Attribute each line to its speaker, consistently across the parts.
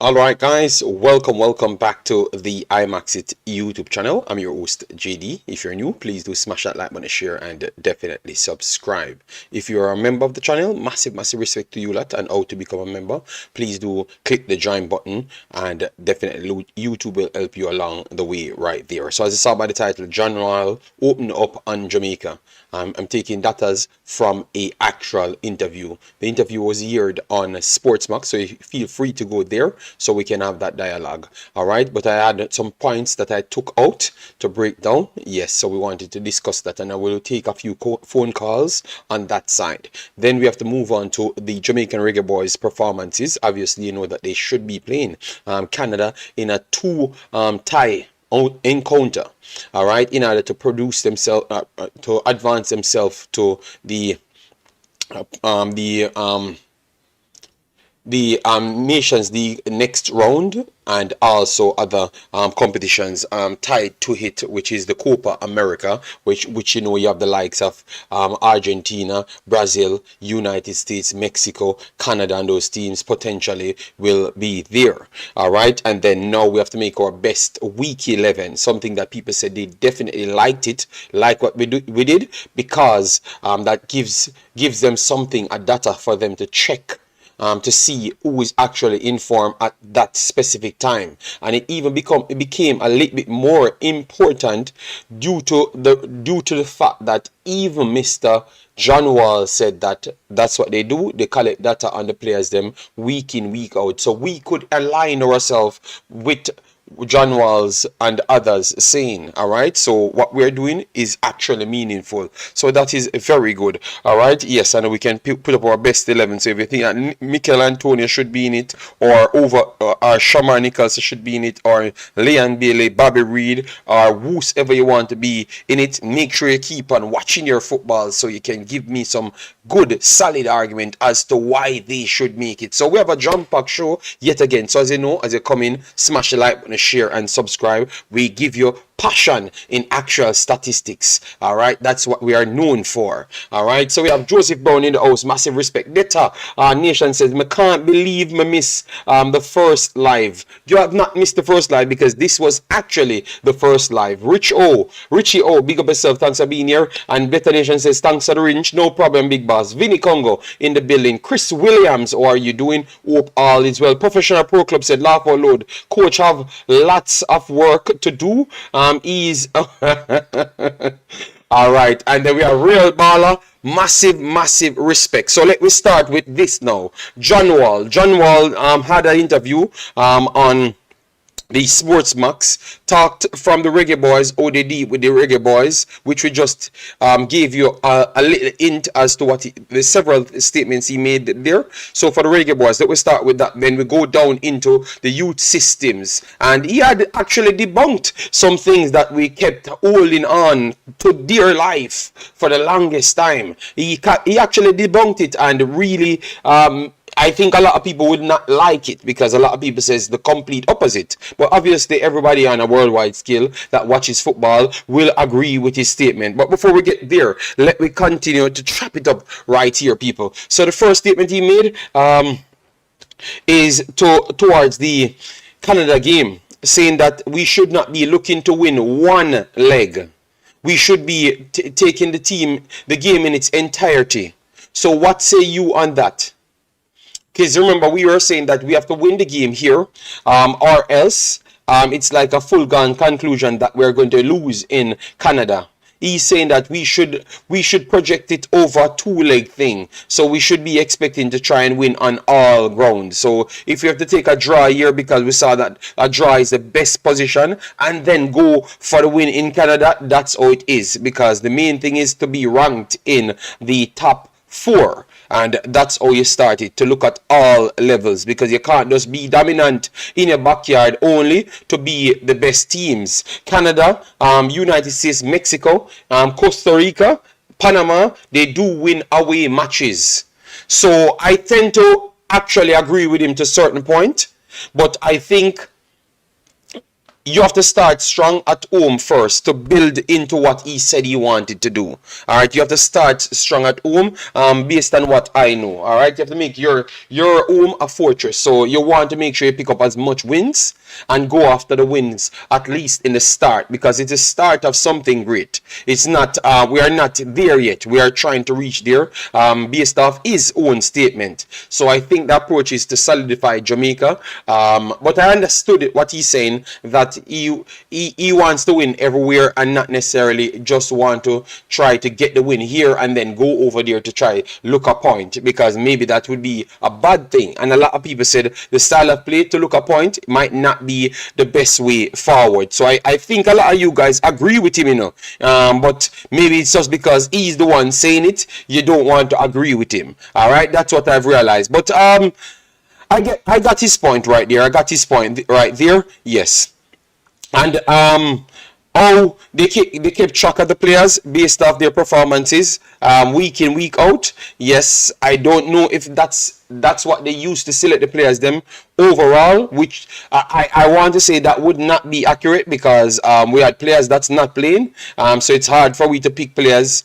Speaker 1: Alright guys, welcome back to the Imaxit YouTube channel. I'm your host JD. If you're new, please do smash that like button, share, and definitely subscribe. If you're a member of the channel, massive respect to you lot. And how to become a member, please do click the join button, and definitely YouTube will help you along the way right there. So as you saw by the title, John Royal open up on Jamaica. I'm taking datas from a actual interview. The interview was aired on Sportsmax, so you feel free to go there so we can have that dialogue. All right, but I had some points that I took out to break down. Yes, so we wanted to discuss that, and I will take a few phone calls on that side. Then we have to move on to the Jamaican Reggae Boyz performances. Obviously, you know that they should be playing Canada in a two-tie encounter, all right, in order to produce themselves, to advance themselves to the nations the next round, and also other competitions tied to it, which is the Copa America, which you know you have the likes of Argentina, Brazil, United States, Mexico, Canada, and those teams potentially will be there. All right, and then now we have to make our best week 11, something that people said they definitely liked what we did, because that gives them something, a data for them to check, to see who is actually in form at that specific time. And it became a little bit more important due to the fact that even Mr. John Wall said that that's what they do. They collect data on the players them week in, week out. So we could align ourselves with John Walls and others saying, all right, so what we're doing is actually meaningful. So that is very good. All right, yes, and we can put up our best 11. So if you think that Mikel Antonio should be in it, or Shamar Nichols should be in it, or Leon Bailey, Bobby Reed, or whoever you want to be in it, make sure you keep on watching your football so you can give me some good solid argument as to why they should make it. So we have a jump-pack show yet again. So as you know, as you come in, smash the like button, share, and subscribe. We give you passion in actual statistics. All right, that's what we are known for. All right, so we have Joseph Brown in the house. Massive respect. Data Nation says, "I can't believe me miss the first live." You have not missed the first live, because this was actually the first live. Richie O, big up yourself. Thanks for being here. And Better Nation says, "Thanks for the rinse. No problem, big boss." Vinny Congo in the building. Chris Williams, how are you doing? Hope all is well. Professional Pro Club said, "Laugh out loud. Coach have lots of work to do." Is all right, and then we are Real Baller. Massive respect. So let me start with this now. John Wall had an interview on the Sportsmax, talked from the Reggae Boyz, ODD with the Reggae Boyz, which we just gave you a little hint as to what the several statements he made there. So for the Reggae Boyz, let me start with that. Then we go down into the youth systems, and he had actually debunked some things that we kept holding on to dear life for the longest time. He actually debunked it, and really I think a lot of people would not like it, because a lot of people says the complete opposite. But obviously everybody on a worldwide scale that watches football will agree with his statement. But before we get there, let me continue to chop it up right here, people. So the first statement he made is towards the Canada game, saying that we should not be looking to win one leg. We should be taking the game in its entirety. So what say you on that? Because remember, we were saying that we have to win the game here, or else it's like a foregone conclusion that we're going to lose in Canada. He's saying that we should project it over a two-leg thing. So we should be expecting to try and win on all grounds. So if you have to take a draw here, because we saw that a draw is the best position, and then go for the win in Canada, that's how it is. Because the main thing is to be ranked in the top 4. And that's how you started to look at all levels, because you can't just be dominant in your backyard only to be the best teams. Canada, United States, Mexico, Costa Rica, Panama, they do win away matches. So I tend to actually agree with him to a certain point, but I think you have to start strong at home first to build into what he said he wanted to do. All right, you have to start strong at home, based on what I know. All right, you have to make your home a fortress. So you want to make sure you pick up as much wins and go after the wins at least in the start, because it's the start of something great. It's not. We are not there yet. We are trying to reach there, based off his own statement. So I think the approach is to solidify Jamaica. But I understood what he's saying, that he wants to win everywhere and not necessarily just want to try to get the win here and then go over there to try look a point, because maybe that would be a bad thing. And a lot of people said the style of play to look a point might not be the best way forward. So I think a lot of you guys agree with him, but maybe it's just because he's the one saying it, you don't want to agree with him. All right, that's what I've realized. But I got his point right there. I got his point right there. Yes. And how they kept track of the players based off their performances, week in, week out. Yes, I don't know if that's what they used to select the players them overall, which I want to say that would not be accurate, because we had players that's not playing, so it's hard for we to pick players.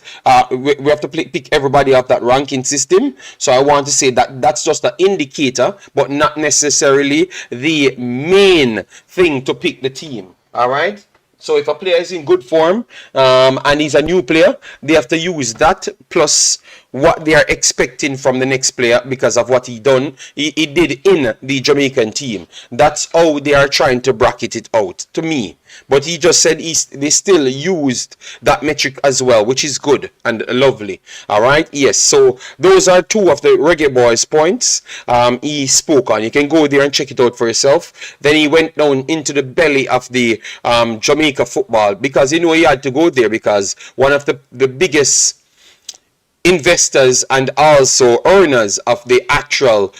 Speaker 1: We have to pick everybody off that ranking system. So I want to say that that's just an indicator, but not necessarily the main thing to pick the team. All right. So if a player is in good form, and he's a new player, they have to use that plus what they are expecting from the next player because of what he did in the Jamaican team. That's how they are trying to bracket it out to me. But he just said they still used that metric as well, which is good and lovely. All right. Yes. So those are two of the Reggae Boyz points he spoke on. You can go there and check it out for yourself. Then he went down into the belly of the Jamaica football, because he had to go there because one of the biggest investors and also earners of the actual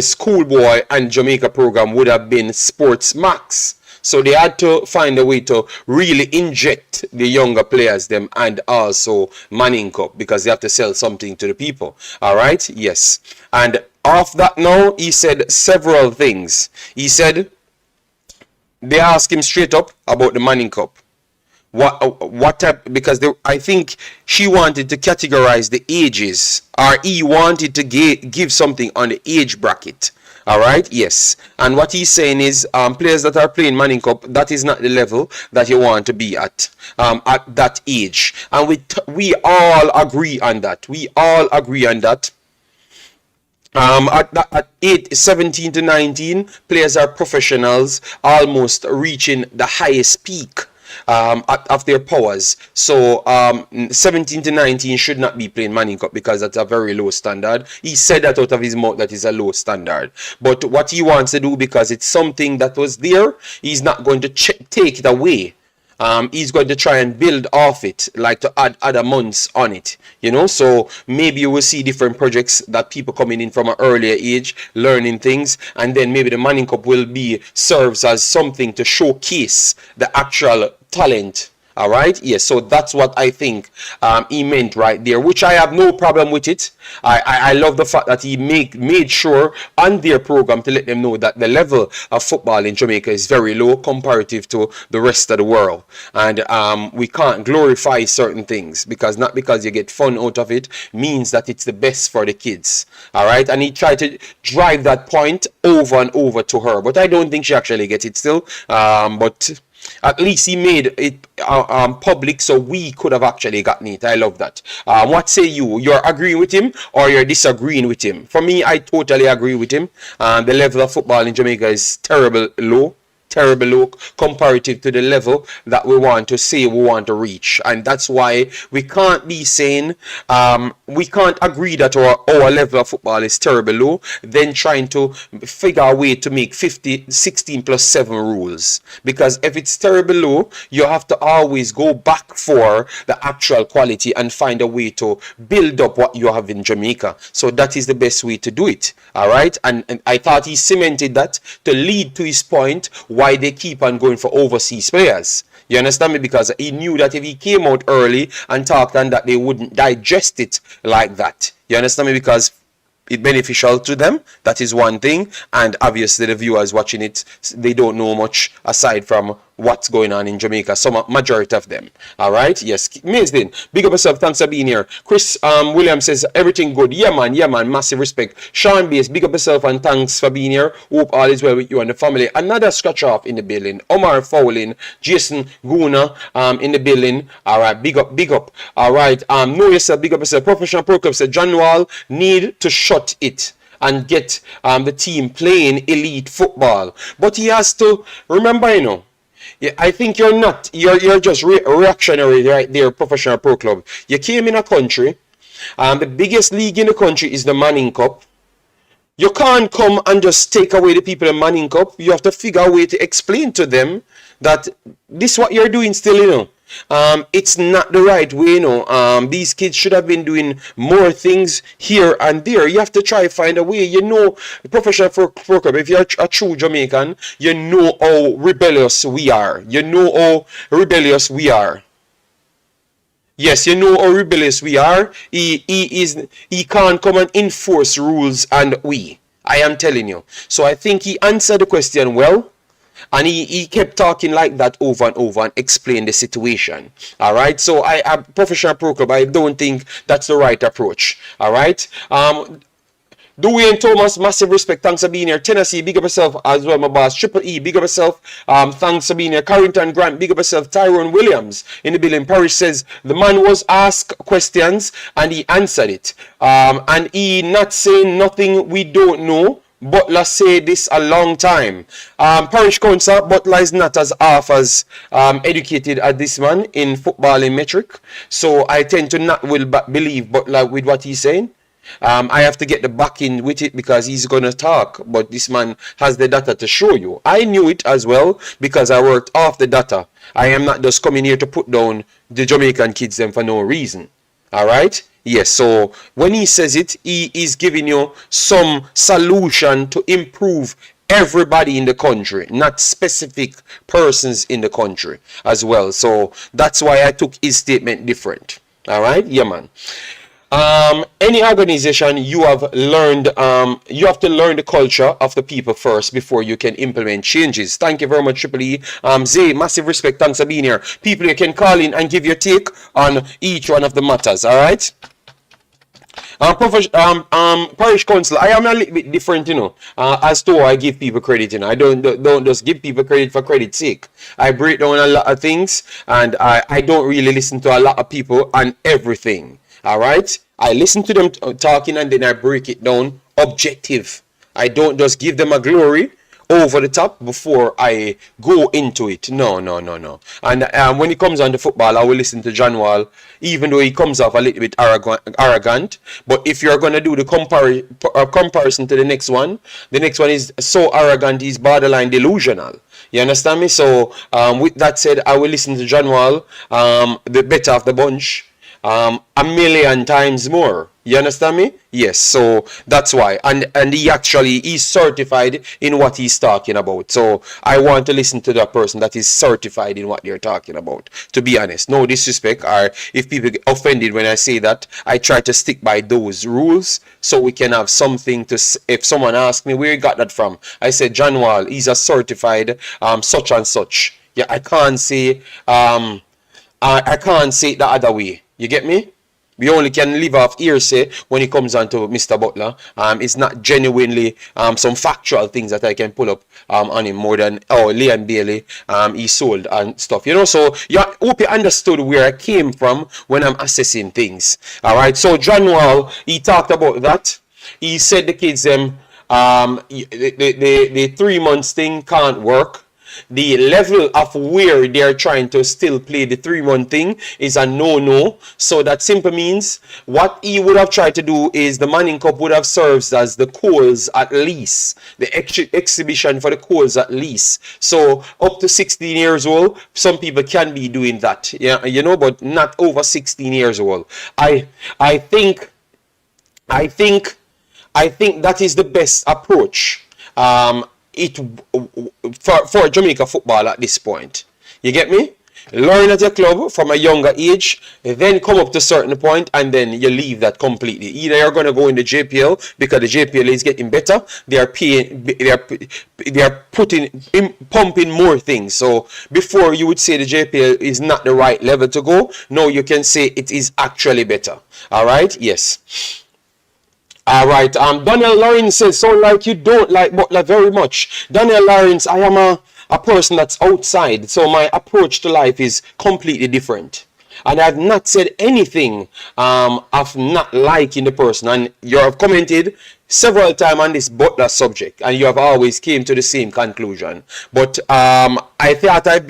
Speaker 1: schoolboy and Jamaica program would have been Sports Max. So they had to find a way to really inject the younger players them and also Manning Cup, because they have to sell something to the people. All right. Yes. And off that now, he said several things. He said they asked him straight up about the Manning Cup. What type, because I think she wanted to categorize the ages, or he wanted to give something on the age bracket. All right. Yes. And what he's saying is players that are playing Manning Cup, that is not the level that you want to be at that age. And we all agree on that. We all agree on that. At 17 to 19, players are professionals, almost reaching the highest peak of their powers. So 17 to 19 should not be playing Manning Cup, because that's a very low standard. He said that out of his mouth, that is a low standard. But what he wants to do, because it's something that was there, he's not going to take it away. He's going to try and build off it, like to add other months on it, so maybe you will see different projects that people coming in from an earlier age, learning things, and then maybe the Manning Cup will serves as something to showcase the actual talent. All right. Yes. So that's what I think he meant right there, which I have no problem with it. I love the fact that he made sure on their program to let them know that the level of football in Jamaica is very low comparative to the rest of the world. And we can't glorify certain things, because not because you get fun out of it means that it's the best for the kids. All right. And he tried to drive that point over and over to her, but I don't think she actually gets it still. But at least he made it public, so we could have actually gotten it. I love that. What say you? You're agreeing with him or you're disagreeing with him? For me, I totally agree with him. The level of football in Jamaica is terrible low comparative to the level that we want to say we want to reach. And that's why we can't be saying we can't agree that our level of football is terrible low, then trying to figure a way to make 16 plus 7 rules. Because if it's terrible low, you have to always go back for the actual quality and find a way to build up what you have in Jamaica. So that is the best way to do it. All right. And I thought he cemented that to lead to his point why they keep on going for overseas players. You understand me? Because he knew that if he came out early and talked on that, they wouldn't digest it like that. You understand me? Because it's beneficial to them. That is one thing. And obviously the viewers watching it, they don't know much aside from what's going on in Jamaica. Some majority of them. All right. Yes. Amazing. Big up yourself. Thanks for being here. Chris Williams says everything good. Yeah, man. Yeah, man. Massive respect. Sean Bass, big up yourself and thanks for being here. Hope all is well with you and the family. Another scratch off in the building. Omar Fowling, Jason Guna in the building. All right. Big up. Big up. All right. Know yourself. Big up yourself. Professional Pro Club said John Wall need to shut it and get the team playing elite football. But he has to remember, you know. Yeah, I think you're just reactionary right there, Professional Pro Club. You came in a country, the biggest league in the country is the Manning Cup. You can't come and just take away the people in Manning Cup. You have to figure a way to explain to them that this what you're doing still, you know. It's not the right way, you know. These kids should have been doing more things here and there. You have to try to find a way. You know, Professional Pro Club, if you're a true Jamaican, you know how rebellious we are. You know how rebellious we are. Yes, you know how rebellious we are. He can't come and enforce rules and I am telling you. So I think he answered the question well. And he kept talking like that over and over and explained the situation. All right. So I Professional Pro Club, I don't think that's the right approach. All right. Dwayne Thomas, massive respect. Thanks for being here. Tennessee, big up yourself as well, my boss. Triple E, big up yourself. Thanks for being here. Carrington Grant, big up yourself. Tyrone Williams in the building. Parish says the man was asked questions and he answered it. And he not saying nothing we don't know. Butler say this a long time. Parish Council, Butler is not as half as educated as this man in footballing metric. So I tend to not believe Butler with what he's saying. I have to get the backing with it because he's going to talk. But this man has the data to show you. I knew it as well because I worked off the data. I am not just coming here to put down the Jamaican kids them for no reason. All right? Yes, so when he says it, he is giving you some solution to improve everybody in the country, not specific persons in the country as well. So that's why I took his statement different. All right? Yeah, man. Any organization you have learned, you have to learn the culture of the people first before you can implement changes. Thank you very much, Triple E. Zay, massive respect. Thanks for being here. People, you can call in and give your take on each one of the matters. All right. Parish Council, I am a little bit different, you know, as to how I give people credit, you know. I don't just give people credit for credit's sake. I break down a lot of things, and I don't really listen to a lot of people on everything. All right, I listen to them talking, and then I break it down objective. I don't just give them a glory over the top before I go into it. No. And when it comes on to football, I will listen to John Wall, even though he comes off a little bit arrogant. But if you're going to do the comparison to the next one is so arrogant, he's borderline delusional. You understand me? So with that said, I will listen to John Wall, the better of the bunch, a million times more. You understand me? Yes. So that's why. And he's certified in what he's talking about. So I want to listen to that person that is certified in what they're talking about. To be honest, no disrespect, or if people get offended when I say that, I try to stick by those rules so we can have something to. If someone asks me where you got that from, I said John Wall. He's a certified such and such. Yeah, I can't say I can't say it the other way. You get me? We only can live off hearsay when it comes on to Mr. Butler. It's not genuinely some factual things that I can pull up on him more than Leon Bailey he sold and stuff. You know, so I hope you understood where I came from when I'm assessing things. All right. So John Wall, he talked about that. He said the kids the 3 months thing can't work. The level of where they're trying to still play the 3-1 thing is a no-no. So that simply means what he would have tried to do is the Manning Cup would have served as the calls at least. The exhibition for the calls at least. So up to 16 years old, some people can be doing that. Yeah, you know, but not over 16 years old. I think that is the best approach. For Jamaica football at this point. You get me? learn at your club from a younger age, then come up to a certain point, and then you leave that completely. Either you're going to go in the JPL because the JPL is getting better. They are pumping more things. So before you would say the JPL is not the right level to go, now you can say it is actually better. All right, yes. All right. Daniel Lawrence says, so like you don't like Butler very much. Daniel Lawrence, I am a person that's outside, so my approach to life is completely different. And I've not said anything of not liking the person. And you have commented several times on this Butler subject, and you have always came to the same conclusion. But I thought I've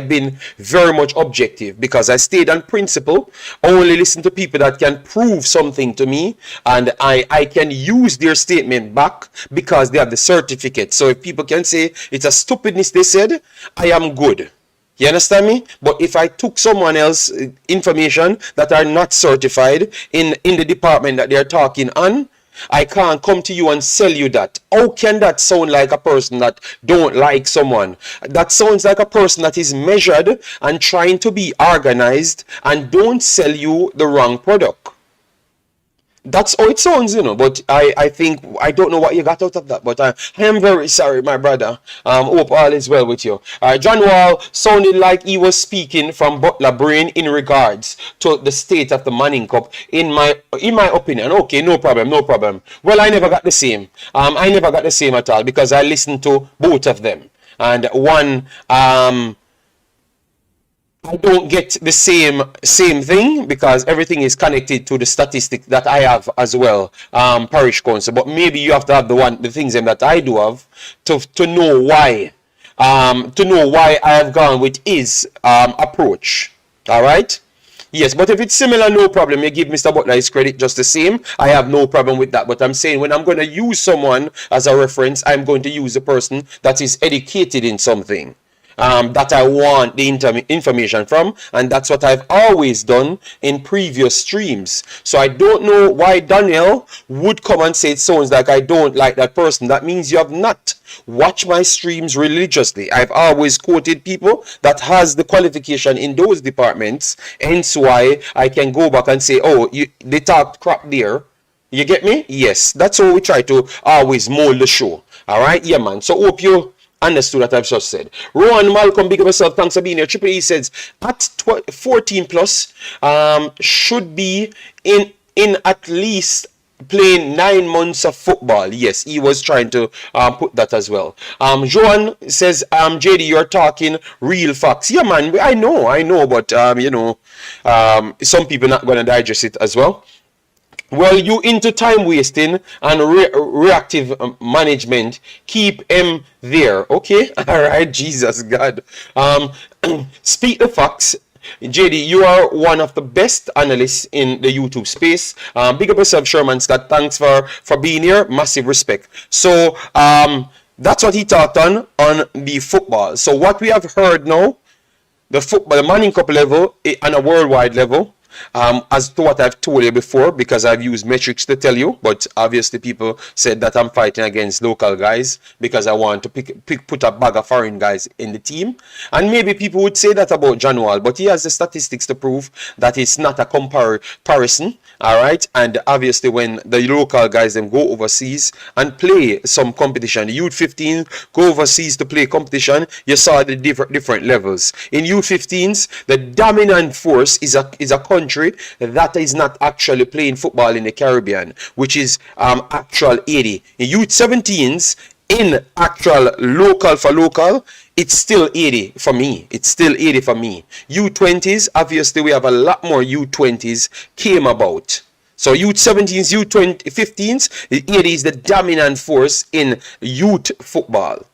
Speaker 1: been very much objective because I stayed on principle. I only listen to people that can prove something to me, and I can use their statement back because they have the certificate. So if people can say it's a stupidness they said, I am good. You understand me? But if I took someone else's information that are not certified in the department that they're talking on, I can't come to you and sell you that. How can that sound like a person that don't like someone? That sounds like a person that is measured and trying to be organized and don't sell you the wrong product. That's how it sounds, you know, but I think, I don't know what you got out of that, but I am very sorry, my brother. Hope all is well with you. John Wall sounded like he was speaking from Butler brain in regards to the state of the Manning Cup, in my opinion. Okay, no problem. Well, I never got the same. I never got the same at all because I listened to both of them. And one, I don't get the same thing because everything is connected to the statistic that I have as well, parish council. But maybe you have to have the things that I do have to know why, I have gone with his approach. All right. Yes, but if it's similar, no problem. You give Mr. Butler his credit just the same. I have no problem with that. But I'm saying when I'm going to use someone as a reference, I'm going to use a person that is educated in something. That I want the information from, and that's what I've always done in previous streams. So I don't know why Daniel would come and say it sounds like I don't like that person. That means you have not watched my streams religiously. I've always quoted people that has the qualification in those departments, hence why I can go back and say, oh, they talked crap there. You get me? Yes, that's how we try to always mold the show. All right, yeah, man. So hope you understood that I've just said. Rowan Malcolm, big up yourself. Thanks for being here. Triple E says at 14 plus should be in at least playing 9 months of football. Yes, he was trying to put that as well. Joan says, JD, you're talking real facts. Yeah, man, I know, but you know, some people not gonna digest it as well. Well, you into time wasting and reactive management. Keep him there. Okay? All right. Jesus God. Speak the facts. JD, you are one of the best analysts in the YouTube space. Big up yourself, Sherman Scott. Thanks for being here. Massive respect. So, that's what he talked on the football. So what we have heard now, the Manning Cup level on a worldwide level, as to what I've told you before, because I've used metrics to tell you, but obviously people said that I'm fighting against local guys because I want to put a bag of foreign guys in the team. And maybe people would say that about John Wall, but he has the statistics to prove that it's not a comparison. All right, and obviously when the local guys then go overseas and play some competition, the youth 15 go overseas to play competition, you saw the different levels. In youth 15s, the dominant force is a country that is not actually playing football in the Caribbean, which is actual 80. In youth 17s, in actual local for local, it's still 80 for me. It's still 80 for me. U20s, obviously we have a lot more U20s came about. So youth 17s, youth 15s, 80 is the dominant force in youth football.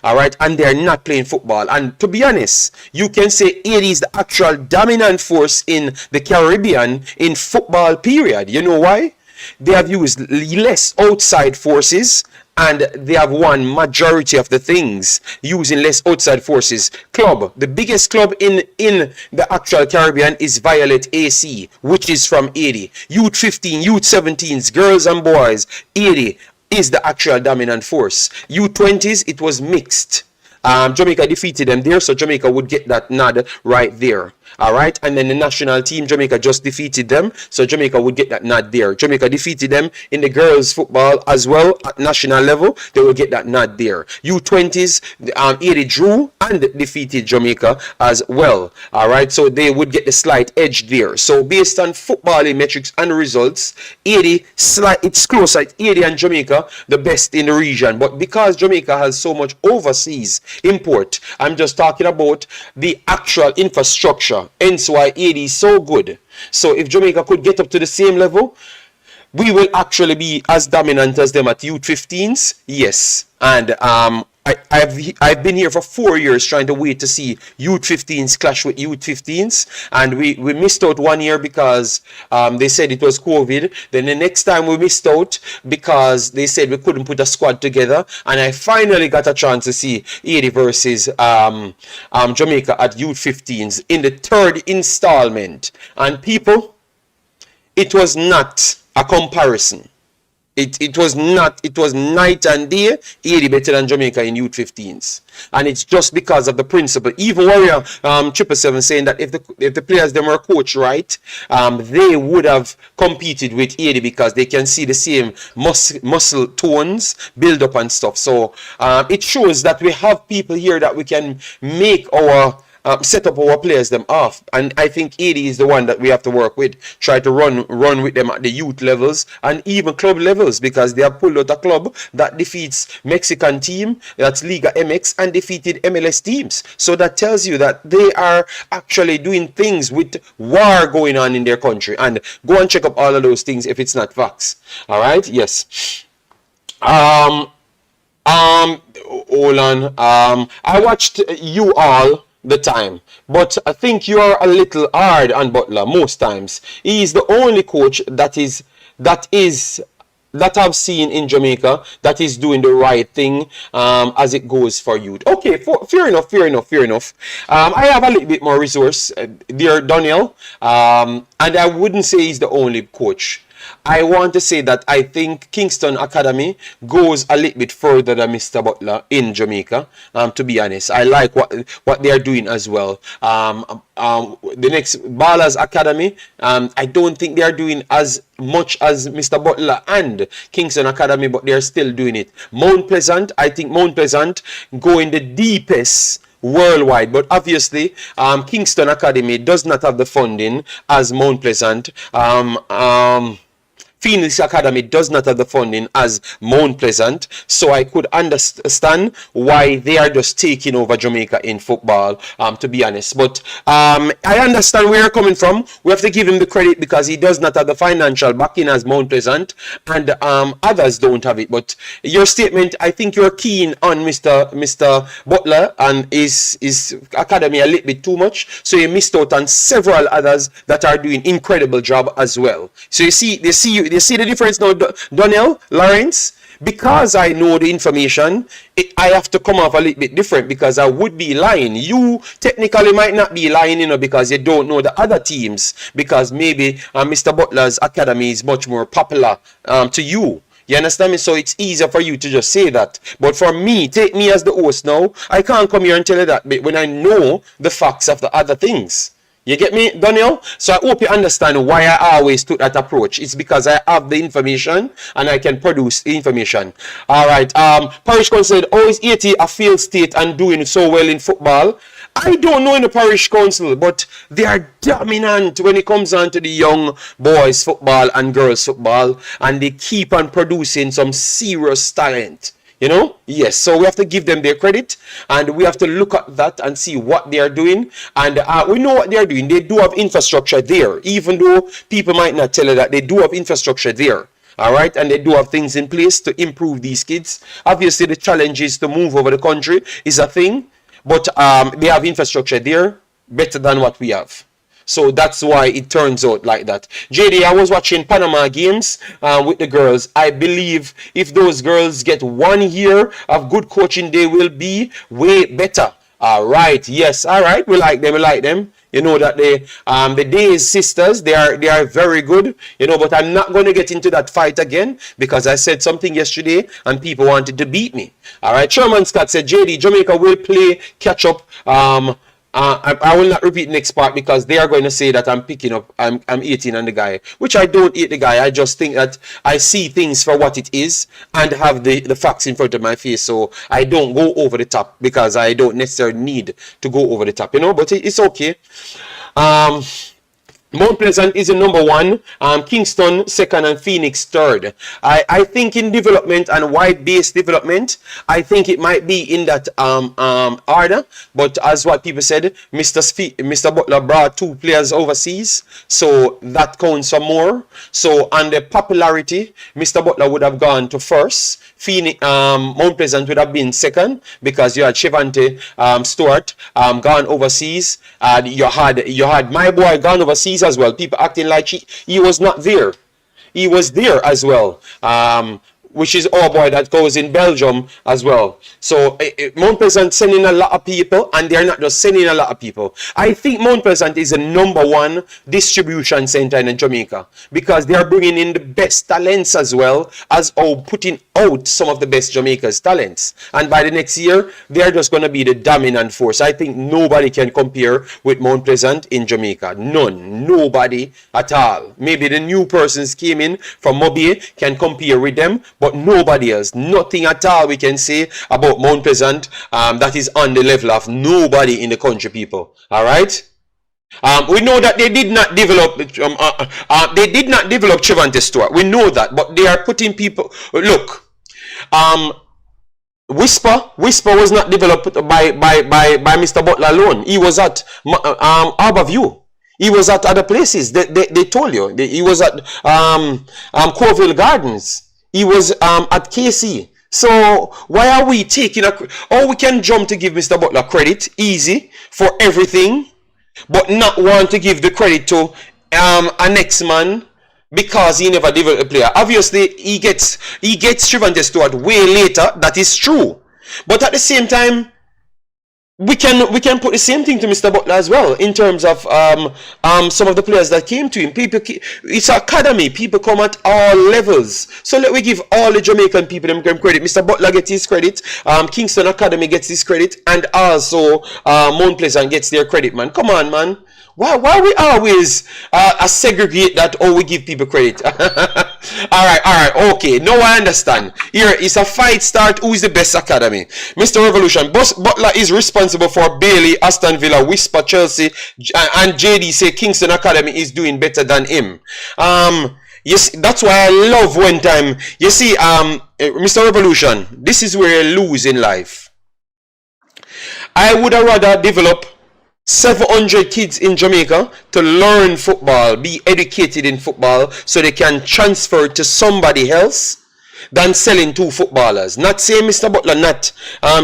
Speaker 1: All right, and they're not playing football. And to be honest, you can say 80 is the actual dominant force in the Caribbean in football period. You know why? They have used less outside forces, and they have won majority of the things using less outside forces. Club, the biggest club in the actual Caribbean is Violet AC, which is from 80. Youth 15, Youth 17s, girls and boys, 80 is the actual dominant force. U20s, it was mixed. Jamaica defeated them there, so Jamaica would get that nod right there. All right, and then the national team, Jamaica just defeated them, so Jamaica would get that nod there. Jamaica defeated them in the girls football as well at national level, they will get that nod there. U20s, Haiti drew and defeated Jamaica as well. All right, so they would get the slight edge there. So based on footballing metrics and results, Haiti it's close. Like Haiti and Jamaica, the best in the region, but because Jamaica has so much overseas import, I'm just talking about the actual infrastructure. Hence why Haiti is so good. So if Jamaica could get up to the same level, we will actually be as dominant as them at youth 15s. Yes. And I've been here for 4 years trying to wait to see youth 15s clash with youth 15s, and we missed out 1 year because they said it was COVID. Then the next time we missed out because they said we couldn't put a squad together, and I finally got a chance to see Haiti versus Jamaica at youth 15s in the third installment. And people, it was not a comparison. It was not. It was night and day. Haiti better than Jamaica in youth 15s, and it's just because of the principle. Even Warrior 777 saying that if the players them were coached right, they would have competed with Haiti because they can see the same muscle tones build up and stuff. So it shows that we have people here that we can make our set up our players them off, and I think Haiti is the one that we have to work with. Try to run with them at the youth levels and even club levels, because they have pulled out a club that defeats Mexican team, that's Liga MX, and defeated MLS teams. So that tells you that they are actually doing things with war going on in their country. And go and check up all of those things if it's not facts. All right, yes. Hold on. I watched you all the time, but I think you are a little hard on Butler most times. He is the only coach that I've seen in Jamaica that is doing the right thing as it goes for youth. Okay, fair enough. I have a little bit more resource, dear Daniel, and I wouldn't say he's the only coach. I want to say that I think Kingston Academy goes a little bit further than Mr. Butler in Jamaica. To be honest, I like what they are doing as well. The next Ballers Academy, I don't think they are doing as much as Mr. Butler and Kingston Academy, but they are still doing it. Mount Pleasant, I think Mount Pleasant go in the deepest worldwide, but obviously Kingston Academy does not have the funding as Mount Pleasant. Phoenix Academy does not have the funding as Mount Pleasant, so I could understand why they are just taking over Jamaica in football, to be honest. But I understand where you're coming from. We have to give him the credit because he does not have the financial backing as Mount Pleasant, and others don't have it. But your statement, I think you're keen on Mr. Butler and his academy a little bit too much, so you missed out on several others that are doing incredible job as well. So you see the difference now, Donnell, Lawrence? Because I know the information, I have to come off a little bit different because I would be lying. You technically might not be lying, because you don't know the other teams, because maybe Mr. Butler's academy is much more popular to you. You understand me? So it's easier for you to just say that. But for me, take me as the host now, I can't come here and tell you that when I know the facts of the other things. You get me, Daniel? So I hope you understand why I always took that approach. It's because I have the information and I can produce the information. All right. Parish Council said, "Oh, is Haiti a failed state and doing so well in football?" I don't know in the Parish Council, but they are dominant when it comes on to the young boys football and girls football, and they keep on producing some serious talent. Yes, so we have to give them their credit, and we have to look at that and see what they are doing. And we know what they are doing. They do have infrastructure there, even though people might not tell you that they do have infrastructure there. All right, and they do have things in place to improve these kids. Obviously, the challenge is to move over the country is a thing, but they have infrastructure there better than what we have. So that's why it turns out like that. JD, I was watching Panama games with the girls. I believe if those girls get 1 year of good coaching, they will be way better. All right. Yes. All right. We like them. You know that the Days sisters, they are very good, you know, but I'm not going to get into that fight again because I said something yesterday and people wanted to beat me. All right, Sherman Scott said, JD, Jamaica will play catch up. I will not repeat the next part because they are going to say that I'm 18 on the guy, which I don't hate the guy. I just think that I see things for what it is and have the facts in front of my face, so I don't go over the top because I don't necessarily need to go over the top, you know, but it's okay. Mount Pleasant is the number one, Kingston second, and Phoenix third. I think in development and wide-based development, I think it might be in that order. But as what people said, Mr. Butler brought 2 players overseas, so that counts for more. So on the popularity, Mr. Butler would have gone to first. Mount Pleasant would have been second because you had Shevante Stewart gone overseas. You had my boy gone overseas as well. People acting like he was not there. He was there as well. Which is our boy that goes in Belgium as well. So Mount Pleasant sending a lot of people, and they're not just sending a lot of people. I think Mount Pleasant is the number one distribution center in Jamaica because they are bringing in the best talents as well as putting out some of the best Jamaica's talents. And by the next year, they're just going to be the dominant force. I think nobody can compare with Mount Pleasant in Jamaica. Nobody at all. Maybe the new persons came in from Mobile can compare with them, but nobody else. Nothing at all we can say about Mount Pleasant that is on the level of nobody in the country, people. All right. We know that they did not develop. They did not develop Trevante Stewart. We know that, but they are putting people. Look, Whisper was not developed by Mr. Butler alone. He was at Harborview. He was at other places. They told you. He was at Corville Gardens. He was at KC. So why are we taking we can jump to give Mr. Butler credit easy for everything, but not want to give the credit to a next man because he never developed a player. Obviously, he gets Trevante Stewart way later. That is true, but at the same time, we can put the same thing to Mr. Butler as well in terms of some of the players that came to him. It's an academy. People come at all levels. So let we give all the Jamaican people them credit. Mr. Butler gets his credit. Kingston Academy gets his credit, and also Mount Pleasant gets their credit. Man, come on, man. Why we always segregate that? We give people credit. all right, okay. Now I understand. Here is a fight start. Who is the best academy? Mr. Revolution. Butler is responsible for Bailey, Aston Villa, Whisper, Chelsea, and JD say Kingston Academy is doing better than him. Yes, that's why I love when time. You see, Mr. Revolution, this is where you lose in life. I would have rather develop 700 kids in Jamaica to learn football, be educated in football, so they can transfer to somebody else than selling 2 footballers. Not saying Mr. Butler not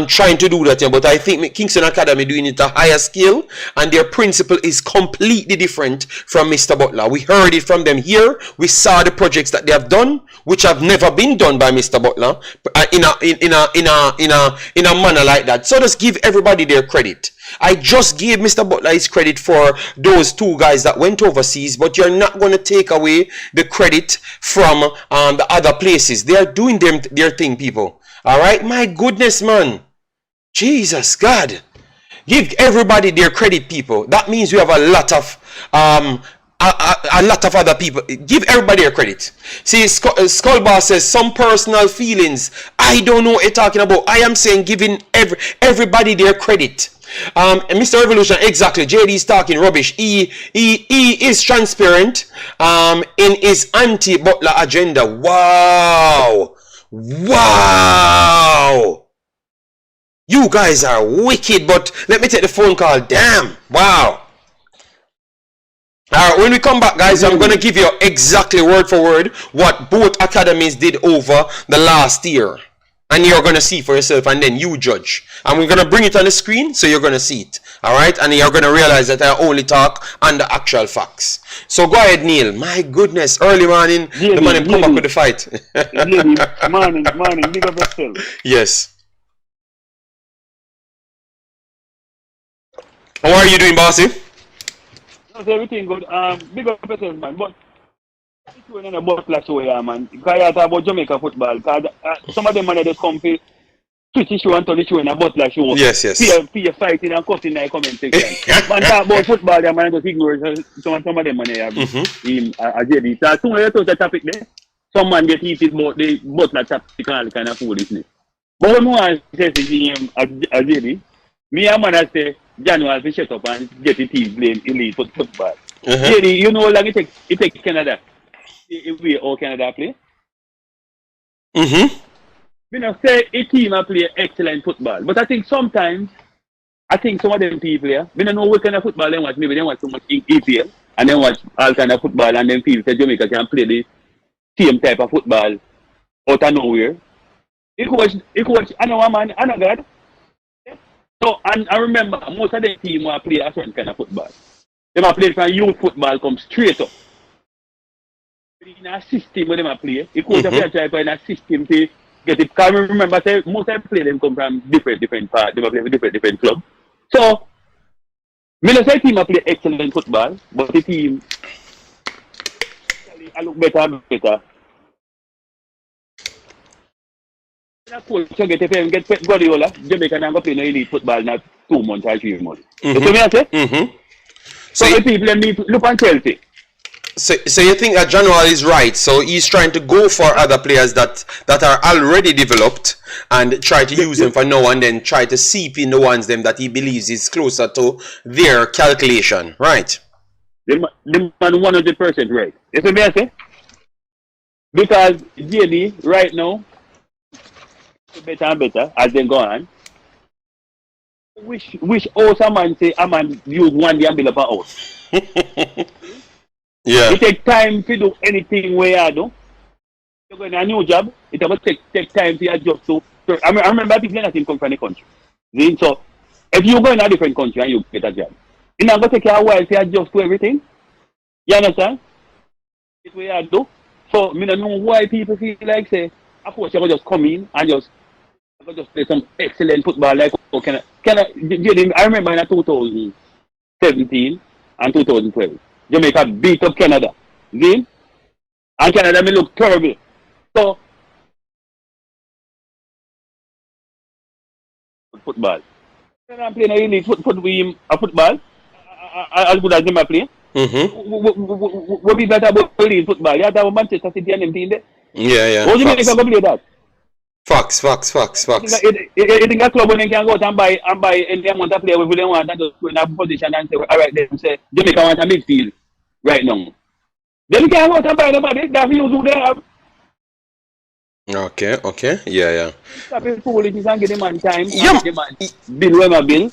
Speaker 1: trying to do that, but I think Kingston Academy doing it at a higher scale, and their principle is completely different from Mr. Butler. We heard it from them here. We saw the projects that they have done, which have never been done by Mr. Butler in a manner like that. So just give everybody their credit. I just gave Mr. Butler his credit for those 2 guys that went overseas, but you're not going to take away the credit from the other places. They are doing their thing, people. All right? My goodness, man. Jesus, God. Give everybody their credit, people. That means we have a lot of other people. Give everybody their credit. See, Skullbar says some personal feelings. I don't know what you're talking about. I am saying giving everybody their credit. Mr. Revolution, exactly. JD is talking rubbish. He is transparent in his anti-Butler agenda. Wow. You guys are wicked, but let me take the phone call. Damn. Wow. Alright, when we come back, guys, I'm going to give you exactly word for word what both academies did over the last year. And you're going to see for yourself, and then you judge. And we're going to bring it on the screen, so you're going to see it. Alright? And you're going to realize that I only talk on the actual facts. So go ahead, Neil. My goodness, early morning, the man come back with the fight. morning, big up yourself. Yes. How are you doing, bossy?
Speaker 2: How's everything good? Big up yourself, man. But it's going on a butler show, yeah, man. Because you talk about Jamaica football. Because some of them man just come for switch issue and turn the show in a butler show.
Speaker 1: Yes, yes.
Speaker 2: Fear fighting and cussing in the comment section. Man talk about football, yeah, man, just ignore some of them man have him a JD. So as soon as you touch the topic there, some man get heated about the butler topic and all kind of foolishness. But when I say to him a JD, me and man I say, January to shut up and get the team playing elite football. JD, you know how long it takes Canada? If we all Canada play? You know, say a team play excellent football. But I think sometimes, some of them people here, we don't know what kind of football they watch. Maybe they watch so much EPL and then watch all kind of football and then feel that Jamaica can play the same type of football out of nowhere. It was, I know a man, I know God. So, and I remember most of the team will play a certain kind of football. They will play from youth football, come straight up. In a system where they play, it could have try in a system to get it. Because I remember, say, most of the players them come from different parts, they play with different clubs. So, I don't say team play excellent football, but the team I look better and better. Coach get Guardiola, Jamaica now go play no elite football in 2 months or 3 months. You see me I say? So the people let me look on Chelsea.
Speaker 1: So you think that January is right? So he's trying to go for other players that are already developed and try to use them for now and then try to seep in the ones them that he believes is closer to their calculation, right?
Speaker 2: The man 100% right. You see me I say? Because JD right now better and better as they go on. Wish all someone say a man use one day and build up a house.
Speaker 1: Yeah.
Speaker 2: It takes time to do anything where you do. You're going to a new job, it will take time to adjust to. I remember people that come from the country. So if you go in a different country and you get a job, it's not going to take you a while to adjust to everything. You understand? It's what you do. So I don't know why people feel like say, of course you will just come in and just play some excellent football like I remember in 2017 and 2012 Jamaica beat up Canada. See? And Canada may look terrible. So football. I'm playing a elite football. As good as them are playing. What be better about elite football? You have to have Manchester City and them team there.
Speaker 1: Yeah.
Speaker 2: How do you make them play that?
Speaker 1: Facts.
Speaker 2: You think a club when they can go out and buy and they want to play with them want to just go in a position and say, all right, then say Jamaica want a midfield right now. Then you can go out and buy nobody. That's who they have.
Speaker 1: Okay. Yeah.
Speaker 2: Stop it foolishness and give them man time.
Speaker 1: Yeah.
Speaker 2: Bill.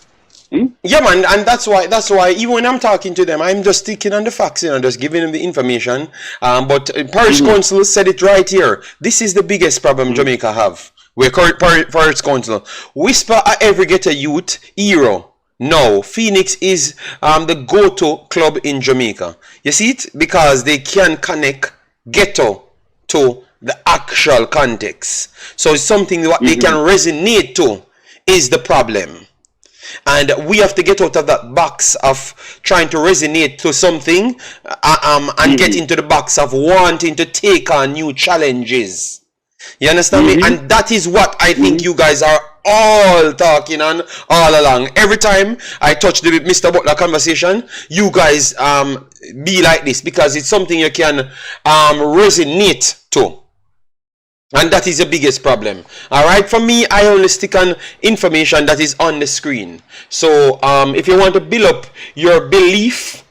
Speaker 1: Yeah, man, and that's why even when I'm talking to them, I'm just sticking on the facts, just giving them the information. But Parish Council said it right here. This is the biggest problem Jamaica have. We're Parish Council. Whisper at every ghetto youth hero. No, Phoenix is the go-to club in Jamaica. You see it? Because they can connect ghetto to the actual context. So it's something that they can resonate to is the problem. And we have to get out of that box of trying to resonate to something and get into the box of wanting to take on new challenges. You understand me? And that is what I think you guys are all talking on all along. Every time I touch the Mr. Butler conversation, you guys be like this because it's something you can resonate to. And that is the biggest problem. Alright, for me, I only stick on information that is on the screen. So if you want to build up your belief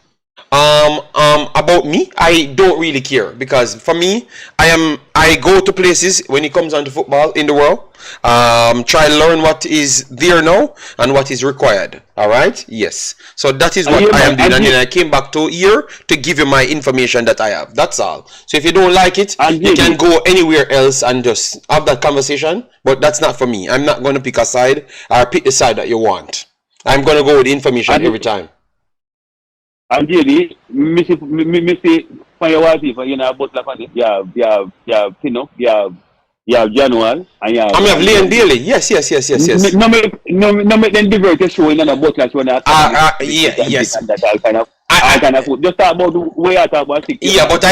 Speaker 1: about me, I don't really care. Because for me, I go to places when it comes on to football in the world. Try to learn what is there now and what is required. Alright? Yes. So that is what I am doing. And then I came back to here to give you my information that I have. That's all. So if you don't like it, you can go anywhere else and just have that conversation. But that's not for me. I'm not going to pick a side or pick the side that you want. I'm going to go with the information every time.
Speaker 2: And really, Missy, for your wife, you know, about like you have Pinnock, you have January, and you have...
Speaker 1: I have Lane Daly. Yes.
Speaker 2: No make them divert the show in a boat like when yes.
Speaker 1: And
Speaker 2: I kind of just talk about the way I talk about 6 years.
Speaker 1: Yeah, but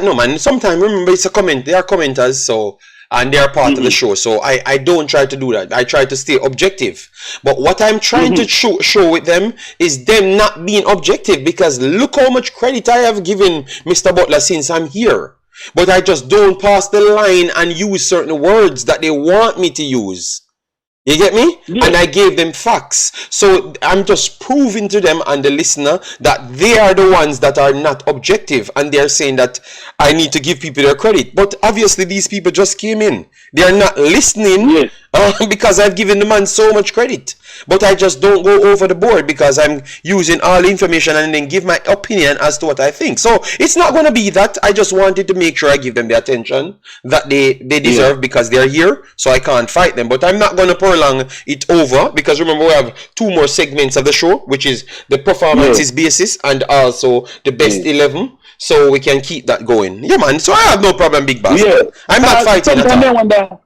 Speaker 1: no man, sometimes remember it's a comment, they are commenters, so and they are part of the show. So I don't try to do that. I try to stay objective. But what I'm trying to show with them is them not being objective, because look how much credit I have given Mr. Butler since I'm here. But I just don't pass the line and use certain words that they want me to use. You get me? Yeah. And I gave them facts. So I'm just proving to them and the listener that they are the ones that are not objective. And they're saying that I need to give people their credit. But obviously these people just came in. They are not listening because I've given the man so much credit. But I just don't go over the board because I'm using all the information and then give my opinion as to what I think. So it's not going to be that. I just wanted to make sure I give them the attention that they deserve because they're here. So I can't fight them. But I'm not going to prolong it over because remember we have 2 more segments of the show, which is the performances basis and also the best 11. So we can keep that going. Yeah, man. So I have no problem, Big Boss. Yeah. I'm not fighting at all.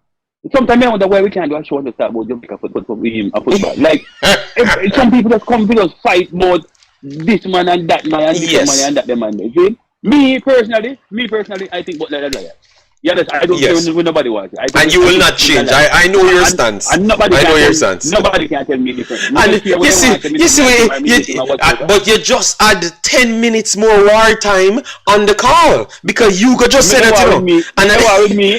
Speaker 2: Sometimes I wonder why we can't do a show to talk about Jamaica football. Like, some people just come to us fight about this man and that man and this man and that man. See? Me personally, I think Butler is a liar. Yeah, I don't care when nobody wants it.
Speaker 1: And you will not change. I know your stance.
Speaker 2: And nobody can tell me different.
Speaker 1: And you see, but you just add 10 minutes more war time on the call because you could just say that to me. And
Speaker 2: you know with me,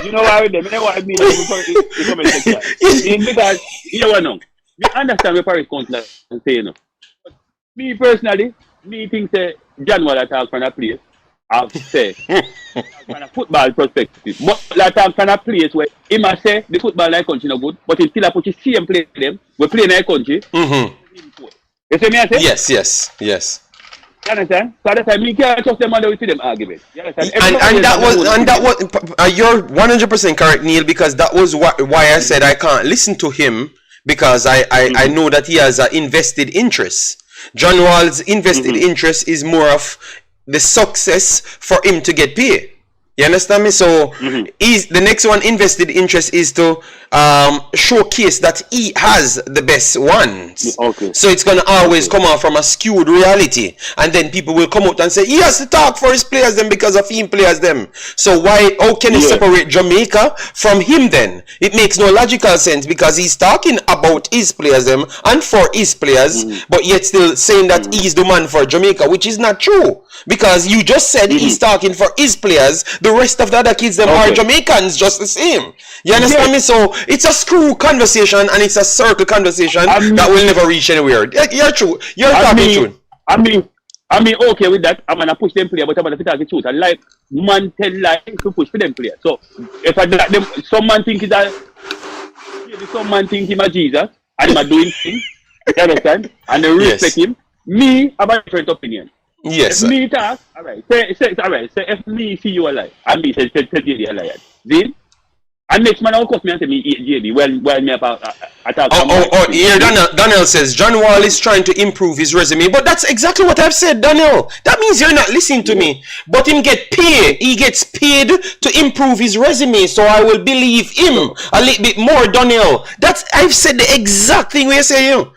Speaker 2: you know why with them? You know why with me? Because you know, we understand where Paris comes and say, you know. But me personally, me think that John Wall talk from a place. I've said from a football perspective. But like talk from a place where he must say the football like country no good, but he still put the same play them. We play in our country. You see me I say?
Speaker 1: Yes.
Speaker 2: You understand? So that's why me can't trust them and we see them argument. You understand?
Speaker 1: And that was you're 100% correct, Neil, because that was why I said I can't listen to him because I know that he has an invested interest. John Wall's invested interest is more of the success for him to get paid. You understand me? So the next one invested interest is to showcase that he has the best ones.
Speaker 2: Okay.
Speaker 1: So it's gonna always come out from a skewed reality, and then people will come out and say he has to talk for his players them because of him players them. So how can you separate Jamaica from him then? It makes no logical sense because he's talking about his players them and for his players, but yet still saying that he's the man for Jamaica, which is not true because you just said he's talking for his players. The rest of the other kids them are Jamaicans just the same. You understand me? So it's a screw conversation and it's a circle conversation that will never reach anywhere. You're true. You're talking true.
Speaker 2: I mean, okay with that. I'm gonna push them player, but I'm gonna tell the truth. I like man tell lies to push for them player. So if I let them, some man think is a, some man think him a Jesus and him a doing things. You understand? And they respect him. Me, I have a different opinion.
Speaker 1: Yes.
Speaker 2: If me talk, alright. Say alright. Say if me see you alive, and me say JD a liar. Then, and next man will cut me and tell me JD. Well, me about attack.
Speaker 1: Here Daniel says John Wall is trying to improve his resume, but that's exactly what I've said, Daniel. That means you're not listening to me. But him get paid. He gets paid to improve his resume, so I will believe him a little bit more, Daniel. I've said the exact thing we're saying.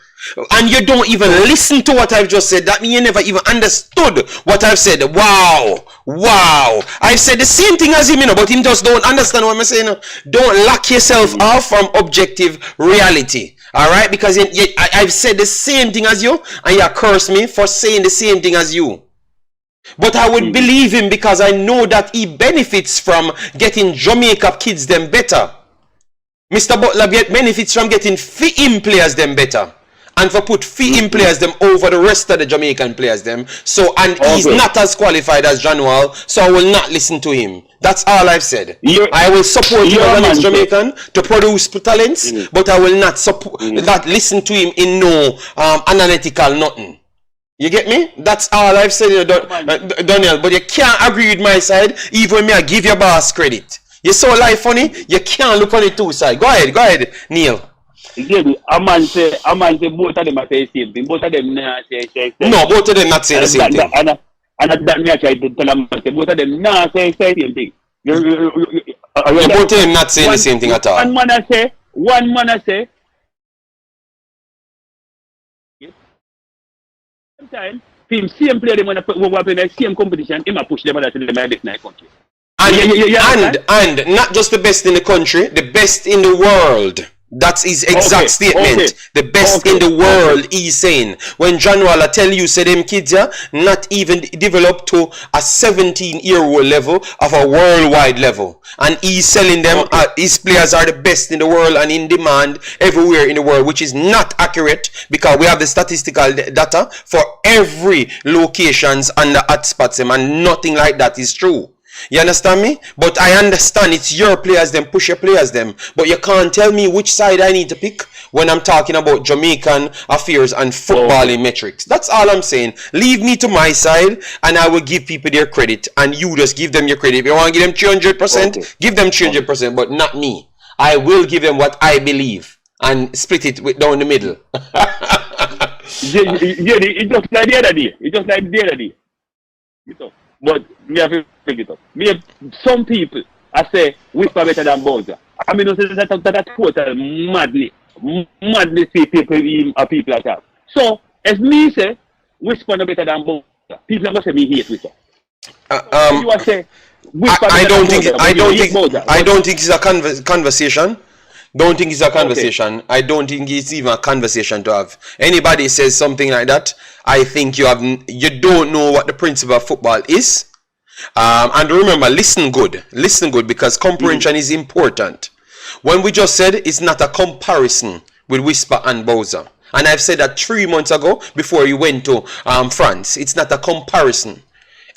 Speaker 1: And you don't even listen to what I've just said. That means you never even understood what I've said. Wow. I've said the same thing as him, but him just don't understand what I'm saying. Don't lock yourself off from objective reality. Alright? Because I've said the same thing as you, and you curse me for saying the same thing as you. But I would believe him because I know that he benefits from getting Jamaica kids them better. Mr. Butler benefits from getting fit-in players them better. And for put fit-in players them over the rest of the Jamaican players them. So, and he's not as qualified as John Wall, so I will not listen to him. That's all I've said. I will support him as Jamaican to produce talents, but I will not not listen to him in no analytical nothing. You get me? That's all I've said, Daniel. But you can't agree with my side, even when I give your boss credit. You're so life funny, you can't look on the two sides. Go ahead, Neil.
Speaker 2: A man say both of them are saying the same thing. Both of them not say.
Speaker 1: No, both of them not saying the same thing.
Speaker 2: And that me I try to tell them both of them not saying the same thing.
Speaker 1: Both of them not saying the same thing at all.
Speaker 2: One man I say Sometimes, him same player them when we in the same competition, him a push them to them in this nice country.
Speaker 1: And not just the best in the country, the best in the world. That's his exact statement.
Speaker 2: Okay.
Speaker 1: The best in the world, he's saying. When John Waller tell you, say them kids not even developed to a 17-year-old level of a worldwide level. And he's selling them, his players are the best in the world and in demand everywhere in the world, which is not accurate because we have the statistical data for every locations and the hotspots and nothing like that is true. You understand me? But I understand it's your players them, push your players them. But you can't tell me which side I need to pick when I'm talking about Jamaican affairs and footballing metrics. That's all I'm saying. Leave me to my side and I will give people their credit and you just give them your credit. If you want to give them 300%, give them 300%, but not me. I will give them what I believe and split it down the middle.
Speaker 2: It's just like the other day. It's just like the other day. You know. But me have to pick it up. Me have some people I say Whisper better than Bowser. I mean that's total madness see people attack. So as me say Whisper no better than Bowser. People are gonna say me hate Whisper. You are say Whisper I don't think
Speaker 1: it's a conversation. Don't think it's a conversation. Okay. I don't think it's even a conversation to have. Anybody says something like that, I think you don't know what the principle of football is. And remember, listen good because comprehension is important. When we just said it's not a comparison with Whisper and Bowser, and I've said that 3 months ago before you went to France, it's not a comparison.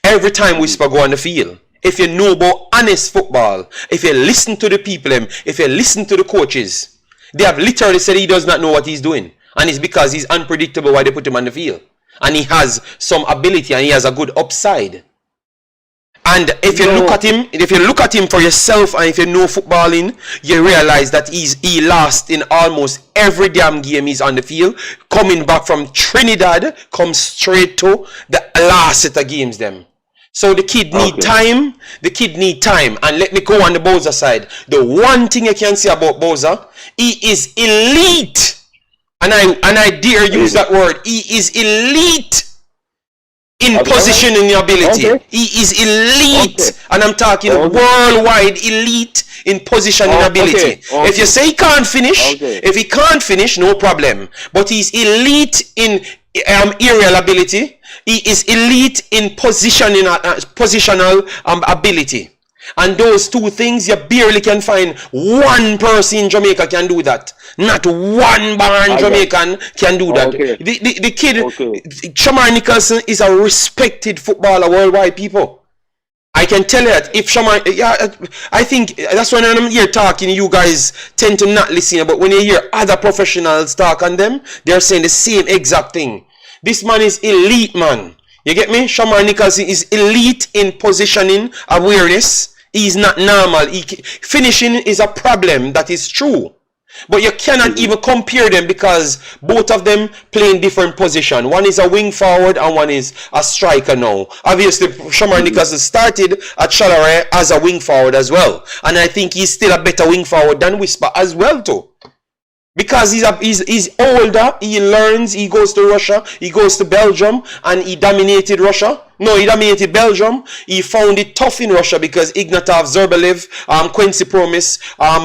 Speaker 1: Every time Whisper go on the field, if you know about honest football, if you listen to the people, if you listen to the coaches, they have literally said he does not know what he's doing. And it's because he's unpredictable why they put him on the field. And he has some ability and he has a good upside. And if you look at him for yourself and if you know footballing, you realize that he lost in almost every damn game he's on the field. Coming back from Trinidad, comes straight to the last set of games them. So the kid need time. The kid need time. And let me go on the Bowser side. The one thing I can say about Bowser, he is elite. And I dare use that word. He is elite in positioning ability. He is elite. And I'm talking worldwide elite in positioning ability. If you say he can't finish, if he can't finish, no problem. But he's elite in aerial ability. He is elite in positional ability. And those two things, you barely can find one person in Jamaica can do that. Not one born Jamaican can do that. The kid, Shamar Nicholson, is a respected footballer worldwide, people. I can tell you that if Shamar, I think that's when I'm here talking, you guys tend to not listen. But when you hear other professionals talk on them, they're saying the same exact thing. This man is elite, man. You get me? Shamar Nicholson is elite in positioning awareness. He's not normal. Finishing is a problem. That is true. But you cannot even compare them because both of them play in different positions. One is a wing forward and one is a striker now. Obviously, Shamar Nicholson started at Chalaray as a wing forward as well. And I think he's still a better wing forward than Whisper as well too. Because he's older, he learns, he goes to Russia, he goes to Belgium, and he dominated Russia. No, he dominated Belgium. He found it tough in Russia because Ignatov, Zerbalev, Quincy Promise,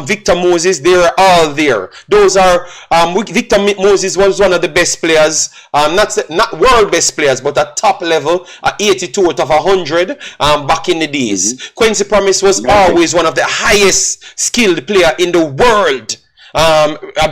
Speaker 1: Victor Moses, they're all there. Those are, Victor Moses was one of the best players, not world best players, but at top level, 82 out of 100 back in the days. Quincy Promise was always one of the highest skilled player in the world.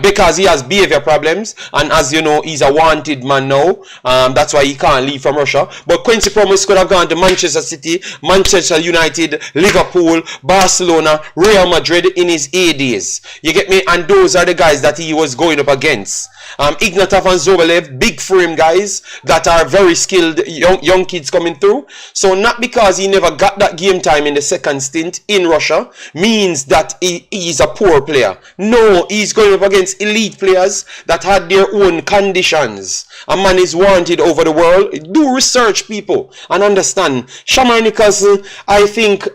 Speaker 1: Because he has behavior problems, and as you know, he's a wanted man now. That's why he can't leave from Russia. But Quincy Promise could have gone to Manchester City, Manchester United, Liverpool, Barcelona, Real Madrid in his A days. You get me? And those are the guys that he was going up against. Ignatov and Zobelev, big frame guys that are very skilled young kids coming through. So not because he never got that game time in the second stint in Russia means that he is a poor player. No, he's going up against elite players that had their own conditions. A man is wanted over the world. Do research, people, and understand. Shamar Nicholson, I think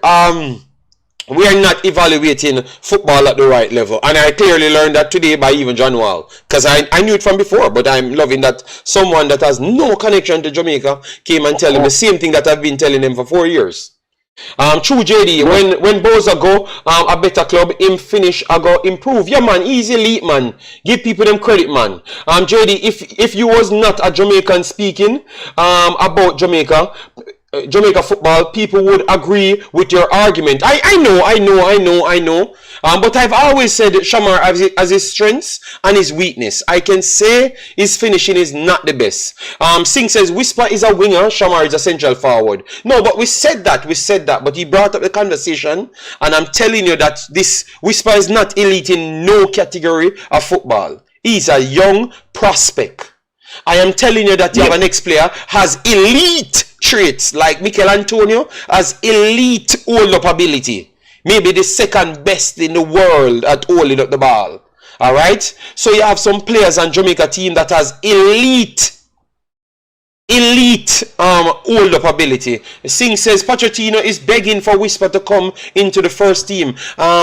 Speaker 1: we are not evaluating football at the right level. And I clearly learned that today by even John Wall. Because I knew it from before, but I'm loving that someone that has no connection to Jamaica came and tell him the same thing that I've been telling him for 4 years. True JD, when Boza go a better club, him finish I go improve. Yeah man, he's elite man. Give people them credit man. JD, if you was not a Jamaican speaking about Jamaica football, people would agree with your argument. I know. But I've always said Shamar has his strengths and his weakness. I can say his finishing is not the best. Singh says Whisper is a winger, Shamar is a central forward. No, but we said that. But he brought up the conversation, and I'm telling you that this Whisper is not elite in no category of football. He's a young prospect. I am telling you that you have an ex-player has elite traits, like Mikel Antonio has elite hold-up ability. Maybe the second best in the world at holding up the ball. Alright? So you have some players on Jamaica team that has elite hold-up ability. Singh says Pochettino is begging for Whisper to come into the first team.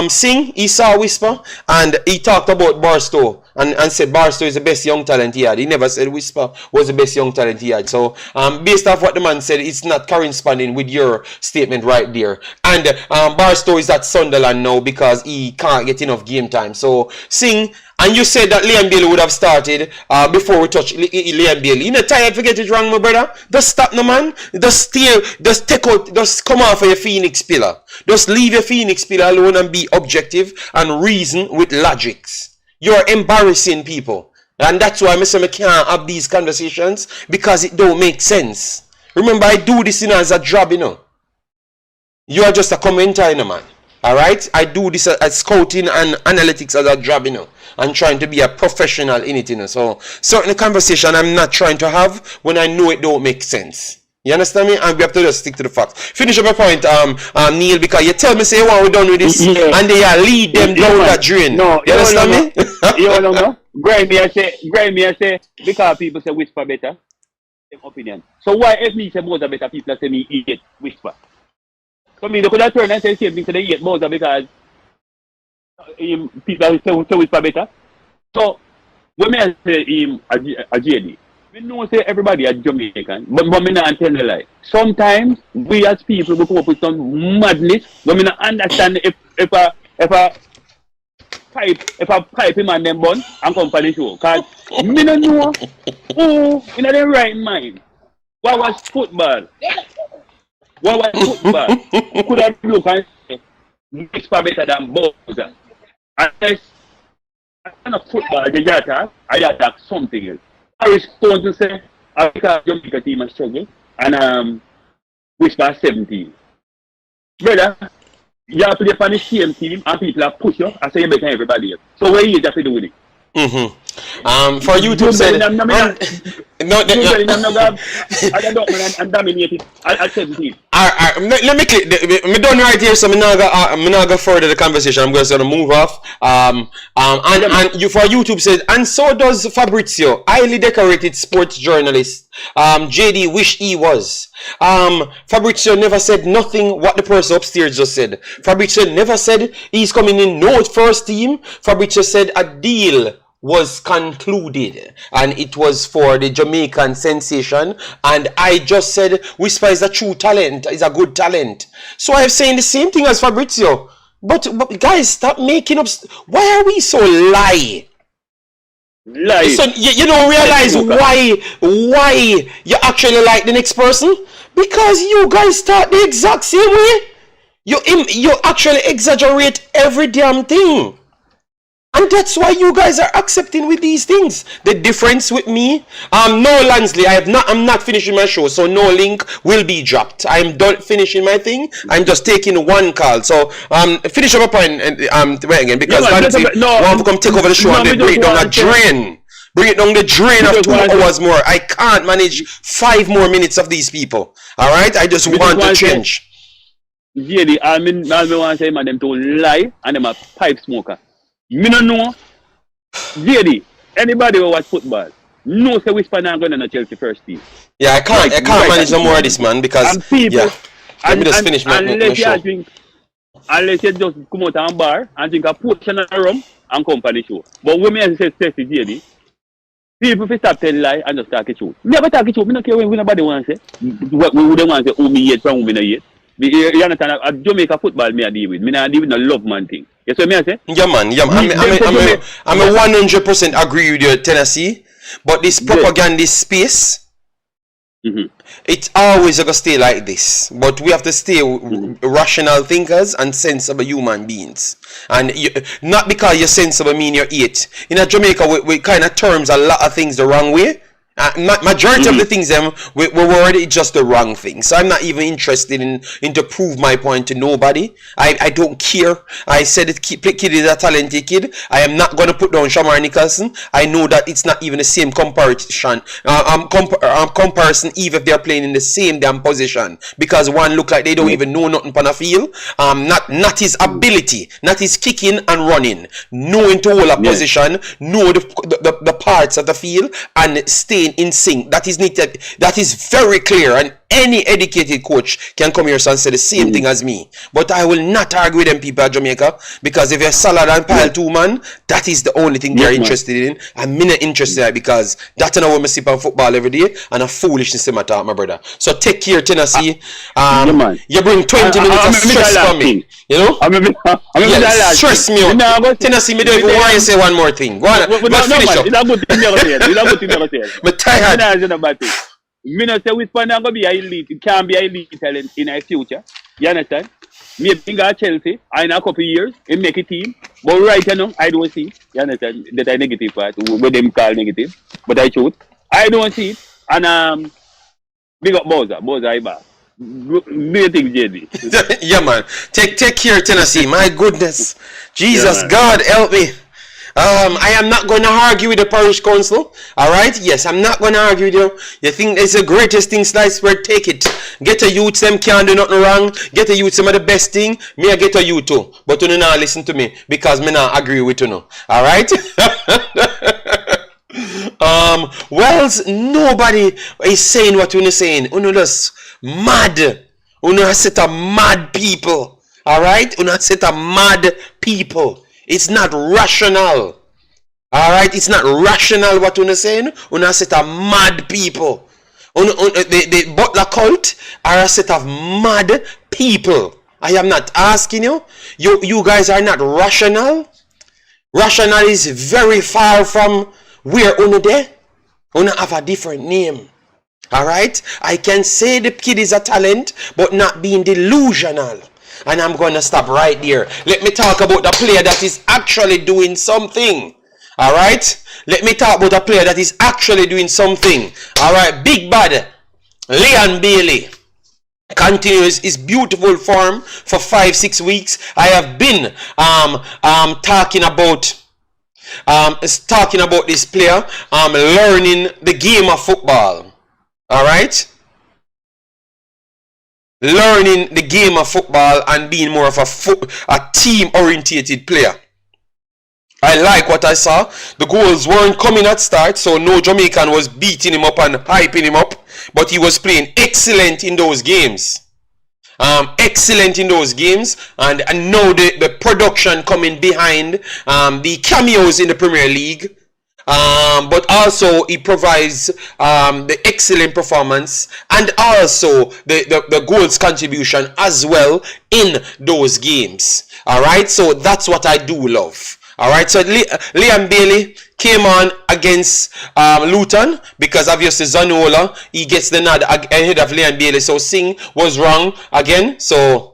Speaker 1: Singh, he saw Whisper and he talked about Barstow and said Barstow is the best young talent he had. He never said Whisper was the best young talent he had. So based off what the man said, it's not corresponding with your statement right there. And Barstow is at Sunderland now because he can't get enough game time. So Singh, and you said that Liam Bailey would have started before we touch Liam Bailey. You know, tired to get it wrong, my brother? Just stop, no man. Just come off of your Phoenix pillar. Just leave your Phoenix pillar alone and be objective and reason with logics. You're embarrassing people. And that's why I can't have these conversations, because it don't make sense. Remember, I do this as a job, you know. You are just a commenter, you know, man. Alright? I do this as scouting and analytics as a job, you know. And trying to be a professional in it, you know. So, certain conversation I'm not trying to have when I know it don't make sense. You understand me? And we have to just stick to the facts. Finish up my point, Neil, because you tell me, say, we're done with this, and they lead them down that drain. No, you understand me?
Speaker 2: You don't know? Graham, I say, because people say Whisper better, same opinion. So why if me say Boza better, people say me eat Whisper? So me, they could have turned and say same thing to the eat Boza because people say Whisper better. So when I say him a JD, we know say everybody is Jamaican, but me not tell the lie. Sometimes we as people will come up with some madness, but me not understand if a pipe him and them bun and come for the show. Cause me don't know who in the right mind. What was football? Who could have looked and say Whisper better than Boza? Unless I cannot football the data, I attack something else. I respond to say Africa Jamaica team is struggling and Whisper 17. Brother, you have to play for the same team and people are push you and say you better than everybody else. So what you have to do with it?
Speaker 1: For YouTube said
Speaker 2: I'm dominated at 17.
Speaker 1: Let me click. Me done right here, so I'm not go further the conversation. I'm just gonna move off. And you for YouTube said, and so does Fabrizio, highly decorated sports journalist. JD wish he was. Fabrizio never said nothing what the person upstairs just said. Fabrizio never said he's coming in no first team. Fabrizio said a deal was concluded and it was for the Jamaican sensation, and I just said Whisper is a true talent, is a good talent. So I'm saying the same thing as Fabrizio, but guys, stop making up. Why are we so lie? So you don't realize why you actually like the next person, because you guys start the exact same way. You actually exaggerate every damn thing. And that's why you guys are accepting with these things. The difference with me, no Lansley, I'm not finishing my show, so no link will be dropped. I'm done finishing my thing. I'm just taking one call. So finish up a point wait again, because Lansley want to come take over the show and they break down a drain. Bring it down the drain of 2 hours more. I can't manage 5 more minutes of these people. Alright? I just want to change.
Speaker 2: JD, I want to say them to lie and them a pipe smoker. Me no know. JD, anybody who watch football knows say Whisper not going to Chelsea first team.
Speaker 1: Yeah, I can't manage no more of this, man, because let me just finish my show.
Speaker 2: unless you just come out and bar and drink a portion of rum and come for the show. But when me say Stacey JD, people fi stop tell lie and just talk the truth. Me never talk the truth. Me don't care when nobody want to say. What we wouldn't want to say, who me hate from who me not hate. You understand? At Jamaica football me a deal with. Me not deal with no love man thing. You see what me I say?
Speaker 1: Yeah, man. Yeah, I'm a 100% agree with you, Tennessee. But this propagandist space, it's always gonna stay like this. But we have to stay rational thinkers and sensible human beings. And not because you're sensible mean you're it. In Jamaica, we kind of terms a lot of things the wrong way. Majority of the things we word it just the wrong thing. So I'm not even interested in to prove my point to nobody. I don't care. I said it, kid is a talented kid. I am not gonna put down Shamar Nicholson. I know that it's not even the same comparison. Comparison even if they're playing in the same damn position, because one look like they don't even know nothing on a field. Not his ability, not his kicking and running, knowing to hold a position, know the parts of the field and staying in sync. That is needed. That is very clear, and any educated coach can come here and say the same thing as me. But I will not argue with them people at Jamaica, because if you're salad and pile two man, that is the only thing they're interested in. I'm not interested in it, because that's not what I see on football every day, and a foolishness in my talk, my brother. So take care, Tennessee. You bring 20 minutes of stress from me. You know? Stress me out. Tennessee, me don't even want to say one more thing. Go on, let's finish up.
Speaker 2: It's a good thing you're saying.
Speaker 1: I'm tired.
Speaker 2: Me not say Wispan not gonna be a elite. It can't be a elite talent in the future. You understand? Me think at Chelsea, in a couple of years, it make a team. But right now, I don't see. You understand? That I negative part, what them call negative. But I choose. I don't see it. And big up Bowser Iba. Do you think, JD?
Speaker 1: Yeah, man. Take care, Tennessee. My goodness. Jesus, God help me. I am not going to argue with the parish council. Alright? Yes, I'm not going to argue with you. You think it's the greatest thing sliced bread? Take it. Get a youth, them can't do nothing wrong. Get a youth, some of the best thing. Me, I get a youth too. But you not listen to me, because me not agree with you now. Alright? Wells, nobody is saying what you're saying. You're just mad. You're a set of mad people. Alright? You're a set of mad people. It's not rational. Alright? It's not rational what you're saying. You're a set of mad people. The Butler cult are a set of mad people. I am not asking you. You guys are not rational. Rational is very far from where you're there. You have a different name. Alright? I can say the kid is a talent, but not being delusional. And I'm going to stop right there. Let me talk about the player that is actually doing something. Alright? Let me talk about the player that is actually doing something. Alright? Big bad Leon Bailey continues his beautiful form for 5-6 weeks. I have been talking about this player learning the game of football. Alright? Learning the game of football and being more of a team-orientated player. I like what I saw. The goals weren't coming at start, so no Jamaican was beating him up and hyping him up, but he was playing excellent in those games. Excellent in those games, and now the production coming behind the cameos in the Premier League. But also he provides the excellent performance and also the goals contribution as well in those games. Alright, so that's what I do love. Alright, so Liam Bailey came on against Luton, because obviously Zanola, he gets the nod ahead of Liam Bailey, so Singh was wrong again, so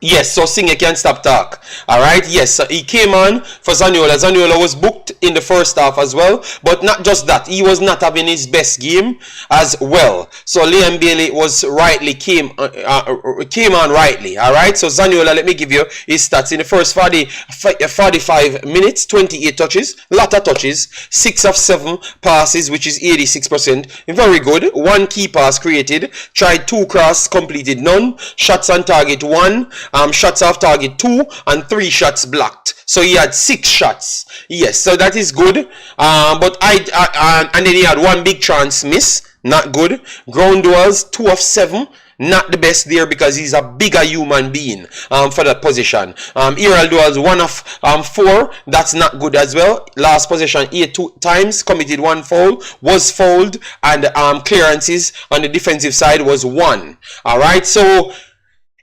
Speaker 1: yes, so Singer can't stop talk. Alright, yes, so he came on for Zaniola. Zaniola was booked in the first half as well, but not just that, he was not having his best game as well. So Liam Bailey was rightly came on rightly. Alright, so Zaniola, let me give you his stats. In the first 45 minutes, 28 touches, lot of touches, 6 of 7 passes, which is 86%. Very good. 1 key pass created, tried 2 cross, completed none, shots on target 1, shots off target 2, and 3 shots blocked. So he had 6 shots. Yes, so that is good. But and then he had 1 big chance miss. Not good. Ground duels, 2 of 7. not the best there because he's a bigger human being for that position. Herald was 1 of 4. That's not good as well. Last possession 8 times, committed 1 foul, was fouled, and clearances on the defensive side was 1. Alright, so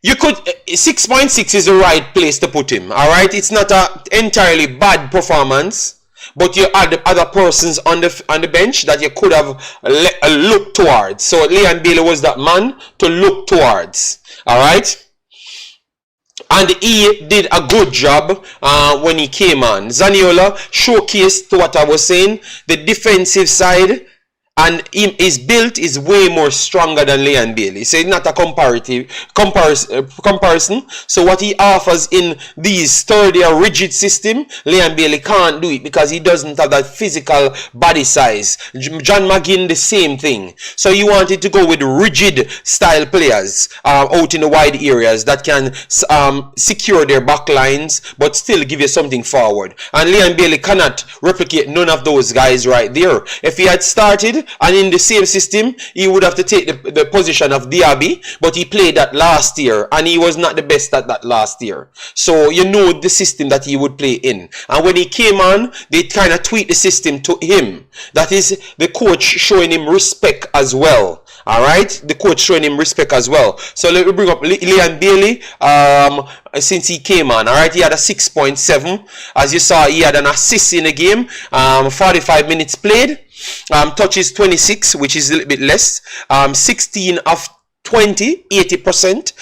Speaker 1: you could 6.6 is the right place to put him. Alright, it's not an entirely bad performance, but you had other persons on the bench that you could have looked towards. So Leon Bailey was that man to look towards. Alright, and he did a good job when he came on. Zaniola showcased to what I was saying, the defensive side, and his build is way more stronger than Leon Bailey. So it's not a comparison. So what he offers in these sturdier, rigid system, Leon Bailey can't do it because he doesn't have that physical body size. John McGinn, the same thing. So you wanted to go with rigid style players out in the wide areas that can secure their back lines but still give you something forward. And Leon Bailey cannot replicate none of those guys right there. If he had started and in the same system, he would have to take the position of Diaby, but he played that last year and he was not the best at that last year. So you know the system that he would play in. And when he came on, they kind of tweaked the system to him. That is the coach showing him respect as well. Alright, the coach showing him respect as well. So let me bring up Leon Bailey since he came on. Alright, he had a 6.7. As you saw, he had an assist in the game. 45 minutes played. Touches 26, which is a little bit less. 16 of 20, 80%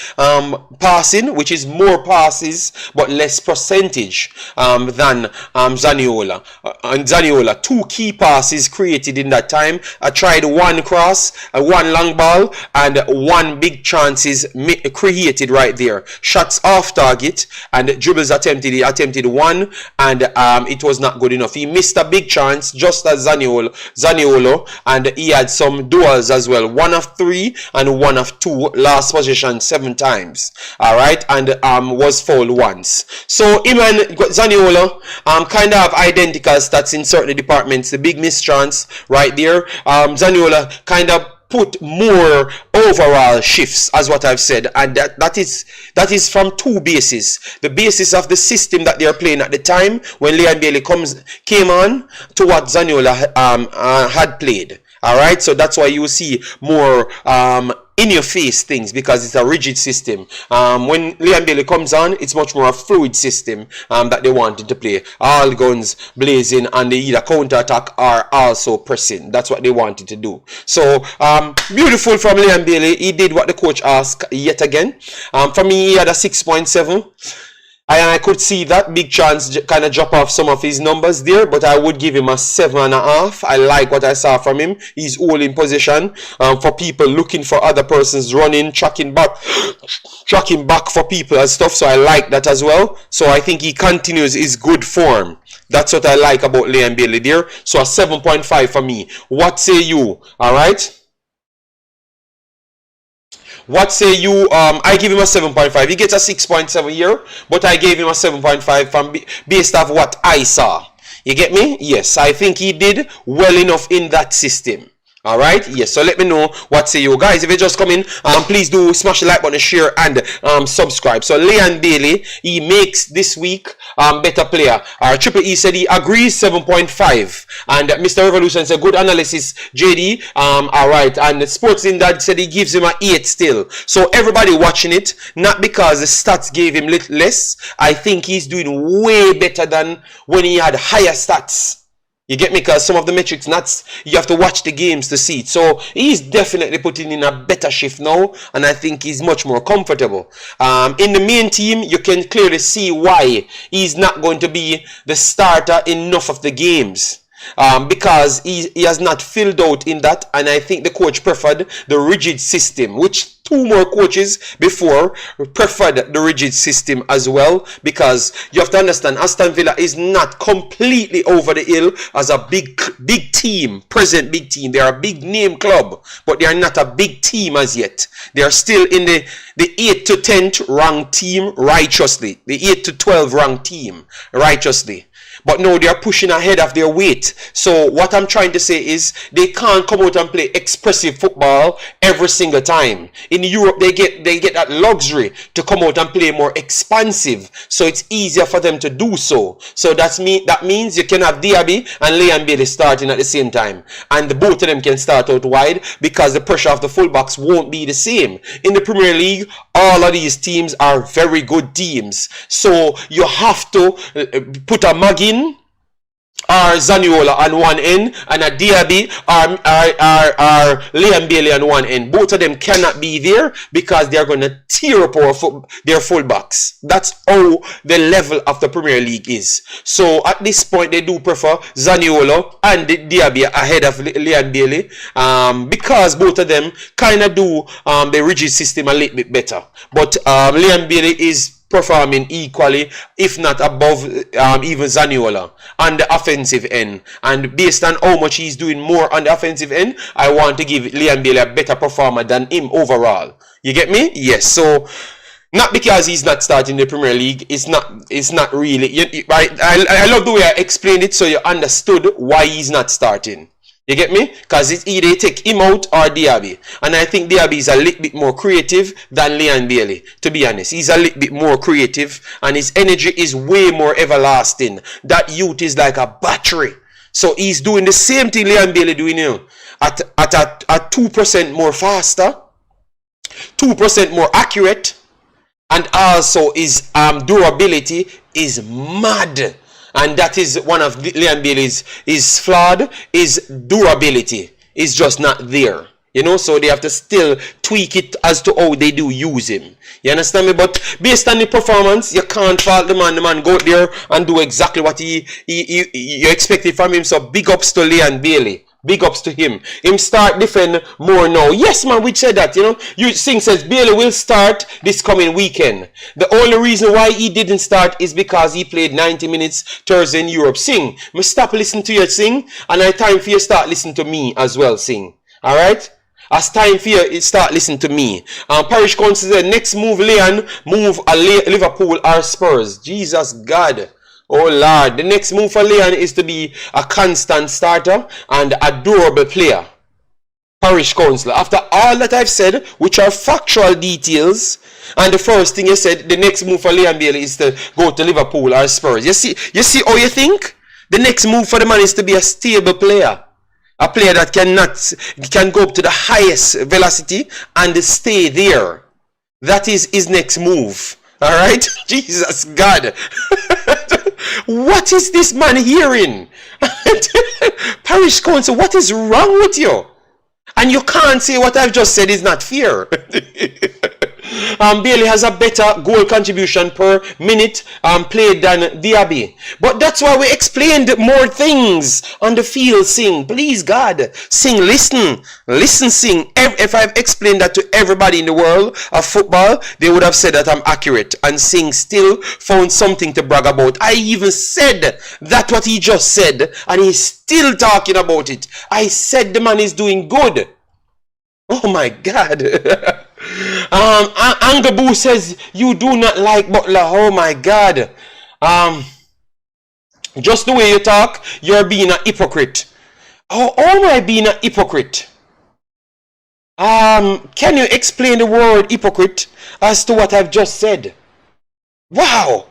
Speaker 1: passing, which is more passes but less percentage than Zaniola. And Zaniola, 2 key passes created in that time. I tried 1 cross, 1 long ball, and 1 big chances created right there. Shots off target and dribbles attempted. He attempted 1 and it was not good enough. He missed a big chance just as Zaniolo, and he had some duels as well. 1 of 3 and 1 of 2, last possession 7 times. Alright, and was fouled once. So him and Zaniola kind of have identical stats in certain departments. The big mischance right there. Zaniola kind of put more overall shifts, as what I've said, and that is from 2 bases. The basis of the system that they are playing at the time when Leon Bailey came on to what Zaniola had played. Alright, so that's why you see more in your face things, because it's a rigid system. When Leon Bailey comes on, it's much more a fluid system that they wanted to play. All guns blazing, and they either counter attack or also pressing. That's what they wanted to do. So beautiful from Leon Bailey. He did what the coach asked yet again. For me, he had a 6.7. And I could see that big chance kind of drop off some of his numbers there, but I would give him a 7.5. I like what I saw from him. He's all in position for people looking for other persons running, tracking back for people and stuff. So I like that as well. So I think he continues his good form. That's what I like about Leon Bailey there. So a 7.5 for me. What say you? All right. What say you? I give him a 7.5. He gets a 6.7 here, but I gave him a 7.5 from based off what I saw. You get me? Yes, I think he did well enough in that system. Alright, yes, so let me know what say you guys. If you just come in, please do smash the like button, share, and subscribe. So Leon Bailey, he makes this week better player. Triple E said he agrees, 7.5. And Mr. Revolution said good analysis, JD. Alright, and Sports in Dad said he gives him an 8 still. So everybody watching it, not because the stats gave him little less. I think he's doing way better than when he had higher stats. You get me? Because some of the metrics, you have to watch the games to see it. So he's definitely putting in a better shift now, and I think he's much more comfortable. In the main team, you can clearly see why he's not going to be the starter in enough of the games. Because he has not filled out in that, and I think the coach preferred the rigid system, which 2 more coaches before preferred the rigid system as well, because you have to understand Aston Villa is not completely over the hill as a big team, present big team. They are a big name club, but they are not a big team as yet. They are still in the 8 to 10th ranked team righteously, the 8 to 12 ranked team righteously. but now they are pushing ahead of their weight. So what I'm trying to say is they can't come out and play expressive football every single time. In Europe, they get that luxury to come out and play more expansive, so it's easier for them to do so. So that means you can have Diaby and Leon Bailey starting at the same time, and the both of them can start out wide because the pressure of the fullbacks won't be the same. In the Premier League, all of these teams are very good teams, so you have to put a Magin or Zaniola on one end and a Diaby or Leon Bailey on one end. Both of them cannot be there because they are going to tear up their fullbacks. That's how the level of the Premier League is. So at this point, they do prefer Zaniola and Diaby ahead of Leon Bailey because both of them kind of do the rigid system a little bit better. But Leon Bailey is performing equally, if not above, even Zaniola on the offensive end. And based on how much he's doing more on the offensive end, I want to give Leon Bailey a better performer than him overall. You get me? Yes. So not because he's not starting the Premier League. It's not really. I love the way I explained it, so you understood why he's not starting. You get me? Because it's either you take him out or Diaby. And I think Diaby is a little bit more creative than Leon Bailey. To be honest, he's a little bit more creative and his energy is way more everlasting. That youth is like a battery. So he's doing the same thing Leon Bailey doing now. At 2% more faster, 2% more accurate, and also his durability is mad. And that is one of Leon Bailey's flawed. His durability is just not there. You know, so they have to still tweak it as to how they do use him. You understand me? But based on the performance, you can't fault the man. The man go out there and do exactly what you expected from him. So big ups to Leon Bailey. Big ups to him. Him start defend more now. Yes, man, we said that, you know. Singh says Bailey will start this coming weekend. The only reason why he didn't start is because he played 90 minutes Thursday in Europe. Singh, me stop listening to you, Singh, and it's time for you to start listening to me as well, Singh. Alright? It's time for you to start listening to me. Parish Council said next move, Leon, move a Liverpool or Spurs. Jesus God. Oh Lord, the next move for Leon is to be a constant starter and a durable player. Parish Councillor, after all that I've said, which are factual details, and the first thing you said, the next move for Leon Bailey is to go to Liverpool or Spurs. You see how you think? The next move for the man is to be a stable player. A player that can go up to the highest velocity and stay there. That is his next move. Alright? Jesus God. What is this man hearing? Parish Council, what is wrong with you? And you can't say what I've just said is not fair. Bailey has a better goal contribution per minute played than Diaby. But that's why we explained more things on the field, Sing. Please, God. Sing, listen. Listen, Sing. If I've explained that to everybody in the world of football, they would have said that I'm accurate. And Sing still found something to brag about. I even said that what he just said, and he's still talking about it. I said the man is doing good. Oh my God. Angaboo says you do not like Butler. Oh my God. Just the way you talk, you're being a hypocrite. How am I being a hypocrite? Can you explain the word hypocrite as to what I've just said? Wow.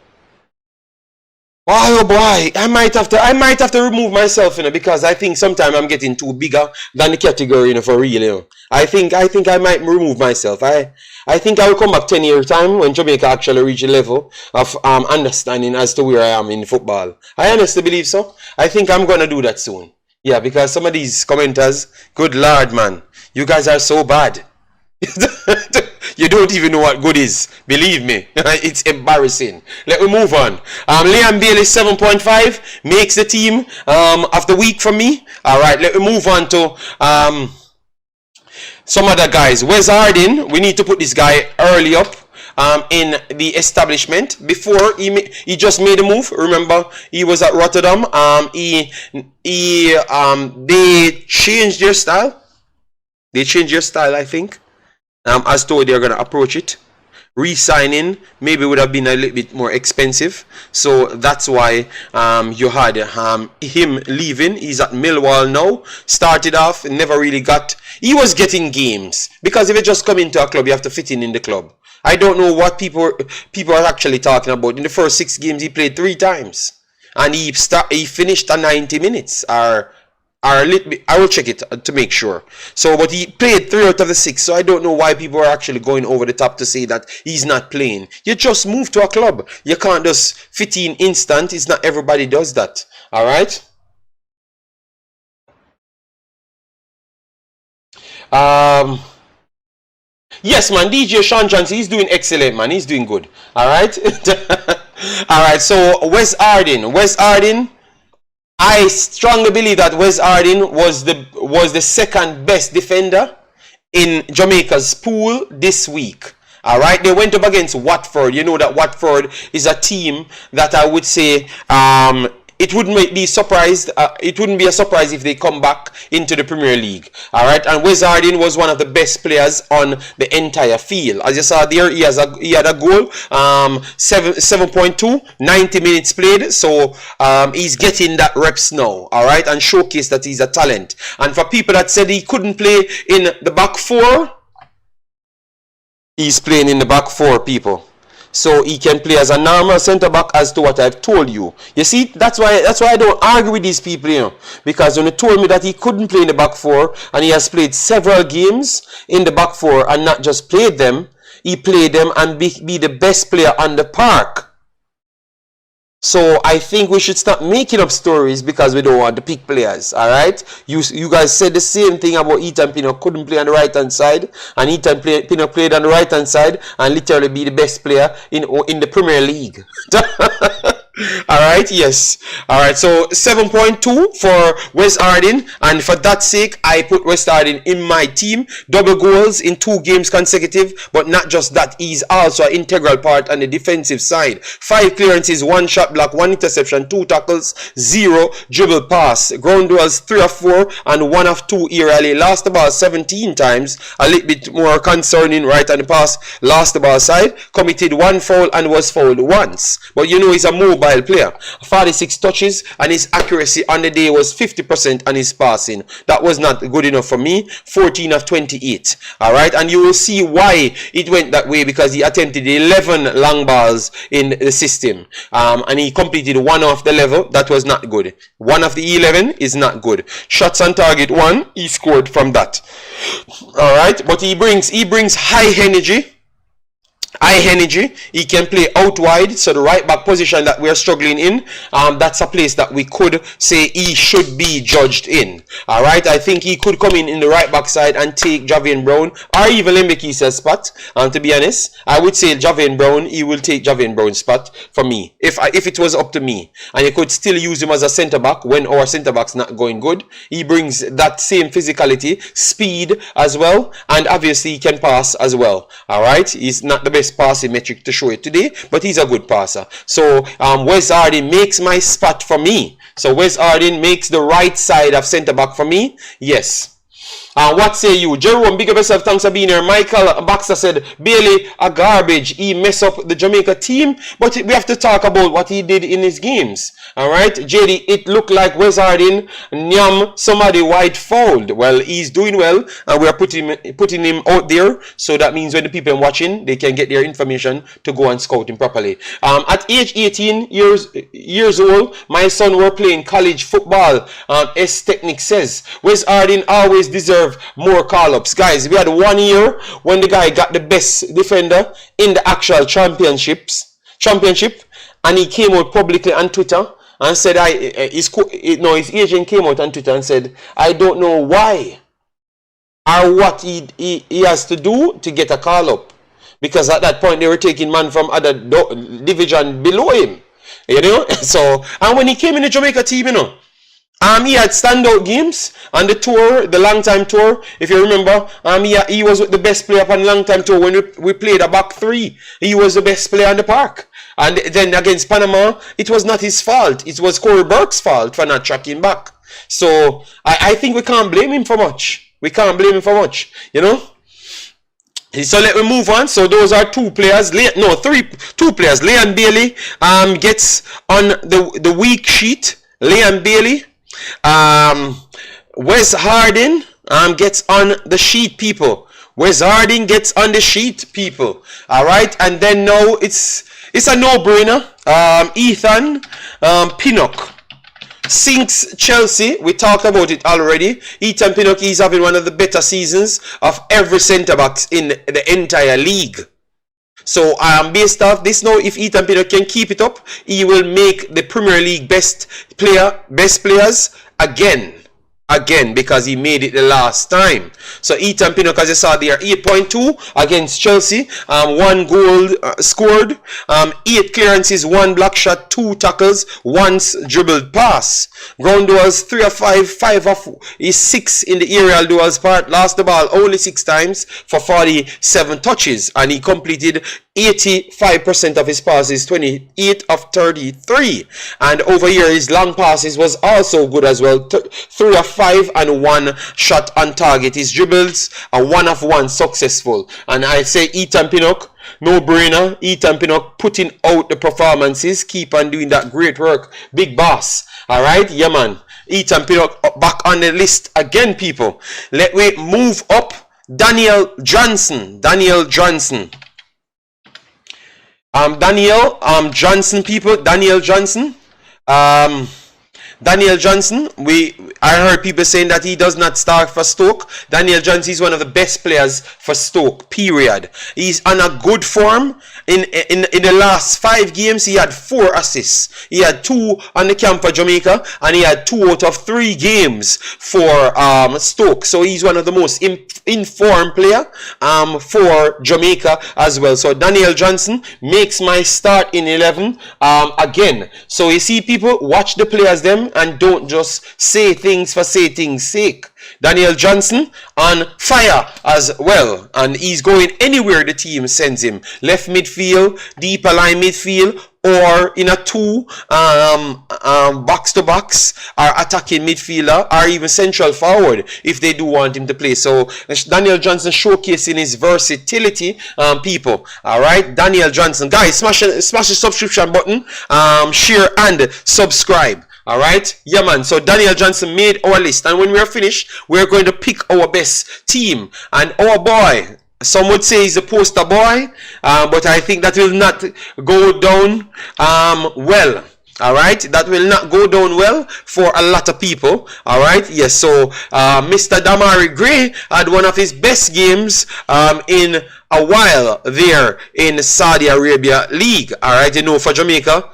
Speaker 1: Oh boy, I might have to remove myself, you know, because I think sometimes I'm getting too bigger than the category, you know, for real, you know. I think I might remove myself. I think I will come back 10 years time when Jamaica actually reach a level of understanding as to where I am in football. I honestly believe so. I think I'm gonna do that soon. Yeah, because some of these commenters, good Lord, man, you guys are so bad. You don't even know what good is. Believe me. It's embarrassing. Let me move on. Leon Bailey 7.5 makes the team of the week for me. Alright, let me move on to some other guys. Wes Harding, we need to put this guy early up in the establishment before he just made a move. Remember, he was at Rotterdam. They changed their style. They changed their style, I think. As to they're gonna approach it. re-signing maybe would have been a little bit more expensive, so that's why you had him leaving. He's at Millwall now. Started off, never really got. He was getting games because if you just come into a club, you have to fit in the club. I don't know what people are actually talking about. In the first 6 games, he played 3 times, and he finished at 90 minutes or a little bit. I will check it to make sure. So, but he played 3 out of the 6. So I don't know why people are actually going over the top to say that he's not playing. You just move to a club. You can't just fit in instant. It's not everybody does that. All right. Yes, man. DJ Sean Johnson, he's doing excellent, man. He's doing good. All right. All right. So Wes Arden. I strongly believe that Wes Arden was the second best defender in Jamaica's pool this week. All right, they went up against Watford. You know that Watford is a team that I would say it wouldn't be surprised. It wouldn't be a surprise if they come back into the Premier League. All right, and Wes Arden was one of the best players on the entire field. As you saw there, he had a goal, 7.2, 90 minutes played. So he's getting that reps now. All right, and showcase that he's a talent. And for people that said he couldn't play in the back 4, he's playing in the back 4, people. So he can play as a normal centre back, as to what I've told you. You see, that's why I don't argue with these people, you know. Because when they told me that he couldn't play in the back 4, and he has played several games in the back 4 and not just played them, he played them and be the best player on the park. So I think we should stop making up stories because we don't want to pick players. All right, you guys said the same thing about Ethan Pinnock couldn't play on the right hand side, and Pinnock played on the right hand side and literally be the best player in the Premier League. All right, yes. All right, so 7.2 for Wes Arden, and for that sake, I put Wes Arden in my team. Double goals in 2 games consecutive, but not just that, he's also an integral part on the defensive side. 5 clearances, 1 shot block, 1 interception, 2 tackles, 0 dribble pass. Ground duels 3 of 4 and 1 of 2 aerially. Lost the ball 17 times, a little bit more concerning right on the pass. Lost the ball side, committed 1 foul and was fouled once. But you know he's a mobile player. 46 touches, and his accuracy on the day was 50% on his passing. That was not good enough for me. 14 of 28. All right, and you will see why it went that way, because he attempted 11 long balls in the system, and he completed 1 off the level. That was not good. 1 of the 11 is not good. Shots on target 1, he scored from that. All right, but he brings high energy. He can play out wide, so the right back position that we're struggling in, that's a place that we could say he should be judged in. All right, I think he could come in the right back side and take Javian Brown or even Lembeki's spot. To be honest, I would say Javian Brown. He will take Javian Brown's spot for me if it was up to me, and you could still use him as a centre back when our centre back's not going good. He brings that same physicality, speed as well, and obviously he can pass as well. All right, he's not the best passing metric to show it today, but he's a good passer. So Wes Arden makes my spot for me. So Wes Arden makes the right side of centre back for me. Yes. What say you? Jerome, big up yourself. Thanks for being here. Michael Baxter said, Bailey, a garbage. He messed up the Jamaica team. But we have to talk about what he did in his games. Alright, JD, it looked like Wes Arden, Nyam, somebody white fouled. Well, he's doing well, and we're putting him out there. So that means when the people are watching, they can get their information to go and scout him properly. At age 18 years old, my son were playing college football. S Technic says, Wes Arden always deserves more call-ups. Guys, we had 1 year when the guy got the best defender in the actual championship, and he came out publicly on Twitter and said, his agent came out on Twitter and said, I don't know why or what he has to do to get a call-up, because at that point they were taking man from other division below him, you know. So, and when he came in the Jamaica team, you know, he had standout games on the tour, the long time tour. If you remember, he was the best player on the long time tour when we played a back 3. He was the best player on the park. And then against Panama, it was not his fault. It was Corey Burke's fault for not tracking back. So I think we can't blame him for much. You know. So let me move on. So those are two players. Two players. Leon Bailey gets on the weak sheet. Leon Bailey. Wes Harding gets on the sheet, people. Wes Harding gets on the sheet, people. All right, and then now it's a no-brainer. Ethan Pinnock sinks Chelsea. We talked about it already. Ethan Pinnock is having one of the better seasons of every centre backs in the entire league. So based off this now, if Ethan Pinnock can keep it up, he will make the Premier League best players again, because he made it the last time. So Ethan Pinnock, as you saw there, 8.2 against Chelsea, 1 goal scored, 8 clearances, 1 block shot, 2 tackles, 1 dribbled pass. Ground duels 3 of 5, 5 of 6 in the aerial duels part. Lost the ball only 6 times for 47 touches, and he completed 85% of his passes, 28 of 33. And over here, his long passes was also good as well, 3 of 5 and 1 shot on target. His dribbles are 1 of 1 successful. And I say Ethan Pinnock, no brainer. Ethan Pinnock putting out the performances, keep on doing that great work, big boss. All right, yeah man. Ethan Pinnock back on the list again, people. Let me move up. Daniel Johnson. Daniel Johnson, people. Daniel Johnson. Daniel Johnson, I heard people saying that he does not start for Stoke. Daniel Johnson is one of the best players for Stoke, period. He's on a good form. In the last 5 games, he had 4 assists. He had 2 on the camp for Jamaica, and he had 2 out of 3 games for Stoke. So he's one of the most informed player for Jamaica as well. So Daniel Johnson makes my start in 11 again. So you see, people, watch the players them and don't just say things for say things sake. Daniel Johnson on fire as well, and he's going anywhere the team sends him. Left midfield, deeper line midfield, or in a 2 box to box, or attacking midfielder, or even central forward if they do want him to play. So Daniel Johnson showcasing his versatility, people. All right, Daniel Johnson, guys, smash the subscription button, share and subscribe. Alright, yeah man, so Daniel Johnson made our list, and when we are finished, we're going to pick our best team. And our boy, some would say he's a poster boy, but I think that will not go down well. Alright, that will not go down well for a lot of people. Alright, yes, so Mr. Damari Gray had one of his best games in a while there in Saudi Arabia League. Alright, you know, for Jamaica,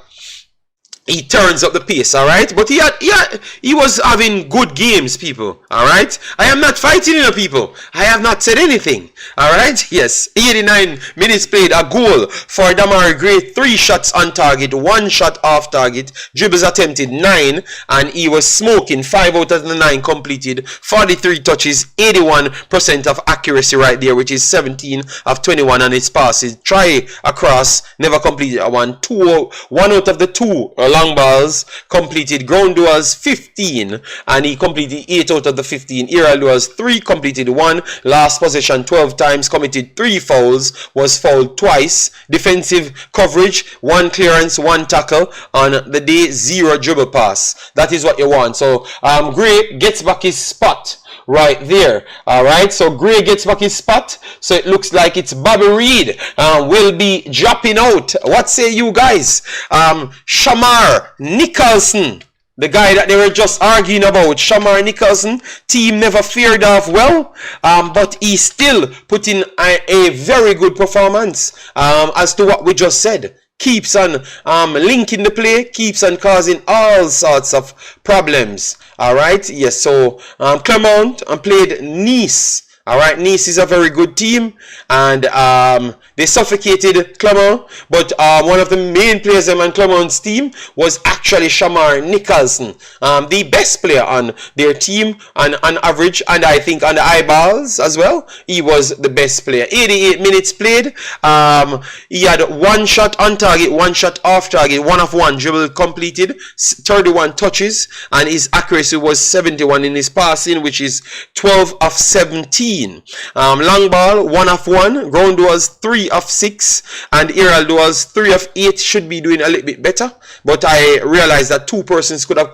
Speaker 1: he turns up the pace, alright? But he was having good games, people, alright? I am not fighting you, people. I have not said anything, alright? Yes, 89 minutes played, a goal for Damari Gray, 3 shots on target, 1 shot off target, dribbles attempted 9, and he was smoking. 5 out of the 9 completed, 43 touches, 81% of accuracy right there, which is 17 of 21 on his passes. Try across, never completed a 1 out of the 2 long balls completed. Ground duels 15, and he completed 8 out of the 15. Aerial duels 3, completed 1. Last possession 12 times, committed 3 fouls, was fouled twice. Defensive coverage 1 clearance, 1 tackle on the day, 0 dribble pass. That is what you want. So Gray gets back his spot right there. Alright, so Gray gets back his spot. So it looks like it's Bobby Reed will be dropping out. What say you guys? Shamar Nicholson, the guy that they were just arguing about, Shamar Nicholson, team never fared off well, but he still put in a very good performance as to what we just said. Keeps on linking the play, keeps on causing all sorts of problems. Alright, yes, so Clermont played Nice. Alright, Nice is a very good team, and they suffocated Clermont, but one of the main players on Clermont's team was actually Shamar Nicholson, the best player on their team on average, and I think on the eyeballs as well, he was the best player. 88 minutes played, he had 1 shot on target, 1 shot off target, 1 of 1 dribble completed, 31 touches, and his accuracy was 71 in his passing, which is 12 of 17. 15. Long ball 1 of 1, ground duels 3 of 6, and aerial duels 3 of 8. Should be doing a little bit better, but I realized that 2 persons could have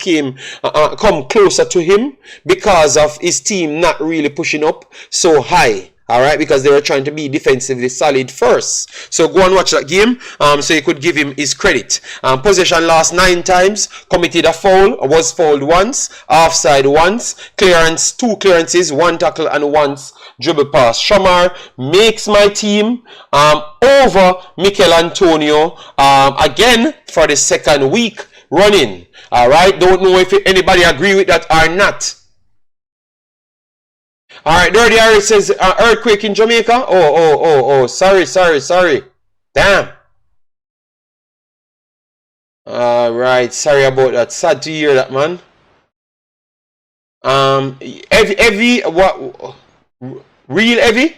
Speaker 1: come closer to him because of his team not really pushing up so high. Alright, because they were trying to be defensively solid first. So go and watch that game so you could give him his credit. Possession lost 9 times, committed a foul, was fouled once, offside once, clearance, 2 clearances, 1 tackle and 1 dribble pass. Shamar makes my team over Mikel Antonio again for the 2nd week running. Alright, don't know if anybody agree with that or not. Alright, Dirty Harry says earthquake in Jamaica. Oh, sorry. Damn. Alright, sorry about that. Sad to hear that, man. Heavy, what? Real heavy?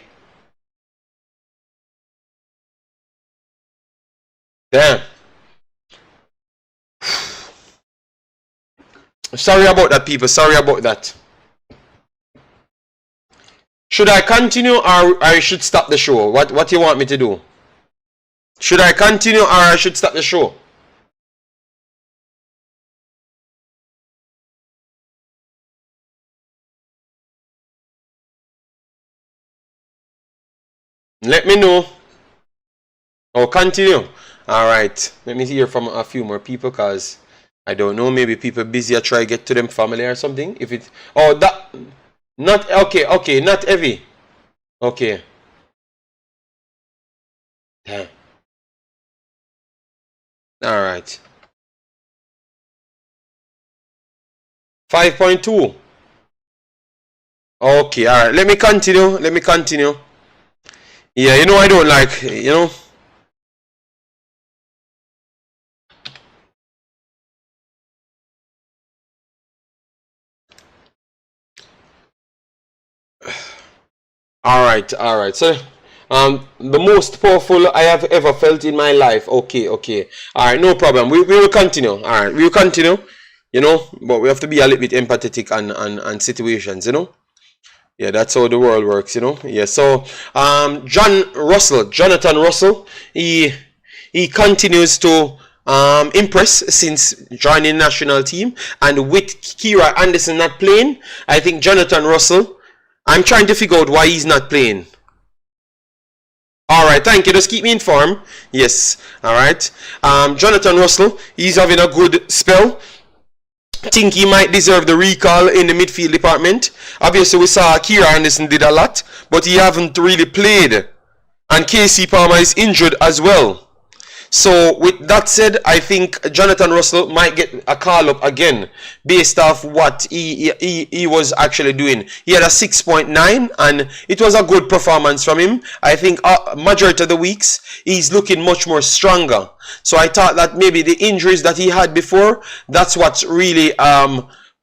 Speaker 1: Damn. Sorry about that, people. Sorry about that. Should I continue or I should stop the show? What do you want me to do? Should I continue or I should stop the show? Let me know. Oh, continue. Alright. Let me hear from a few more people because I don't know. Maybe people busy or try to get to them family or something. If it... Oh, that... Not... Okay. Not heavy. Okay. Damn. Alright. 5.2. Okay, alright. Let me continue. Yeah, you know I don't like, you know. Alright. So, the most powerful I have ever felt in my life. Okay. Alright, no problem. We will continue. Alright, we will continue. You know, but we have to be a little bit empathetic on situations, you know. Yeah, that's how the world works, you know. Yeah, so Jonathan Russell, he continues to impress since joining national team, and with Kira Anderson not playing, I think Jonathan Russell, I'm trying to figure out why he's not playing. Alright, thank you. Just keep me informed. Yes, alright. Jonathan Russell, he's having a good spell. Think he might deserve the recall in the midfield department. Obviously, we saw Kira Anderson did a lot, but he haven't really played. And KC Palmer is injured as well. So, with that said, I think Jonathan Russell might get a call-up again based off what he was actually doing. He had a 6.9 and it was a good performance from him. I think majority of the weeks, he's looking much more stronger. So, I thought that maybe the injuries that he had before, that's what's really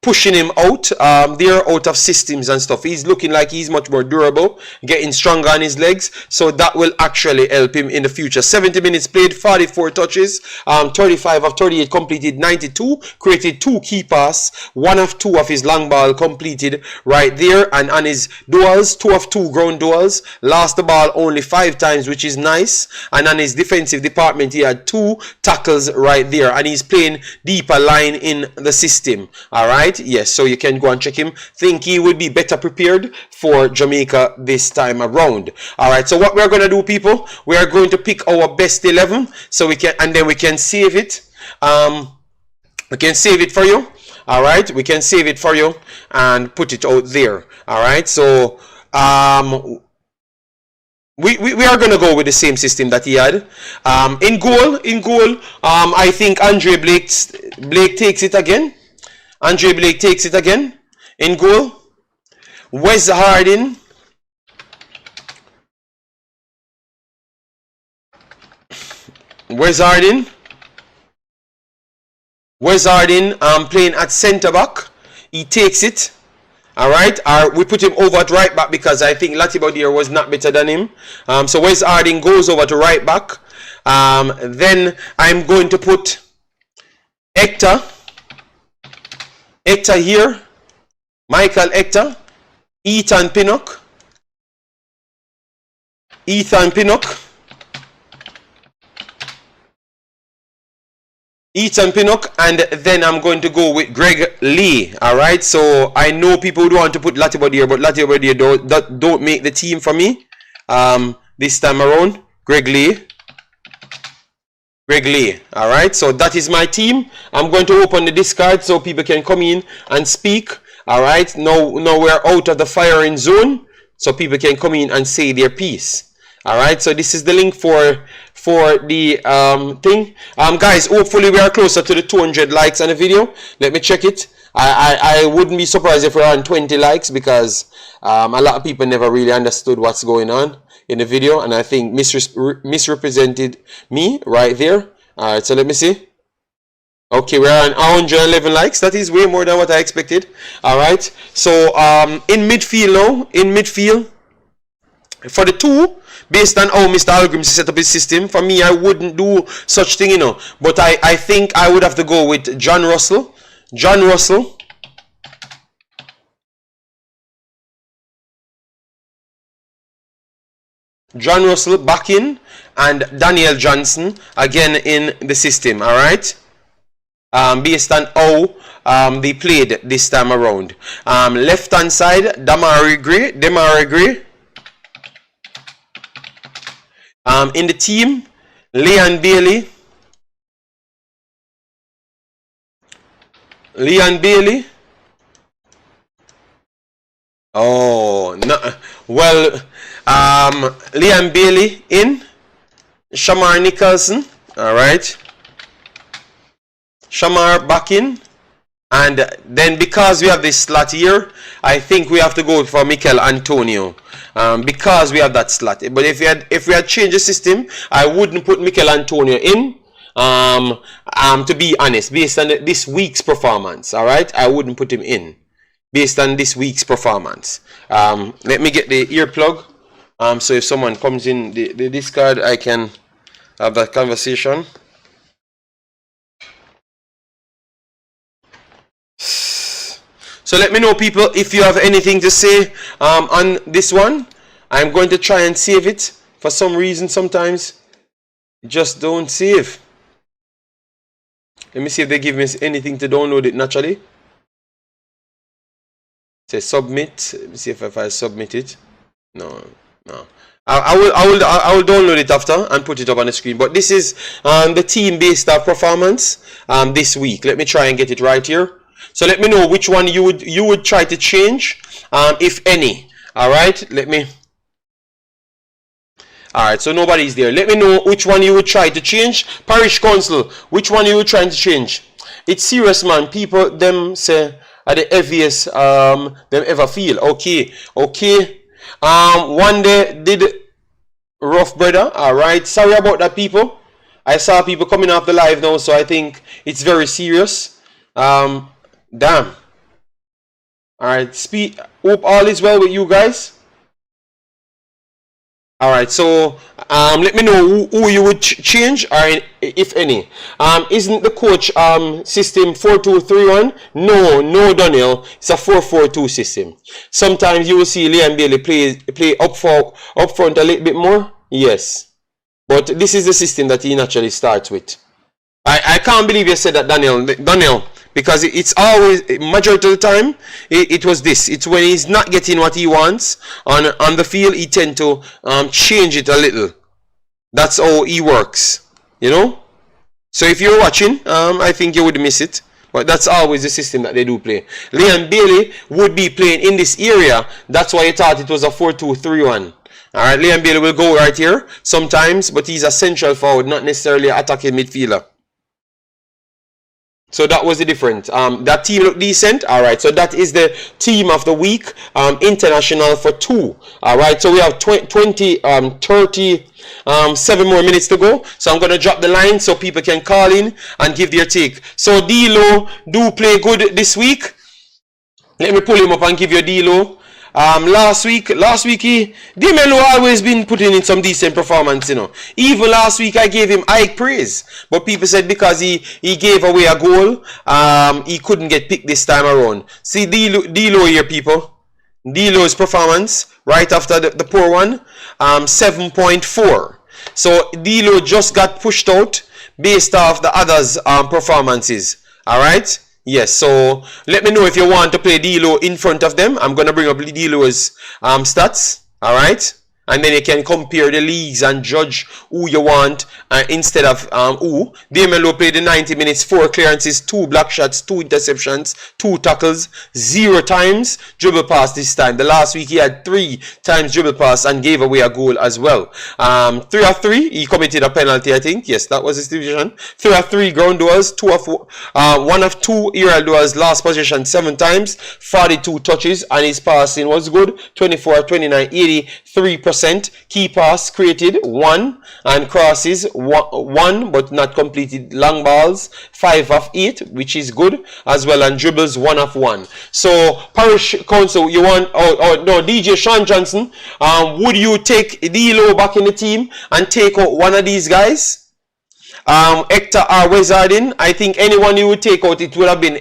Speaker 1: pushing him out. They're out of systems and stuff. He's looking like he's much more durable, getting stronger on his legs. So that will actually help him in the future. 70 minutes played, 44 touches, 35 of 38 completed, 92, created 2 key pass, 1 of 2 of his long ball completed right there. And on his duels, 2 of 2 ground duels, lost the ball only 5 times, which is nice. And on his defensive department, he had 2 tackles right there. And he's playing deeper line in the system. Alright. Yes, so you can go and check him. Think he will be better prepared for Jamaica this time around. Alright, so what we're going to do, people, we are going to pick our best 11 so we can, and then we can save it. We can save it for you. Alright, we can save it for you and put it out there. Alright, so we are going to go with the same system that he had. In goal, I think Andre Blake takes it again. Andre Blake takes it again. In goal, Wes Harding. Wes Harding playing at centre back. He takes it. Alright, we put him over at right back because I think Latibodir was not better than him. So Wes Harding goes over to right back. Then I'm going to put Hector here, Michael Hector, Ethan Pinnock, Ethan Pinnock. And then I'm going to go with Greg Lee. Alright, so I know people would want to put Latibody here, but Latibody don't make the team for me this time around. Greg Lee. Alright, so that is my team. I'm going to open the discard so people can come in and speak. Alright, now we're out of the firing zone, so people can come in and say their piece. Alright, so this is the link for the thing. Guys, hopefully we are closer to the 200 likes on the video. Let me check it. I wouldn't be surprised if we're on 20 likes, because a lot of people never really understood what's going on in the video, and I think misrepresented me right there. Alright, so let me see. Okay, we're on 111 likes. That is way more than what I expected. Alright, so in midfield for the two, based on how Mr. Algrim set up his system, for me, I wouldn't do such thing, you know. But I think I would have to go with John Russell back in, and Daniel Johnson again in the system. All right, based on how they played this time around. Left hand side, Damari Gray. In the team, Leon Bailey. Oh no, well, Leon Bailey in, Shamar Nicholson. All right, Shamar back in, and then because we have this slot here, I think we have to go for Mikel Antonio. Because we have that slot. But if we had changed the system, I wouldn't put Mikel Antonio in. To be honest, based on this week's performance, all right, I wouldn't put him in based on this week's performance. Let me get the earplug. So if someone comes in the discard, I can have that conversation. So let me know, people, if you have anything to say on this one. I'm going to try and save it. For some reason, sometimes it just don't save. Let me see if they give me anything to download it naturally. Say submit. Let me see if I submit it. No. I will download it after and put it up on the screen. But this is the team-based performance this week. Let me try and get it right here. So let me know which one you would try to change, if any. All right, Alright, so nobody's there. Let me know which one you would try to change. Parish Council, which one you would try to change? It's serious, man. People, them say, are the heaviest them ever feel. Okay. One day did rough, brother. Alright, sorry about that, people. I saw people coming off the live now, so I think it's very serious. Damn. Alright, hope all is well with you guys. Alright, so let me know who you would change, or if any. Isn't the coach system 4-2-3-1? No, Daniel. It's a 4-4-2 system. Sometimes you will see Liam Bailey play up front a little bit more. Yes. But this is the system that he naturally starts with. I can't believe you said that, Daniel. Because it's always, majority of the time, it was this. It's when he's not getting what he wants on the field, he tend to change it a little. That's how he works, you know. So if you're watching, I think you would miss it. But that's always the system that they do play. Liam Bailey would be playing in this area. That's why you thought it was a 4-2-3-1. Alright, Liam Bailey will go right here sometimes, but he's a central forward, not necessarily an attacking midfielder. So that was the difference. That team looked decent. All right. So that is the team of the week. International for 2. All right. So we have 37 more minutes to go. So I'm going to drop the line so people can call in and give their take. So D-Lo do play good this week. Let me pull him up and give you a D-Lo. Last week, Demelo always been putting in some decent performance, you know. Even last week, I gave him high praise. But people said because he gave away a goal, he couldn't get picked this time around. See, D-Lo here, people. D-Lo's performance, right after the poor one. 7.4. So D'Lo just got pushed out based off the others' performances. Alright? Yes, so let me know if you want to play D'Lo in front of them. I'm going to bring up D'Lo's stats. Alright? And then you can compare the leagues and judge who you want instead of who. Damian Lowe played the 90 minutes, 4 clearances, 2 block shots, 2 interceptions, 2 tackles, 0 times dribble pass this time. The last week he had 3 times dribble pass and gave away a goal as well. 3 of 3, he committed a penalty, I think. Yes, that was his division. 3 of 3 ground duels, 1 of 2 aerial duels, last possession 7 times, 42 touches, and his passing was good. 24, 29, 83%. Key pass created 1 and crosses 1 but not completed. Long balls 5 of 8, which is good as well, and dribbles 1 of 1. So Parish Council, you want no DJ Sean Johnson, would you take D'Lo back in the team and take out one of these guys? Hector or Wizardin? I think anyone you would take out, it would have been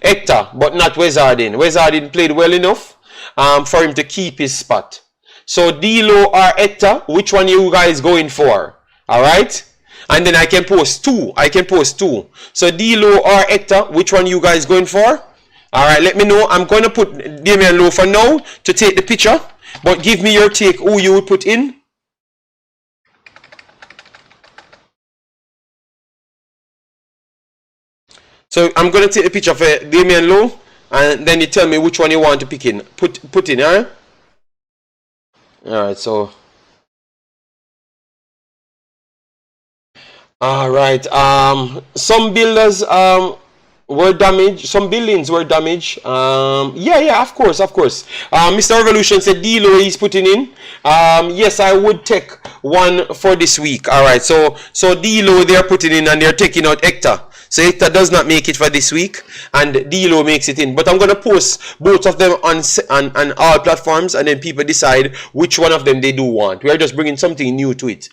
Speaker 1: Hector, but not Wizardin. Wizardin played well enough for him to keep his spot. So D'Lo or Hector, which one you guys going for? Alright? And then I can post 2. So D'Lo or Hector, which one you guys going for? Alright, let me know. I'm going to put Damian Lowe for now to take the picture. But give me your take who you would put in. So I'm going to take the picture for Damian Lowe. And then you tell me which one you want to pick in. Put in, alright? Alright, so alright, some builders were damaged, some buildings were damaged. Yeah, of course. Mr. Revolution said D'Lo is putting in. Yes, I would take one for this week. Alright, so D'Lo they're putting in and they're taking out Hector. So Hector does not make it for this week, and D'Lo makes it in. But I'm gonna post both of them on all platforms, and then people decide which one of them they do want. We are just bringing something new to it.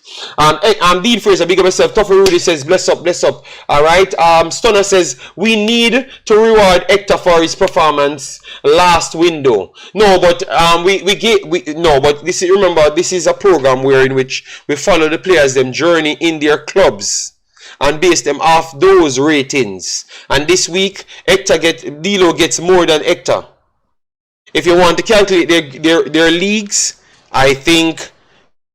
Speaker 1: Dean Fraser, big up yourself. Tougher Rudy says, bless up. All right. Stunner says we need to reward Hector for his performance last window. No, but but this is, remember, this is a program where in which we follow the players them journey in their clubs and base them off those ratings. And this week, D'Lo gets more than Hector. If you want to calculate their leagues, I think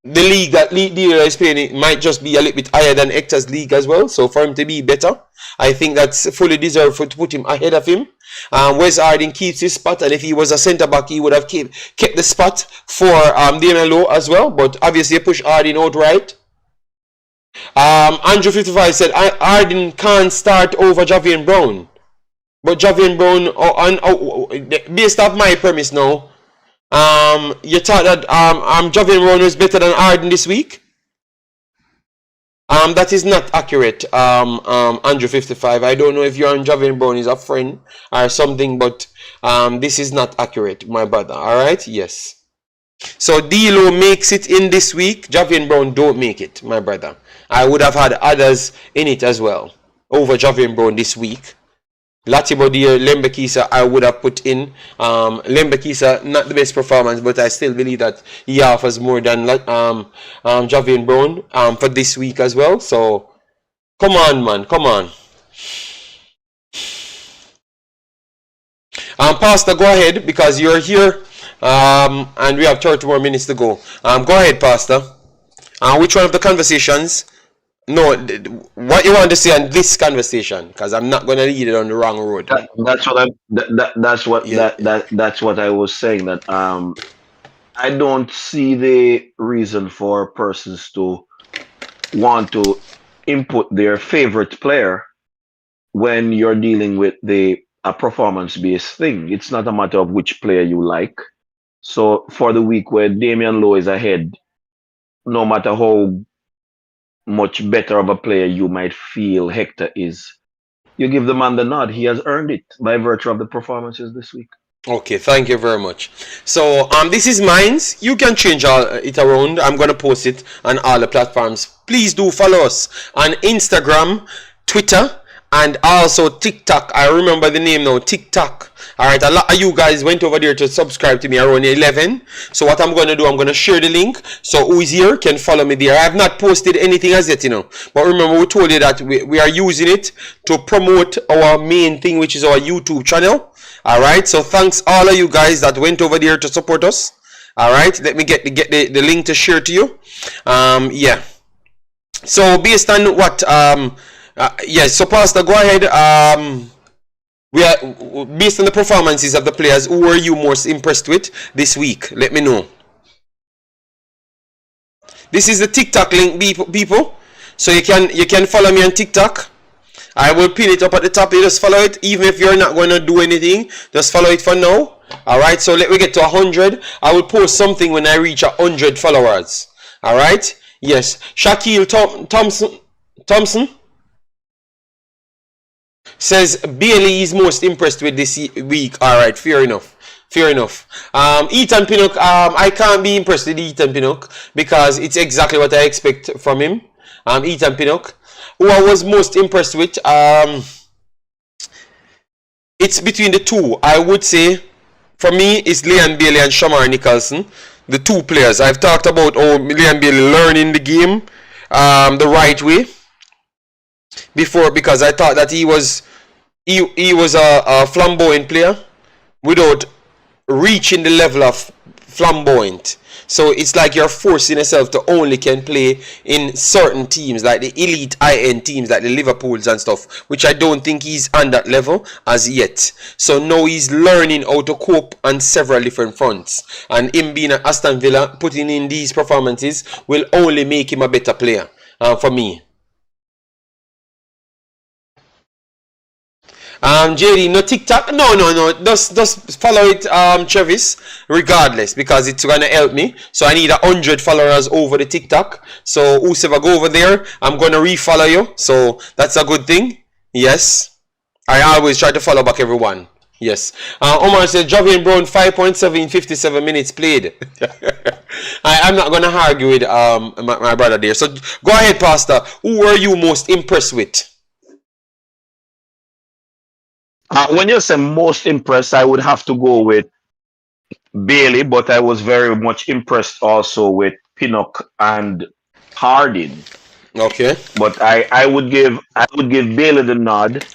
Speaker 1: the league that D'Lo is playing it might just be a little bit higher than Hector's league as well. So for him to be better, I think that's fully deserved to put him ahead of him. Wes Harding keeps his spot, and if he was a centre back, he would have kept the spot for Damian Lowe as well. But obviously, push Harding outright. Andrew 55 said Harding can't start over Javian Brown, but Javian Brown, based off my premise now, you thought that Javian Brown was better than Harding this week? That is not accurate, Andrew 55. I don't know if you're on Javian Brown is a friend or something, but this is not accurate, my brother. Alright, yes. So D'Lo makes it in this week. Javian Brown don't make it, my brother. I would have had others in it as well over Javian Brown this week. Latibodir, Lembekisa, I would have put in. Lembekisa, not the best performance, but I still believe that he offers more than Javian Brown for this week as well. So, come on, man, come on. Pastor, go ahead because you're here, and we have 30 more minutes to go. Go ahead, Pastor. Which one of the conversations? No, what you want to say on this conversation? Because I'm not going to lead it on the wrong road.
Speaker 3: That's what I was saying. That I don't see the reason for persons to want to input their favorite player when you're dealing with a performance-based thing. It's not a matter of which player you like. So for the week where Damian Lowe is ahead, no matter how much better of a player you might feel Hector is, you give the man the nod. He has earned it by virtue of the performances this week.
Speaker 1: Okay, thank you very much. So this is mine. You can change it around. I'm going to post it on all the platforms. Please do follow us on Instagram, Twitter, and also TikTok. I remember the name now, TikTok. Alright, a lot of you guys went over there to subscribe to me around 11. So what I'm going to do, I'm going to share the link. So who is here can follow me there. I have not posted anything as yet, But remember, we told you that we are using it to promote our main thing, which is our YouTube channel. Alright, so thanks all of you guys that went over there to support us. Alright, let me get the link to share to you. Yeah. So based on what yes, so Pastor, go ahead. We are based on the performances of the players. Who were you most impressed with this week? Let me know. This is the TikTok link, people. So you can follow me on TikTok. I will pin it up at the top. You just follow it, even if you're not going to do anything. Just follow it for now. All right. So let me get to 100. I will post something when I reach 100 followers. All right. Yes. Shaquille Thompson says Bailey is most impressed with this week. Alright, fair enough. Ethan Pinnock, I can't be impressed with Ethan Pinnock because it's exactly what I expect from him. Ethan Pinnock. Who I was most impressed with, it's between the two. I would say, for me, it's Leon Bailey and Shamar Nicholson. The two players. I've talked about Leon Bailey learning the game the right way before, because I thought that he was a flamboyant player without reaching the level of flamboyant. So it's like you're forcing yourself to only can play in certain teams, like the elite high-end teams, like the Liverpools and stuff, which I don't think he's on that level as yet. So now he's learning how to cope on several different fronts. And him being at Aston Villa, putting in these performances, will only make him a better player for me. JD, no TikTok? No. Just follow it, Travis, regardless, because it's gonna help me. So I need 100 followers over the TikTok. So whoever go over there, I'm gonna refollow you. So that's a good thing. Yes. I always try to follow back everyone. Yes. Omar said Javian Brown 5.7 in 57 minutes played. I'm not gonna argue with my brother there. So go ahead, Pastor. Who were you most impressed with?
Speaker 3: When you say most impressed, I would have to go with Bailey, but I was very much impressed also with Pinnock and Harding.
Speaker 1: Okay.
Speaker 3: But I would give Bailey the nod.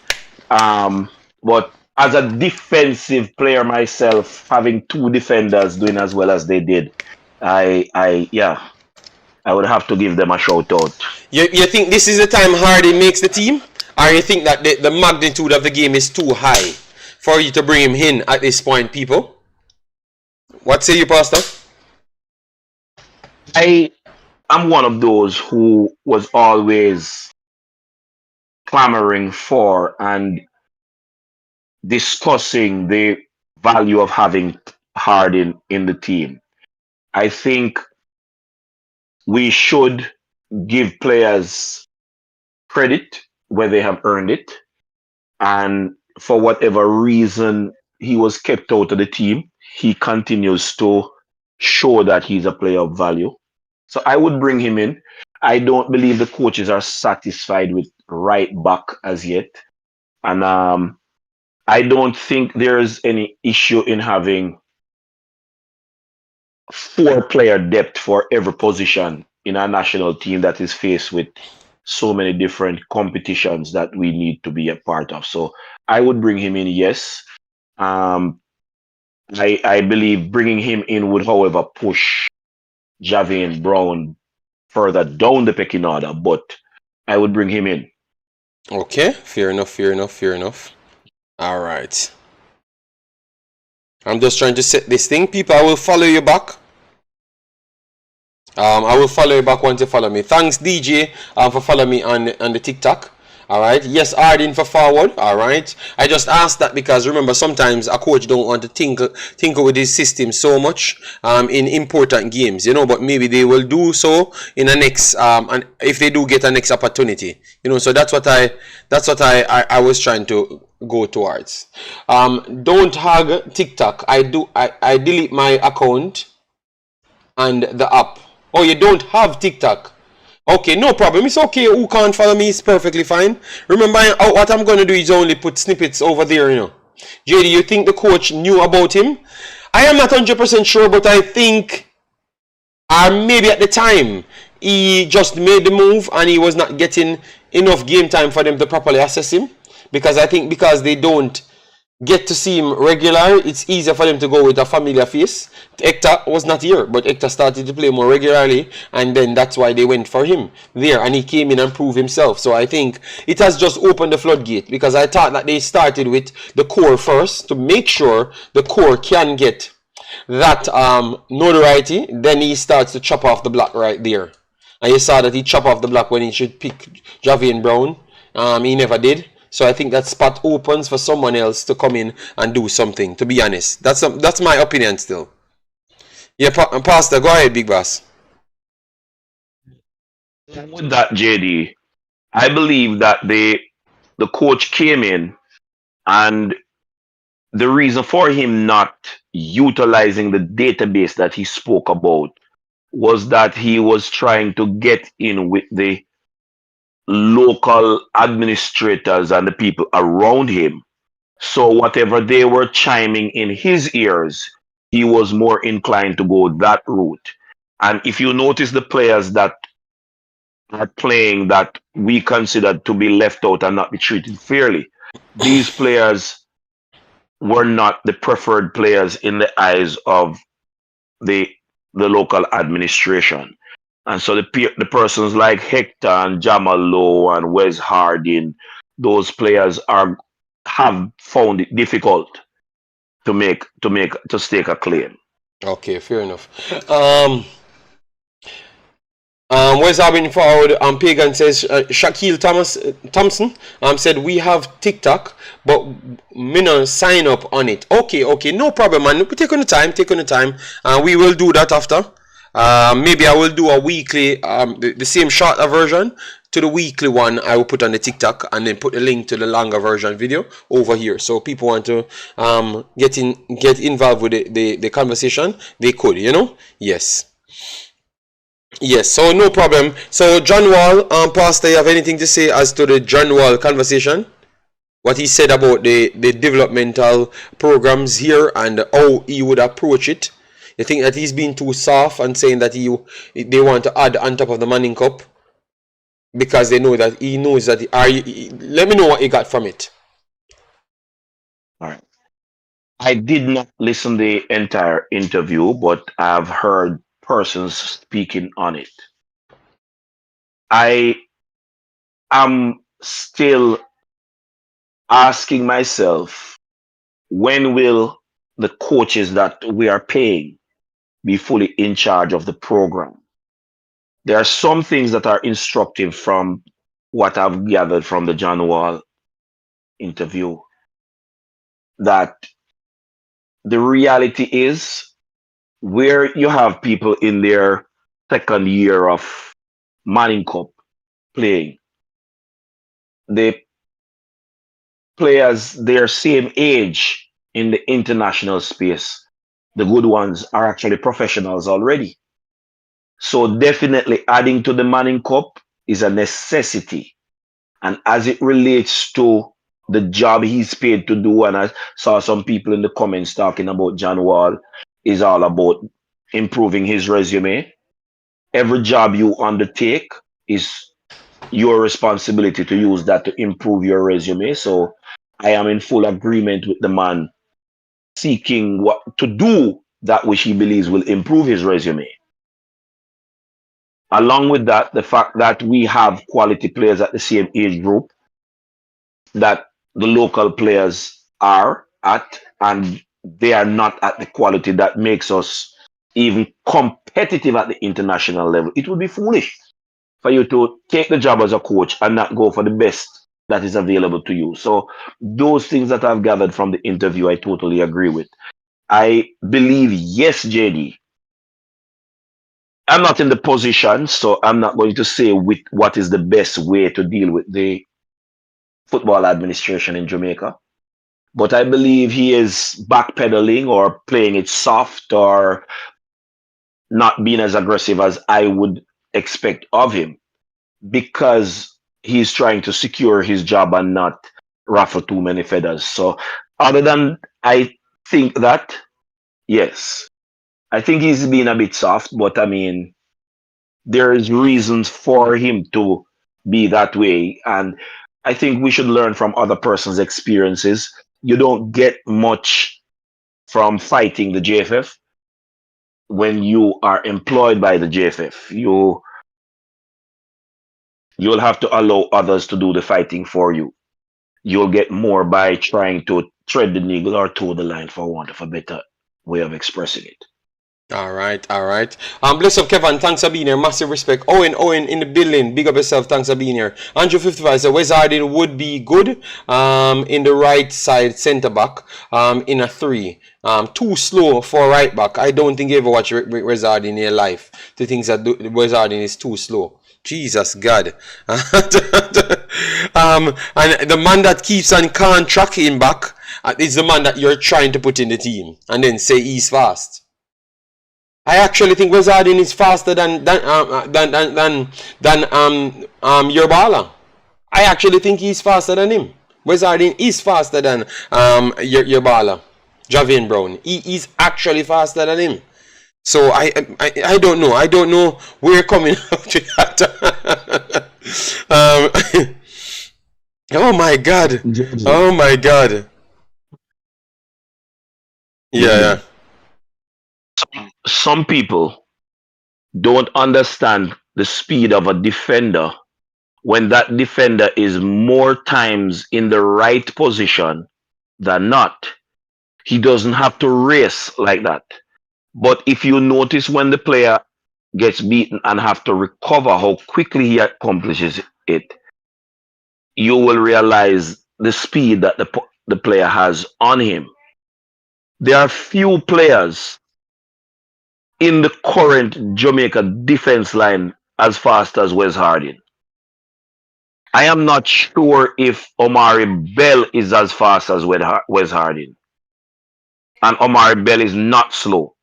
Speaker 3: But as a defensive player myself, having two defenders doing as well as they did, I would have to give them a shout out.
Speaker 1: You think this is the time Harding makes the team? Or you think that the magnitude of the game is too high for you to bring him in at this point, people? What say you, Pastor?
Speaker 3: I'm one of those who was always clamoring for and discussing the value of having Harding in the team. I think we should give players credit where they have earned it, and for whatever reason he was kept out of the team, he continues to show that he's a player of value. So I would bring him in. I don't believe the coaches are satisfied with right back as yet, and I don't think there's any issue in having 4-player depth for every position in a national team that is faced with so many different competitions that we need to be a part of. So I would bring him in, yes. I believe bringing him in would, however, push Javian Brown further down the pecking order, but I would bring him in.
Speaker 1: Okay, fair enough. All right. I'm just trying to set this thing. People, I will follow you back. I will follow you back once you follow me. Thanks, DJ, for following me on the TikTok. All right. Yes, Harding for forward. All right. I just asked that because remember sometimes a coach don't want to tinker with his system so much in important games, but maybe they will do so in the next and if they do get a next opportunity, So that's what I was trying to go towards. Don't hug TikTok. I delete my account and the app. Oh, you don't have TikTok. Okay, no problem. It's okay. Who can't follow me is perfectly fine. Remember, what I'm going to do is only put snippets over there, you know. JD, you think the coach knew about him? I am not 100% sure, but I think, or maybe at the time, he just made the move and he was not getting enough game time for them to properly assess him. Because I think because they don't get to see him regular, it's easier for them to go with a familiar face. Hector was not here, but Hector started to play more regularly, and then that's why they went for him there, and he came in and proved himself. So I think it has just opened the floodgate, because I thought that they started with the core first to make sure the core can get that notoriety. Then he starts to chop off the block right there, and you saw that he chopped off the block when he should pick Javian Brown. He never did. So I think that spot opens for someone else to come in and do something. To be honest, that's my opinion still. Yeah, Pastor, go ahead, big boss.
Speaker 3: With that, JD, I believe that the coach came in, and the reason for him not utilizing the database that he spoke about was that he was trying to get in with the local administrators and the people around him. So whatever they were chiming in his ears, he was more inclined to go that route. And if you notice the players that are playing that we considered to be left out and not be treated fairly, these players were not the preferred players in the eyes of the the local administration. And so the persons like Hector and Jamalo and Wes Harding, those players are have found it difficult to stake a claim.
Speaker 1: Okay, fair enough. Where's Abin forward? Pagan says Shaquille Thompson said we have TikTok, but me no sign up on it. Okay, no problem, man. Take on the time, we will do that after. Maybe I will do a weekly, the same shorter version to the weekly one. I will put on the TikTok and then put a link to the longer version video over here. So people want to get involved with the conversation, they could, you know. Yes, so no problem. So John Wall, Pastor, you have anything to say as to the John Wall conversation? What he said about the developmental programs here and how he would approach it? You think that he's being too soft and saying that they want to add on top of the Manning Cup because they know that he knows that let me know what he got from it.
Speaker 3: All right. I did not listen the entire interview, but I've heard persons speaking on it. I am still asking myself, when will the coaches that we are paying be fully in charge of the program? There are some things that are instructive from what I've gathered from the John Wall interview, that the reality is, where you have people in their second year of Manning Cup playing, the players their same age in the international space, the good ones, are actually professionals already. So definitely adding to the Manning Cup is a necessity. And as it relates to the job he's paid to do, and I saw some people in the comments talking about John Wall is all about improving his resume. Every job you undertake is your responsibility to use that to improve your resume. So I am in full agreement with the man seeking what to do that which he believes will improve his resume. Along with that, the fact that we have quality players at the same age group that the local players are at, and they are not at the quality that makes us even competitive at the international level. It would be foolish for you to take the job as a coach and not go for the best that is available to you. So those things that I've gathered from the interview, I totally agree with. I believe, yes, JD, I'm not in the position, so I'm not going to say with what is the best way to deal with the football administration in Jamaica. But I believe he is backpedaling or playing it soft or not being as aggressive as I would expect of him. because he's trying to secure his job and not ruffle too many feathers. So, other than I think that, yes, I think he's been a bit soft, but I mean, there is reasons for him to be that way, and I think we should learn from other person's experiences. You don't get much from fighting the JFF when you are employed by the JFF. You'll have to allow others to do the fighting for you. You'll get more by trying to thread the needle or toe the line, for want of a better way of expressing it.
Speaker 1: All right, all right. Bless up, Kevin. Thanks for being here. Massive respect. Owen in the building. Big up yourself. Thanks for being here. Andrew 55 said Wes Harding would be good. In the right side centre back. In a 3. Too slow for right back. I don't think you ever watch Wes Harding in your life to think that Wes Harding is too slow. Jesus God. And the man that keeps on can't track him back is the man that you're trying to put in the team and then say he's fast. I actually think Wes Harding is faster than your baller. I actually think he's faster than him. Wes Harding is faster than your baller, Javian Brown. He is actually faster than him. So I don't know. I don't know where you're coming up to that. Oh my God. Oh my God. Yeah.
Speaker 3: Some people don't understand the speed of a defender when that defender is more times in the right position than not. He doesn't have to race like that. But if you notice when the player gets beaten and have to recover how quickly he accomplishes it, you will realize the speed that the player has on him. There are few players in the current Jamaica defense line as fast as Wes Harding. I am not sure if Omari Bell is as fast as Wes Harding. And Omari Bell is not slow.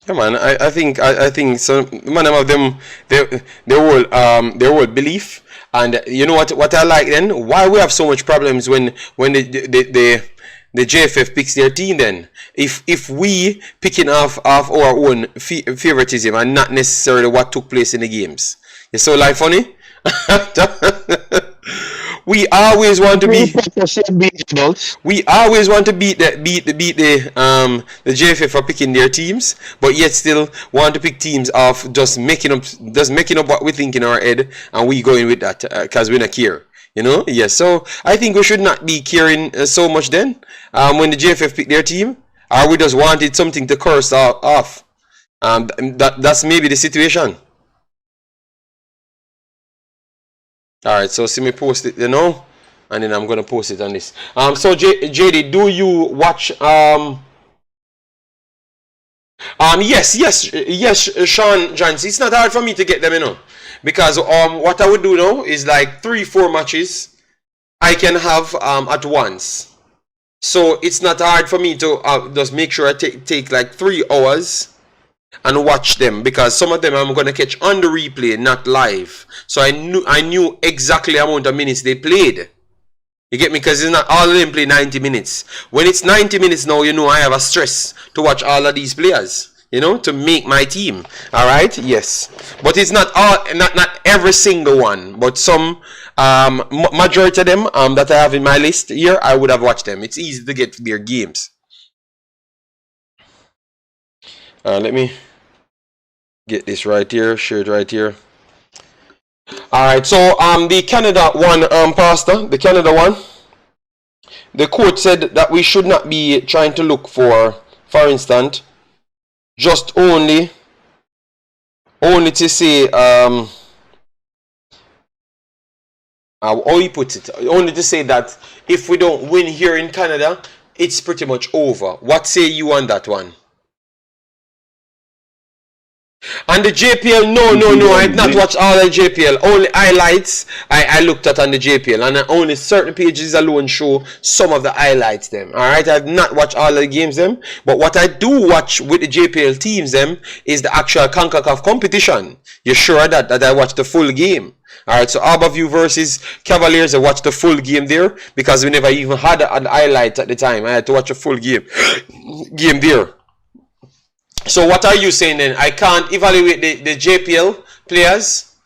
Speaker 1: Yeah, man. I think so. Man, of them their whole belief, and you know what I like then. Why we have so much problems when the JFF picks their team then. If we picking off our own favoritism and not necessarily what took place in the games. You so like funny. We always want to be. We always want to beat the JFF for picking their teams, but yet still want to pick teams of just making up what we think in our head, and we going with that because we don't care. You know, yes. So I think we should not be caring so much then when the JFF pick their team, or we just wanted something to curse off. That's maybe the situation. All right, so see me post it, and then I'm gonna post it on this. So JD, do you watch? Yes, Sean Johnson. It's not hard for me to get them, because what I would do now is like 3-4 matches I can have at once. So it's not hard for me to just make sure I take like 3 hours and watch them, because some of them I'm gonna catch on the replay, not live. So I knew exactly the amount of minutes they played. You get me? Because it's not all of them play 90 minutes. When it's 90 minutes now, I have a stress to watch all of these players, to make my team. All right, yes, but it's not every single one, but some majority of them that I have in my list here, I would have watched them. It's easy to get their games. Let me get this right here, share it right here. Alright, so the Canada one, Pastor, the Canada one, the court said that we should not be trying to look for instance, just only to say, how he puts it, only to say that if we don't win here in Canada, it's pretty much over. What say you on that one? And the JPL, no, I've not watched all the JPL. Only highlights I looked at on the JPL, and only certain pages alone show some of the highlights them. Alright, I've not watched all the games them, but what I do watch with the JPL teams them is the actual Concacaf competition. You're sure that I watched the full game? Alright, so Harborview versus Cavaliers, I watched the full game there because we never even had an highlight at the time. I had to watch a full game there. So what are you saying then? I can't evaluate the JPL players,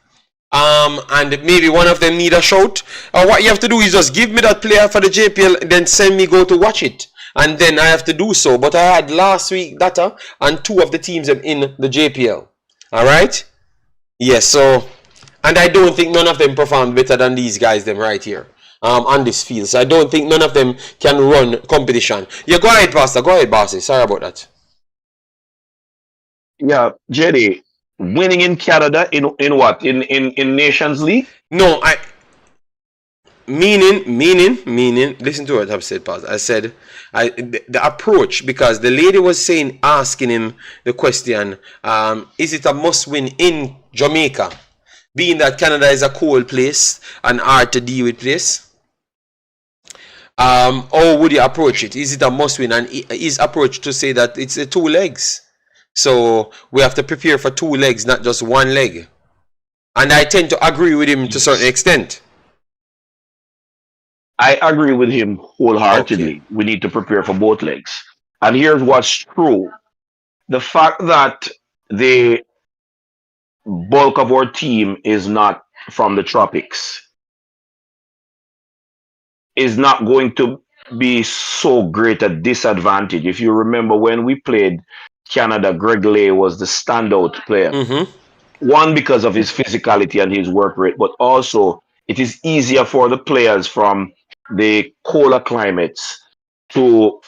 Speaker 1: and maybe one of them need a shout. Or what you have to do is just give me that player for the JPL, and then send me go to watch it, and then I have to do so. But I had last week data and 2 of the teams in the JPL. All right, yes. So, and I don't think none of them performed better than these guys them right here on this field. So I don't think none of them can run competition. Yeah, go ahead, Pastor. Go ahead, bossy. Sorry about that.
Speaker 3: Yeah, JD, winning in Canada in what? In Nations League?
Speaker 1: No, meaning. Listen to what I've said, Pastor. I said, the approach, because the lady was asking him the question, is it a must-win in Jamaica, being that Canada is a cold place and hard to deal with place? Or would you approach it? Is it a must-win? And his approach to say that it's 2 legs. So we have to prepare for 2 legs, not just 1 leg. And I tend to agree with him to a certain extent.
Speaker 3: I agree with him wholeheartedly. Okay. We need to prepare for both legs. And here's what's true. The fact that the bulk of our team is not from the tropics is not going to be so great a disadvantage. If you remember when we played Canada, Greg Lay was the standout player. One, because of his physicality and his work rate, but also it is easier for the players from the colder climates to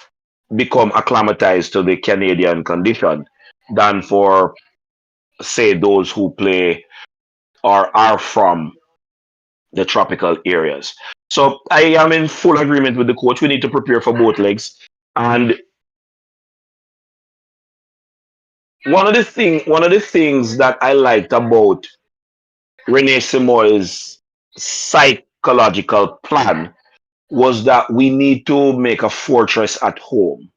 Speaker 3: become acclimatized to the Canadian condition than for, say, those who play or are from the tropical areas. So I am in full agreement with the coach. We need to prepare for both legs. And one of the things that I liked about Rene Simoy's psychological plan was that we need to make a fortress at home.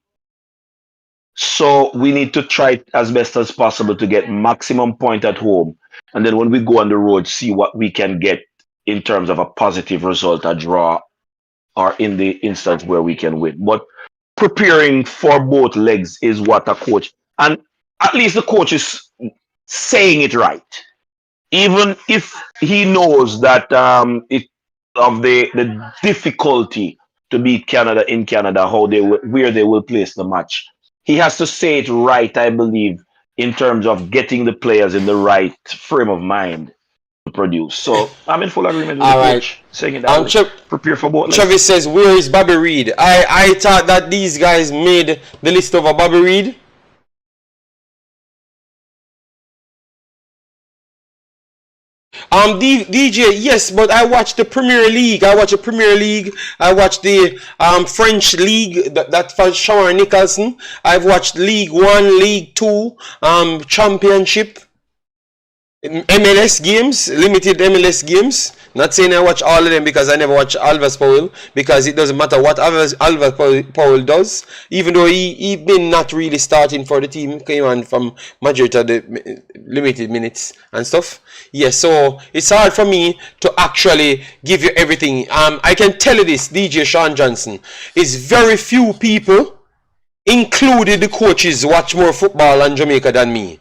Speaker 3: So we need to try as best as possible to get maximum point at home. And then when we go on the road, see what we can get in terms of a positive result, a draw, or in the instance where we can win. But preparing for both legs is what a coach, and at least the coach is saying it right. Even if he knows that of the difficulty to beat Canada in Canada, where they will place the match. He has to say it right, I believe, in terms of getting the players in the right frame of mind to produce. So I'm in full agreement with the coach saying it that way. Prepare for both.
Speaker 1: Travis says, where is Bobby Reid? I thought that these guys made the list over Bobby Reid. DJ, yes, but I watched the Premier League. I watched the French League, that for Sharon Nicholson. I've watched League 1, League 2, Championship, MLS games, limited MLS games. Not saying I watch all of them because I never watch Alves Powell, because it doesn't matter what Alves Powell does, even though he been not really starting for the team, came on from majority of the limited minutes and stuff. Yeah, so it's hard for me to actually give you everything. I can tell you this, DJ Sean Johnson, is very few people, including the coaches, watch more football in Jamaica than me.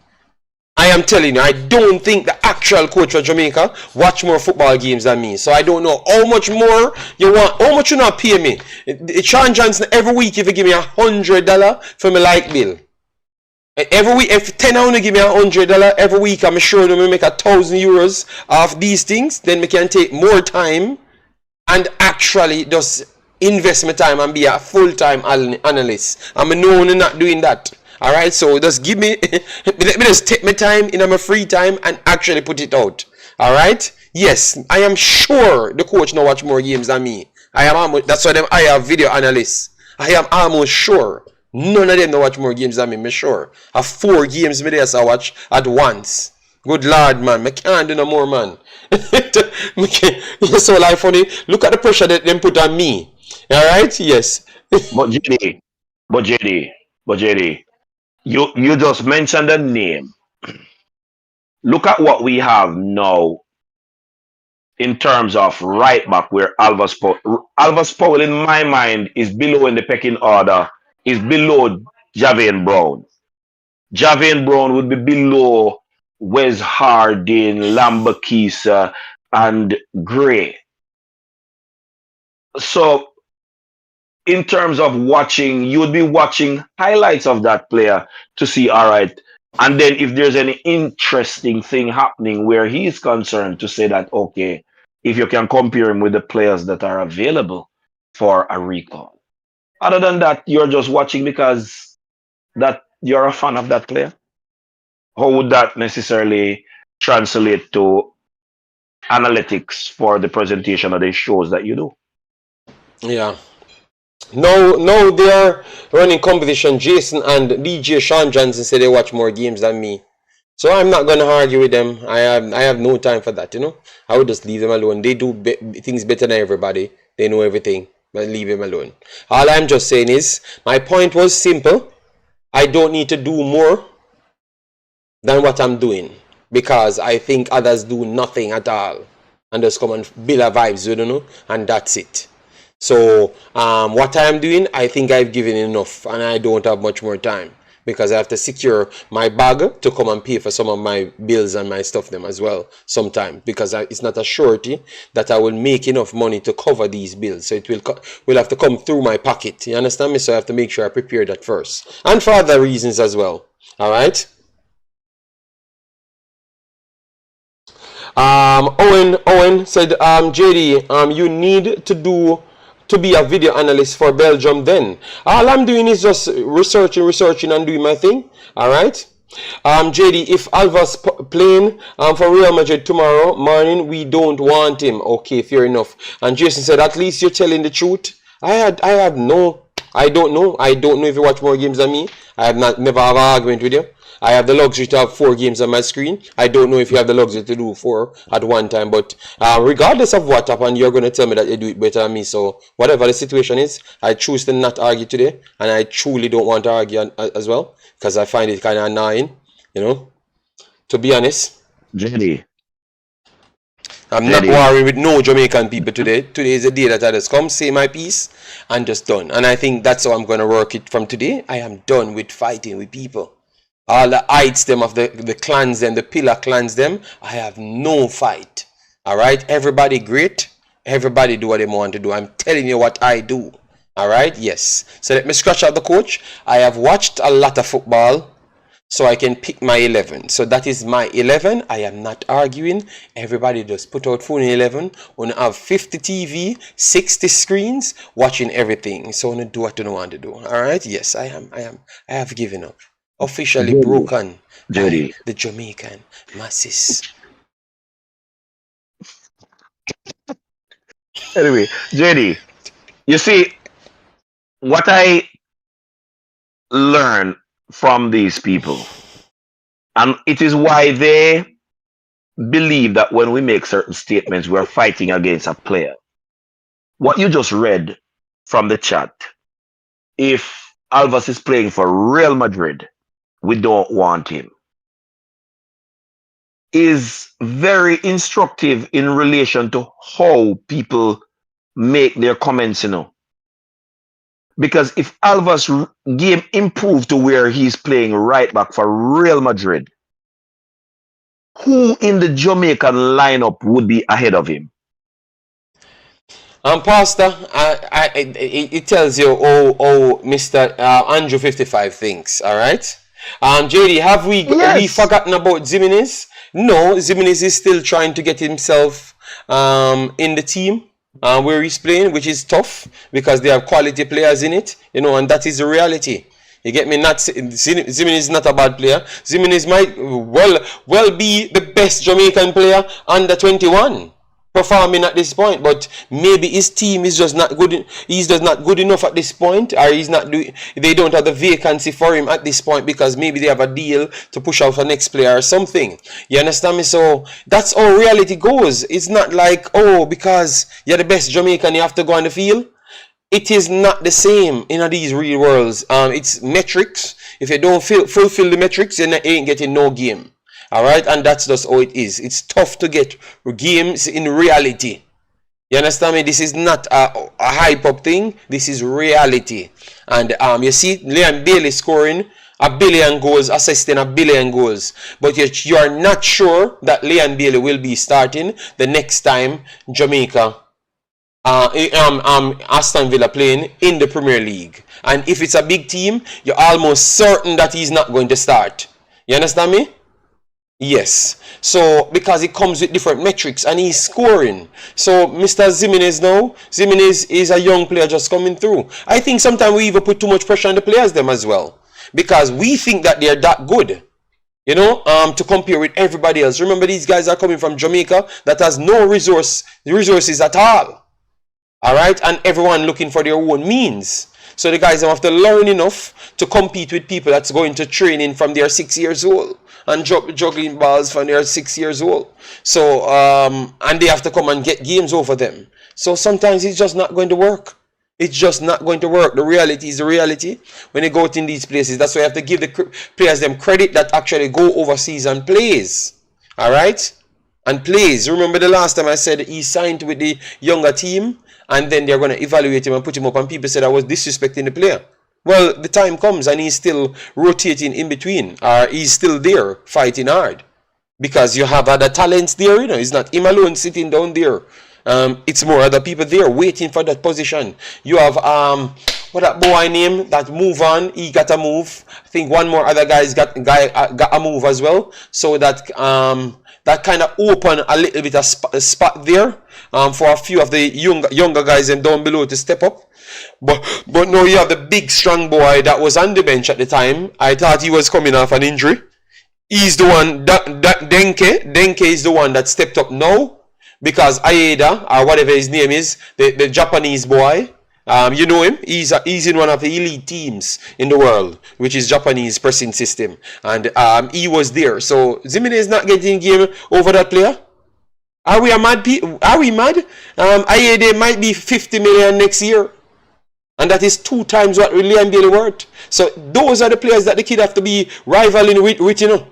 Speaker 1: I am telling you, I don't think the actual coach for Jamaica watch more football games than me. So I don't know how much more you want, how much you not pay me. Sean Johnson, every week if you give me $100 for my light bill. Every week, if 10 I want to give me $100 every week, I'm sure that we make €1,000 off these things. Then we can take more time and actually just invest my time and be a full-time analyst. I'm known not doing that. Alright, so just give me, let me just take my time in my free time and actually put it out. Alright, yes, I am sure the coach now watch more games than me. That's why I have video analysts. I am almost sure. None of them don't watch more games than me sure. I have 4 games me there so I watch at once. Good Lord, man. I can't do no more, man. It's so like funny. Look at the pressure that them put on me. Alright? Yes.
Speaker 3: But JD, you just mentioned the name. Look at what we have now in terms of right back, where Alvas Powell, in my mind, is below in the pecking order, is below Javian Brown. Javian Brown would be below Wes Harding, Lambakisa, and Gray. So, in terms of watching, you would be watching highlights of that player to see, all right, and then if there's any interesting thing happening where he is concerned, to say that, okay, if you can compare him with the players that are available for a recall. Other than that, you're just watching because that you're a fan of that player. How would that necessarily translate to analytics for the presentation of the shows that you do?
Speaker 1: Yeah. No, they are running competition. Jason and DJ Sean Johnson say they watch more games than me. So I'm not going to argue with them. I have no time for that, you know. I would just leave them alone. They do things better than everybody. They know everything. But leave them alone. All I'm just saying is, my point was simple. I don't need to do more than what I'm doing, because I think others do nothing at all and just come and build a vibes, you know, and that's it. So what I'm doing, I think I've given enough, and I don't have much more time, because I have to secure my bag to come and pay for some of my bills and my stuff them as well sometime, because it's not a surety that I will make enough money to cover these bills. So it will have to come through my pocket. You understand me? So I have to make sure I prepare that first, and for other reasons as well. All right. Owen said, JD, you need to be a video analyst for Belgium then. All I'm doing is just researching and doing my thing. All right. JD, if Alva's playing for Real Madrid tomorrow morning, we don't want him. Okay, fair enough. And Jason said, at least you're telling the truth. I don't know if you watch more games than me. Never have an argument with you. I have the luxury to have 4 games on my screen. I don't know if you have the luxury to do 4 at one time, but regardless of what happened, you're going to tell me that you do it better than me. So whatever the situation is, I choose to not argue today, and I truly don't want to argue as well, because I find it kind of annoying, you know, to be honest.
Speaker 3: JD.
Speaker 1: I'm not worried with no Jamaican people today. Today is the day that I just come, say my piece, and just done. And I think that's how I'm going to work it from today. I am done with fighting with people. All the heights them of the clans them, the pillar clans them, I have no fight. Alright? Everybody great. Everybody do what they want to do. I'm telling you what I do. Alright? Yes. So let me scratch out the coach. I have watched a lot of football, so I can pick my 11. So that is my 11. I am not arguing. Everybody just put out phone in 11. Wanna have 50 TV, 60 screens, watching everything. So wanna do what you want to do. Alright? Yes, I have given up. Officially broken by the Jamaican masses.
Speaker 3: Anyway, JD, you see, what I learn from these people, and it is why they believe that when we make certain statements, we're fighting against a player. What you just read from the chat, if Alvas is playing for Real Madrid, we don't want him, is very instructive in relation to how people make their comments, you know. Because if Alva's game improved to where he's playing right back for Real Madrid, who in the Jamaican lineup would be ahead of him?
Speaker 1: Pastor, it tells you how Mr. Andrew 55 thinks, all right? JD, have we forgotten about Zimenez? No, Zimenez is still trying to get himself in the team where he's playing, which is tough because they have quality players in it, you know, and that is the reality. You get me? Zimenez is not a bad player. Zimenez might well be the best Jamaican player under 21. performing at this point, but maybe his team is just not good. He's just not good enough at this point, or he's not doing. They don't have the vacancy for him at this point because maybe they have a deal to push out for next player or something. You understand me? So that's how reality goes. It's not like, oh, because you're the best Jamaican, you have to go on the field. It is not the same in these real worlds. It's metrics. If you don't fulfill the metrics, you ain't getting no game. All right, and that's just how it is. It's tough to get games in reality. You understand me? This is not a hype up thing. This is reality. And you see Leon Bailey scoring 1 billion goals, assisting 1 billion goals. But you are not sure that Leon Bailey will be starting the next time Jamaica, Aston Villa playing in the Premier League. And if it's a big team, you're almost certain that he's not going to start. You understand me? Yes. So, because it comes with different metrics and he's scoring. So, Mr. Zimenez is a young player just coming through. I think sometimes we even put too much pressure on the players them as well. Because we think that they're that good. You know, to compare with everybody else. Remember, these guys are coming from Jamaica that has no resources at all. Alright? And everyone looking for their own means. So the guys have to learn enough to compete with people that's going to training from their 6 years old and juggling balls from their 6 years old. So and they have to come and get games over them. So sometimes it's just not going to work. It's just not going to work. The reality is the reality when they go out in these places. That's why you have to give the players them credit that actually go overseas and plays. Alright? And plays. Remember the last time I said he signed with the younger team and then they're going to evaluate him and put him up, and people said I was disrespecting the player. Well, the time comes and he's still rotating in between, or he's still there fighting hard because you have other talents there. You know, it's not him alone sitting down there. It's more other people there waiting for that position. You have what that boy name that move on. He got a move. I think one more other guy's got a move as well. So that that kind of open a little bit of spot there for a few of the younger guys and down below to step up. But now you have the big strong boy that was on the bench at the time. I thought he was coming off an injury. He's the one that Denke is the one that stepped up now, because Aida, or whatever his name is, the Japanese boy, you know him. He's in one of the elite teams in the world, which is Japanese pressing system, and he was there. So Zimenez is not getting game over that player. Are we mad? Are we mad? Aida might be 50 million next year. And that is 2 times what Leon Bailey worth. So those are the players that the kid have to be rivaling with, you know.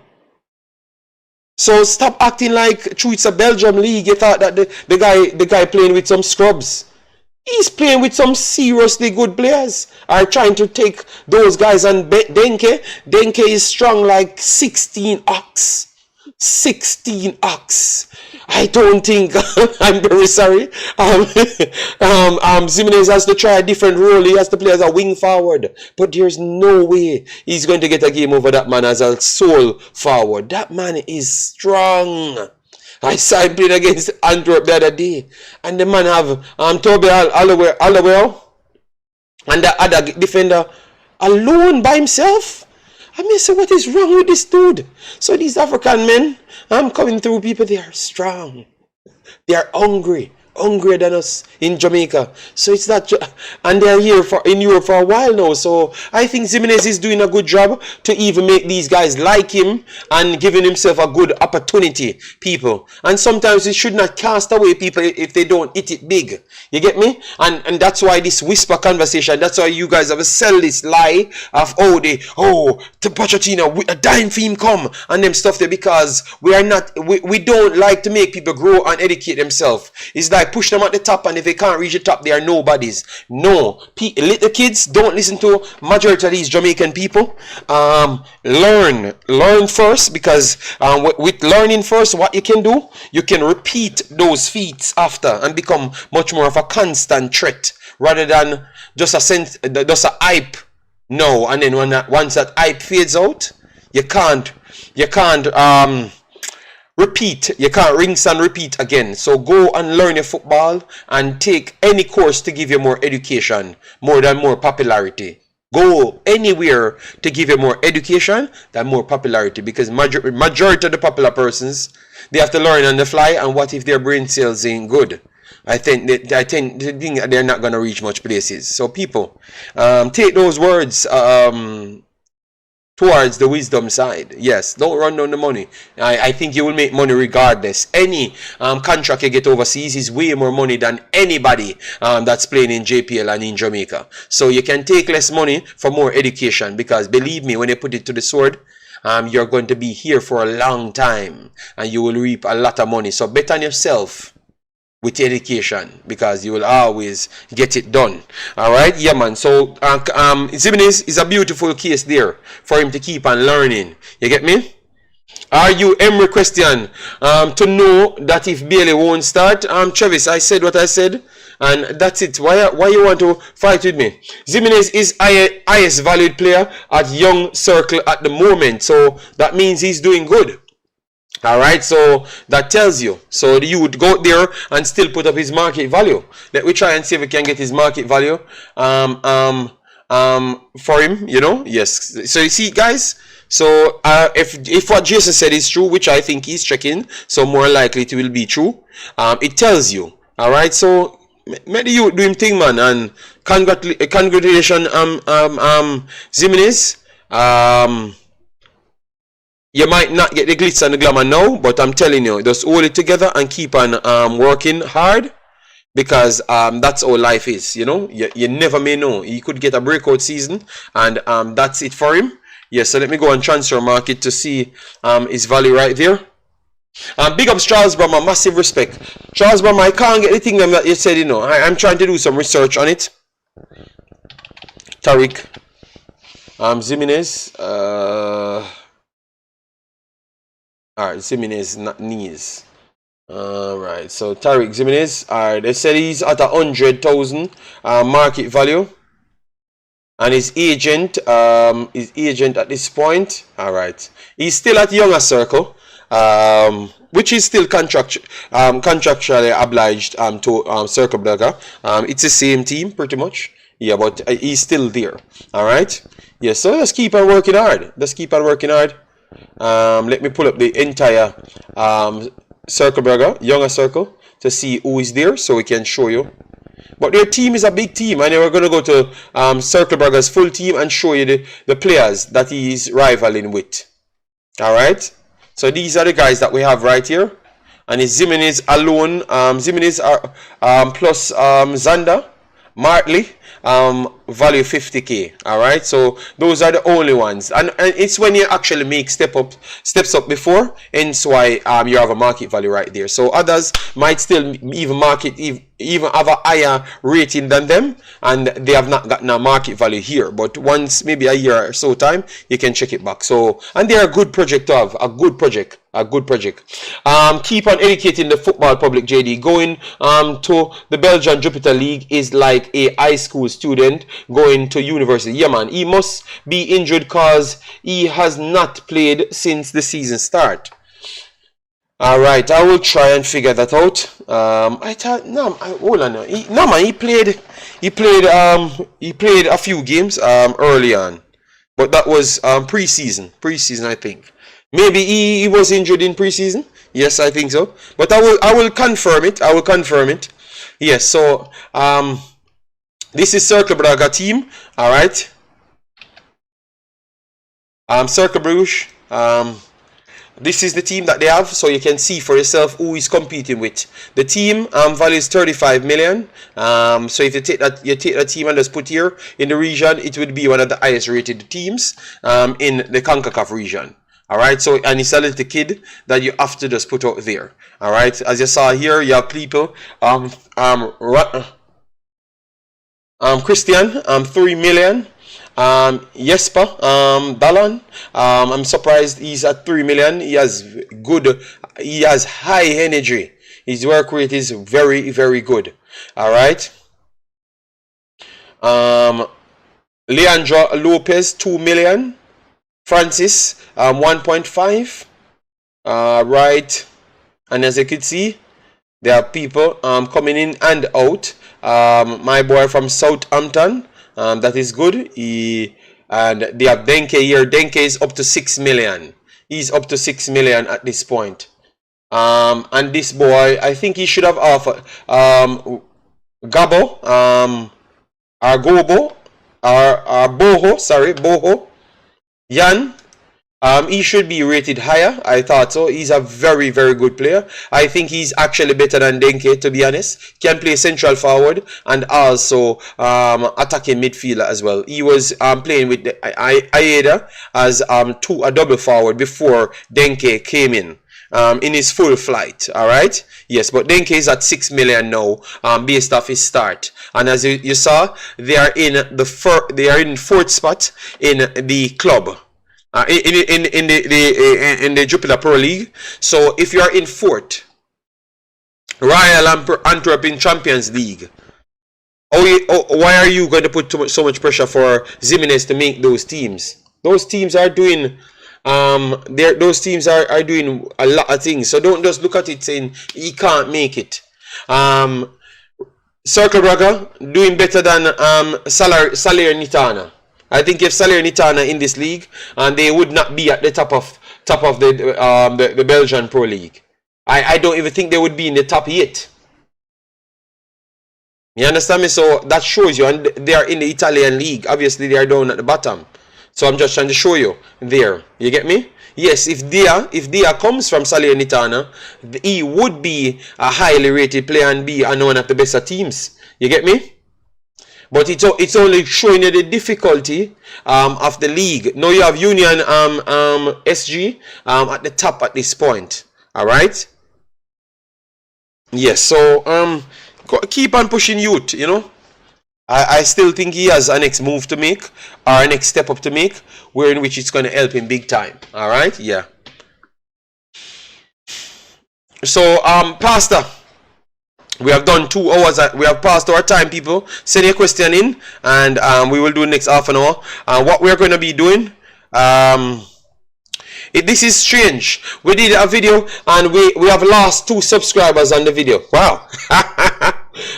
Speaker 1: So stop acting like it's a Belgium league. You thought that the guy playing with some scrubs. He's playing with some seriously good players. Are trying to take those guys and Denke. Denke is strong like 16 ox. 16 ox. I don't think I'm very sorry. Zimenez has to try a different role. He has to play as a wing forward. But there's no way he's going to get a game over that man as a sole forward. That man is strong. I saw him playing against Antwerp the other day. And the man have Toby Allowell and the other defender alone by himself. I mean, so what is wrong with this dude? So these African men, I'm coming through, people, they are strong. They are hungrier than us in Jamaica. So it's not, and they're here in Europe for a while now. So I think Zimenez is doing a good job to even make these guys like him and giving himself a good opportunity, people. And sometimes we should not cast away people if they don't hit it big. You get me? And that's why this whisper conversation, that's why you guys have to sell this lie of, to Pochettino, a dime for him come and them stuff there, because we don't like to make people grow and educate themselves. It's like push them at the top, and if they can't reach the top, they are nobodies. No, little kids, don't listen to majority of these Jamaican people. Learn first, because with learning first, what you can do, you can repeat those feats after and become much more of a constant threat rather than just a hype. No, and then once that hype fades out, you can't repeat. You can't rinse and repeat again. So go and learn your football and take any course to give you more education, more popularity. go anywhere to give you more education than more popularity, because majority of the popular persons, they have to learn on the fly, and what if their brain cells ain't good? I think they're not going to reach much places. So people, take those words towards the wisdom side. Yes, don't run down the money. I think you will make money regardless. Any contract you get overseas is way more money than anybody that's playing in JPL and in Jamaica. So you can take less money for more education, because believe me, when you put it to the sword, you're going to be here for a long time and you will reap a lot of money. So bet on yourself with education, because you will always get it done. All right, yeah, man. So Zimenez is a beautiful case there for him to keep on learning. You get me? Are you Emery question to know that if Bailey won't start? Travis, I said what I said, and that's it. Why you want to fight with me? Zimenez is highest valued player at Young Circle at the moment, so that means he's doing good. Alright, so that tells you. So you would go there and still put up his market value. Let me try and see if we can get his market value for him, you know. Yes. So you see, guys, so if what Jason said is true, which I think he's checking, so more likely it will be true, it tells you. Alright, so maybe you do him thing, man, and congratulations, Zimenez. You might not get the glitz and the glamour now, but I'm telling you, just hold it together and keep on working hard, because that's how life is, you know. You never may know. He could get a breakout season, and that's it for him. Yes, so let me go on transfer market to see his value right there. Big ups Charles Brahma, massive respect. Charles Brahma, I can't get the thing that you said, you know. I'm trying to do some research on it. Tariq, Zimenez, alright, Zimenez, not knees. Alright, so Tariq Zimenez, alright, they said he's at 100,000 market value. And his agent at this point, alright, he's still at Younger Circle, which is still contractually obliged to Circle Burger. It's the same team, pretty much. Yeah, but he's still there. Alright? Yeah, so let's keep on working hard. Let me pull up the entire Circle Burger, Younger Circle, to see who is there, so we can show you. But their team is a big team, and we're going to go to Circle Burger's full team and show you the players that he's rivaling with. Alright? So these are the guys that we have right here. And it's Zimenez alone, Zimenez plus Zander, Martley, value 50k. Alright, so those are the only ones, and it's when you actually make steps up before, hence why you have a market value right there. So others might still even have a higher rating than them, and they have not gotten a market value here, but once maybe a year or so time, you can check it back. So, and they're a good project to have, a good project. Keep on educating the football public, JD. Going to the Belgian Jupiter League is like a high school student going to university. Yeah, man, he must be injured because he has not played since the season start. Alright, I will try and figure that out. I thought, no, hold on. No, man, he played a few games early on, but that was preseason, I think. Maybe he was injured in preseason. Yes, I think so. But I will confirm it. Yes, so this is Cercle Braga team. Alright. Cercle Bruges. This is the team that they have, so you can see for yourself who is competing with. The team value is 35 million. So if you take that team and just put here in the region, it would be one of the highest rated teams in the Concacaf region. Alright, so, and it's a little kid that you have to just put out there. Alright, as you saw here, you have people, Christian, 3 million. Jesper, Dallon, I'm surprised he's at 3 million. He has high energy. His work rate is very, very good. Alright. Leandro Lopez, 2 million. Francis, 1.5. Right, and as you can see, there are people coming in and out. My boy from Southampton, That is good. And they have Denke here. Denke is up to 6 million. He's up to 6 million at this point. And this boy, I think he should have offered Gabo, or Gobo, or Boho, sorry, Boho, Yan. He should be rated higher. I thought so. He's a very, very good player. I think he's actually better than Denke, to be honest. Can play central forward and also attacking midfielder as well. He was playing with Aida as a double forward before Denke came in his full flight. All right. Yes, but Denke is at 6 million now, based off his start. And as you saw, they are in fourth spot in the club. In the Jupiler Pro League. So if you are in fourth, Royal Antwerp Champions League, why are you going to put so much pressure for Jimenez to make those teams? Those teams are doing those teams are doing a lot of things. So don't just look at it saying he can't make it. Circle Braga doing better than Salernitana. I think if Salernitana in this league, and they would not be at the top of the Belgian Pro League. I don't even think they would be in the top 8. You understand me? So that shows you, and they are in the Italian league. Obviously, they are down at the bottom. So I'm just trying to show you there. You get me? Yes, if Dia comes from Salernitana, he would be a highly rated player and be one of the best teams. You get me? But it's only showing you the difficulty of the league. Now you have Union SG at the top at this point. All right. Yes. So keep on pushing youth. You know, I still think he has a next move to make or a next step up to make, where in which it's going to help him big time. All right. Yeah. So Pastor. We have done 2 hours. We have passed our time, people. Send your question in, and we will do next half an hour. What we are going to be doing, this is strange. We did a video, and we have lost 2 subscribers on the video. Wow.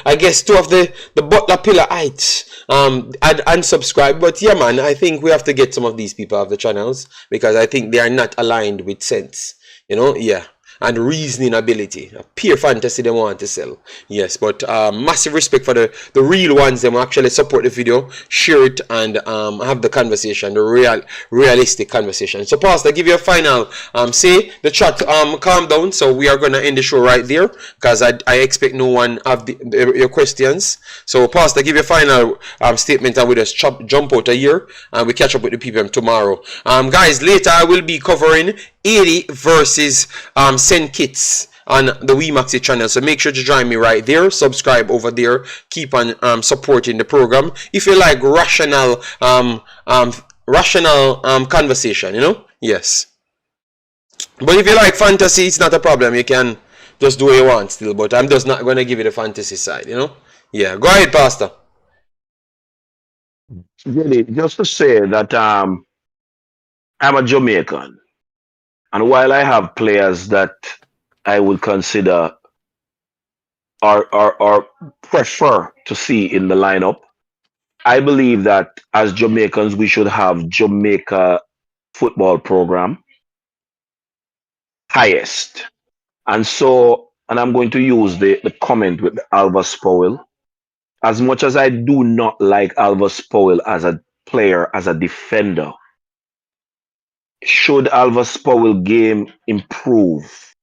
Speaker 1: I guess 2 of the Butler Pillarites unsubscribed. But yeah, man, I think we have to get some of these people off the channels because I think they are not aligned with sense. You know, yeah. And reasoning ability, a pure fantasy they want to sell. Yes, but massive respect for the real ones. Them actually support the video, share it, and have the conversation, the realistic conversation. So, Pastor, give you a final say. The chat calm down. So we are gonna end the show right there because I expect no one have your questions. So, Pastor, give you a final statement, and we just jump out of here and we catch up with the people tomorrow. Guys, later I will be covering 80 versus send kits on the Wemaxit channel, so make sure to join me right there. Subscribe over there. Keep on supporting the program. If you like rational conversation, you know, yes. But if you like fantasy, it's not a problem. You can just do what you want still. But I'm just not gonna give you the fantasy side, you know. Yeah, go ahead, Pastor.
Speaker 3: Really, just to say that I'm a Jamaican. And while I have players that I would consider or prefer to see in the lineup, I believe that as Jamaicans, we should have Jamaica football program highest. And I'm going to use the comment with Alvas Powell. As much as I do not like Alvas Powell as a player, as a defender, should Alvas Powell game improve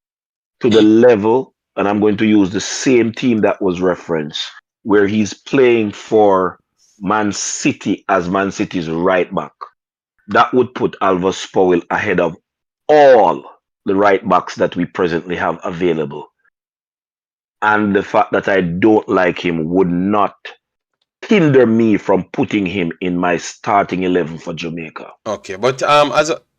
Speaker 3: to the level, and I'm going to use the same team that was referenced, where he's playing for Man City as Man City's right back, that would put Alvas Powell ahead of all the right backs that we presently have available. And the fact that I don't like him would not hinder me from putting him in my starting 11 for Jamaica.
Speaker 1: Okay, but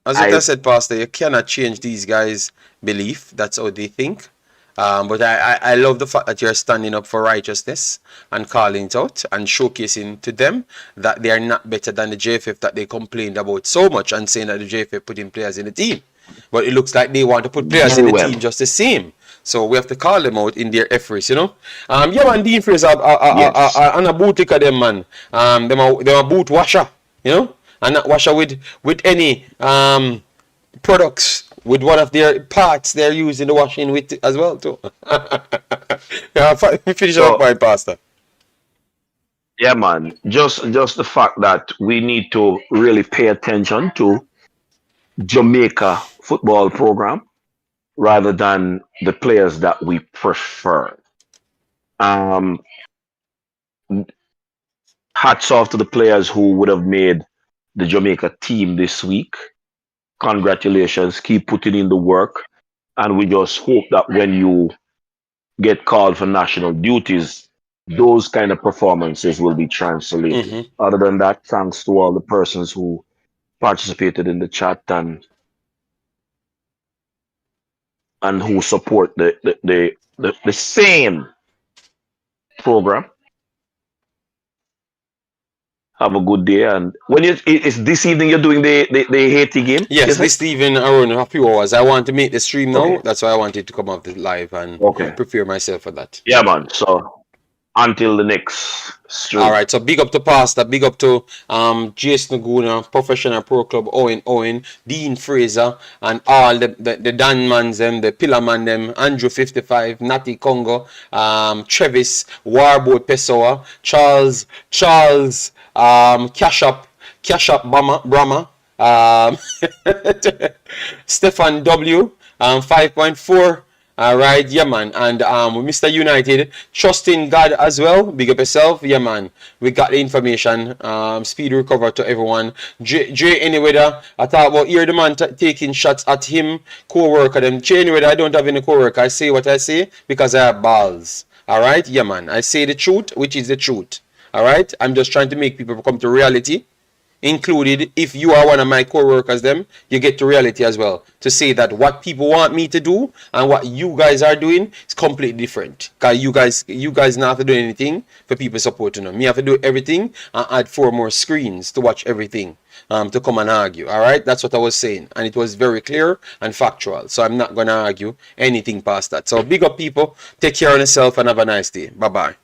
Speaker 1: as I said, Pastor, you cannot change these guys' belief. That's how they think. But I love the fact that you're standing up for righteousness and calling it out and showcasing to them that they are not better than the JFF that they complained about so much, and saying that the JFF putting players in the team. But it looks like they want to put players in the team just the same. So we have to call them out in their efforts, you know. Yeah, man, Dean Fraser
Speaker 3: Yes.
Speaker 1: and a boot lick of them, man. Them a boot washer, you know, and not washer with any products with one of their parts they're using the washing with as well too. Yeah, finish up
Speaker 3: So
Speaker 1: my pastor.
Speaker 3: yeah, man. Just the fact that we need to really pay attention to Jamaica football program rather than the players that we prefer. Um, Hats off to the players who would have made the Jamaica team this week. Congratulations. Keep putting in the work. And we just hope that when you get called for national duties, those kind of performances will be translated.
Speaker 1: Mm-hmm.
Speaker 3: Other than that, thanks to all the persons who participated in the chat and who support the same program. Have a good day. And when it's this evening, you're doing the Haiti game.
Speaker 1: Yes, this evening around a few hours. I want to make the stream now.
Speaker 3: Okay.
Speaker 1: That's why I wanted to come off the live and
Speaker 3: Okay.
Speaker 1: prepare myself for that.
Speaker 3: Yeah, man. So until the next stream.
Speaker 1: All right, so big up to Pastor, big up to Jason Naguna, Professional Pro Club, Owen, Dean Fraser, and all the Dan mans them, the Pillar man them, Andrew 55, Natty Congo, Travis, Warboat Pessoa, Charles, Cash Up Brahma, Stefan W, 5.4. Alright, yeah man, and Mr. United, trust in God as well, big up yourself, yeah man, we got the information, speed recover to everyone. J Anyweather, I thought about here the man taking shots at him, co-worker them. J Anyweather, I don't have any co-worker, I say what I say because I have balls. Alright, yeah man, I say the truth, which is the truth. Alright, I'm just trying to make people come to reality. Included, if you are one of my co-workers them, you get to reality as well, to say that what people want me to do and what you guys are doing is completely different. Because you guys not have to do anything for people supporting them. Me have to do everything and add 4 more screens to watch everything, to come and argue. Alright, that's what I was saying, and it was very clear and factual, so I'm not gonna argue anything past that. So big up people, take care of yourself and have a nice day. Bye bye.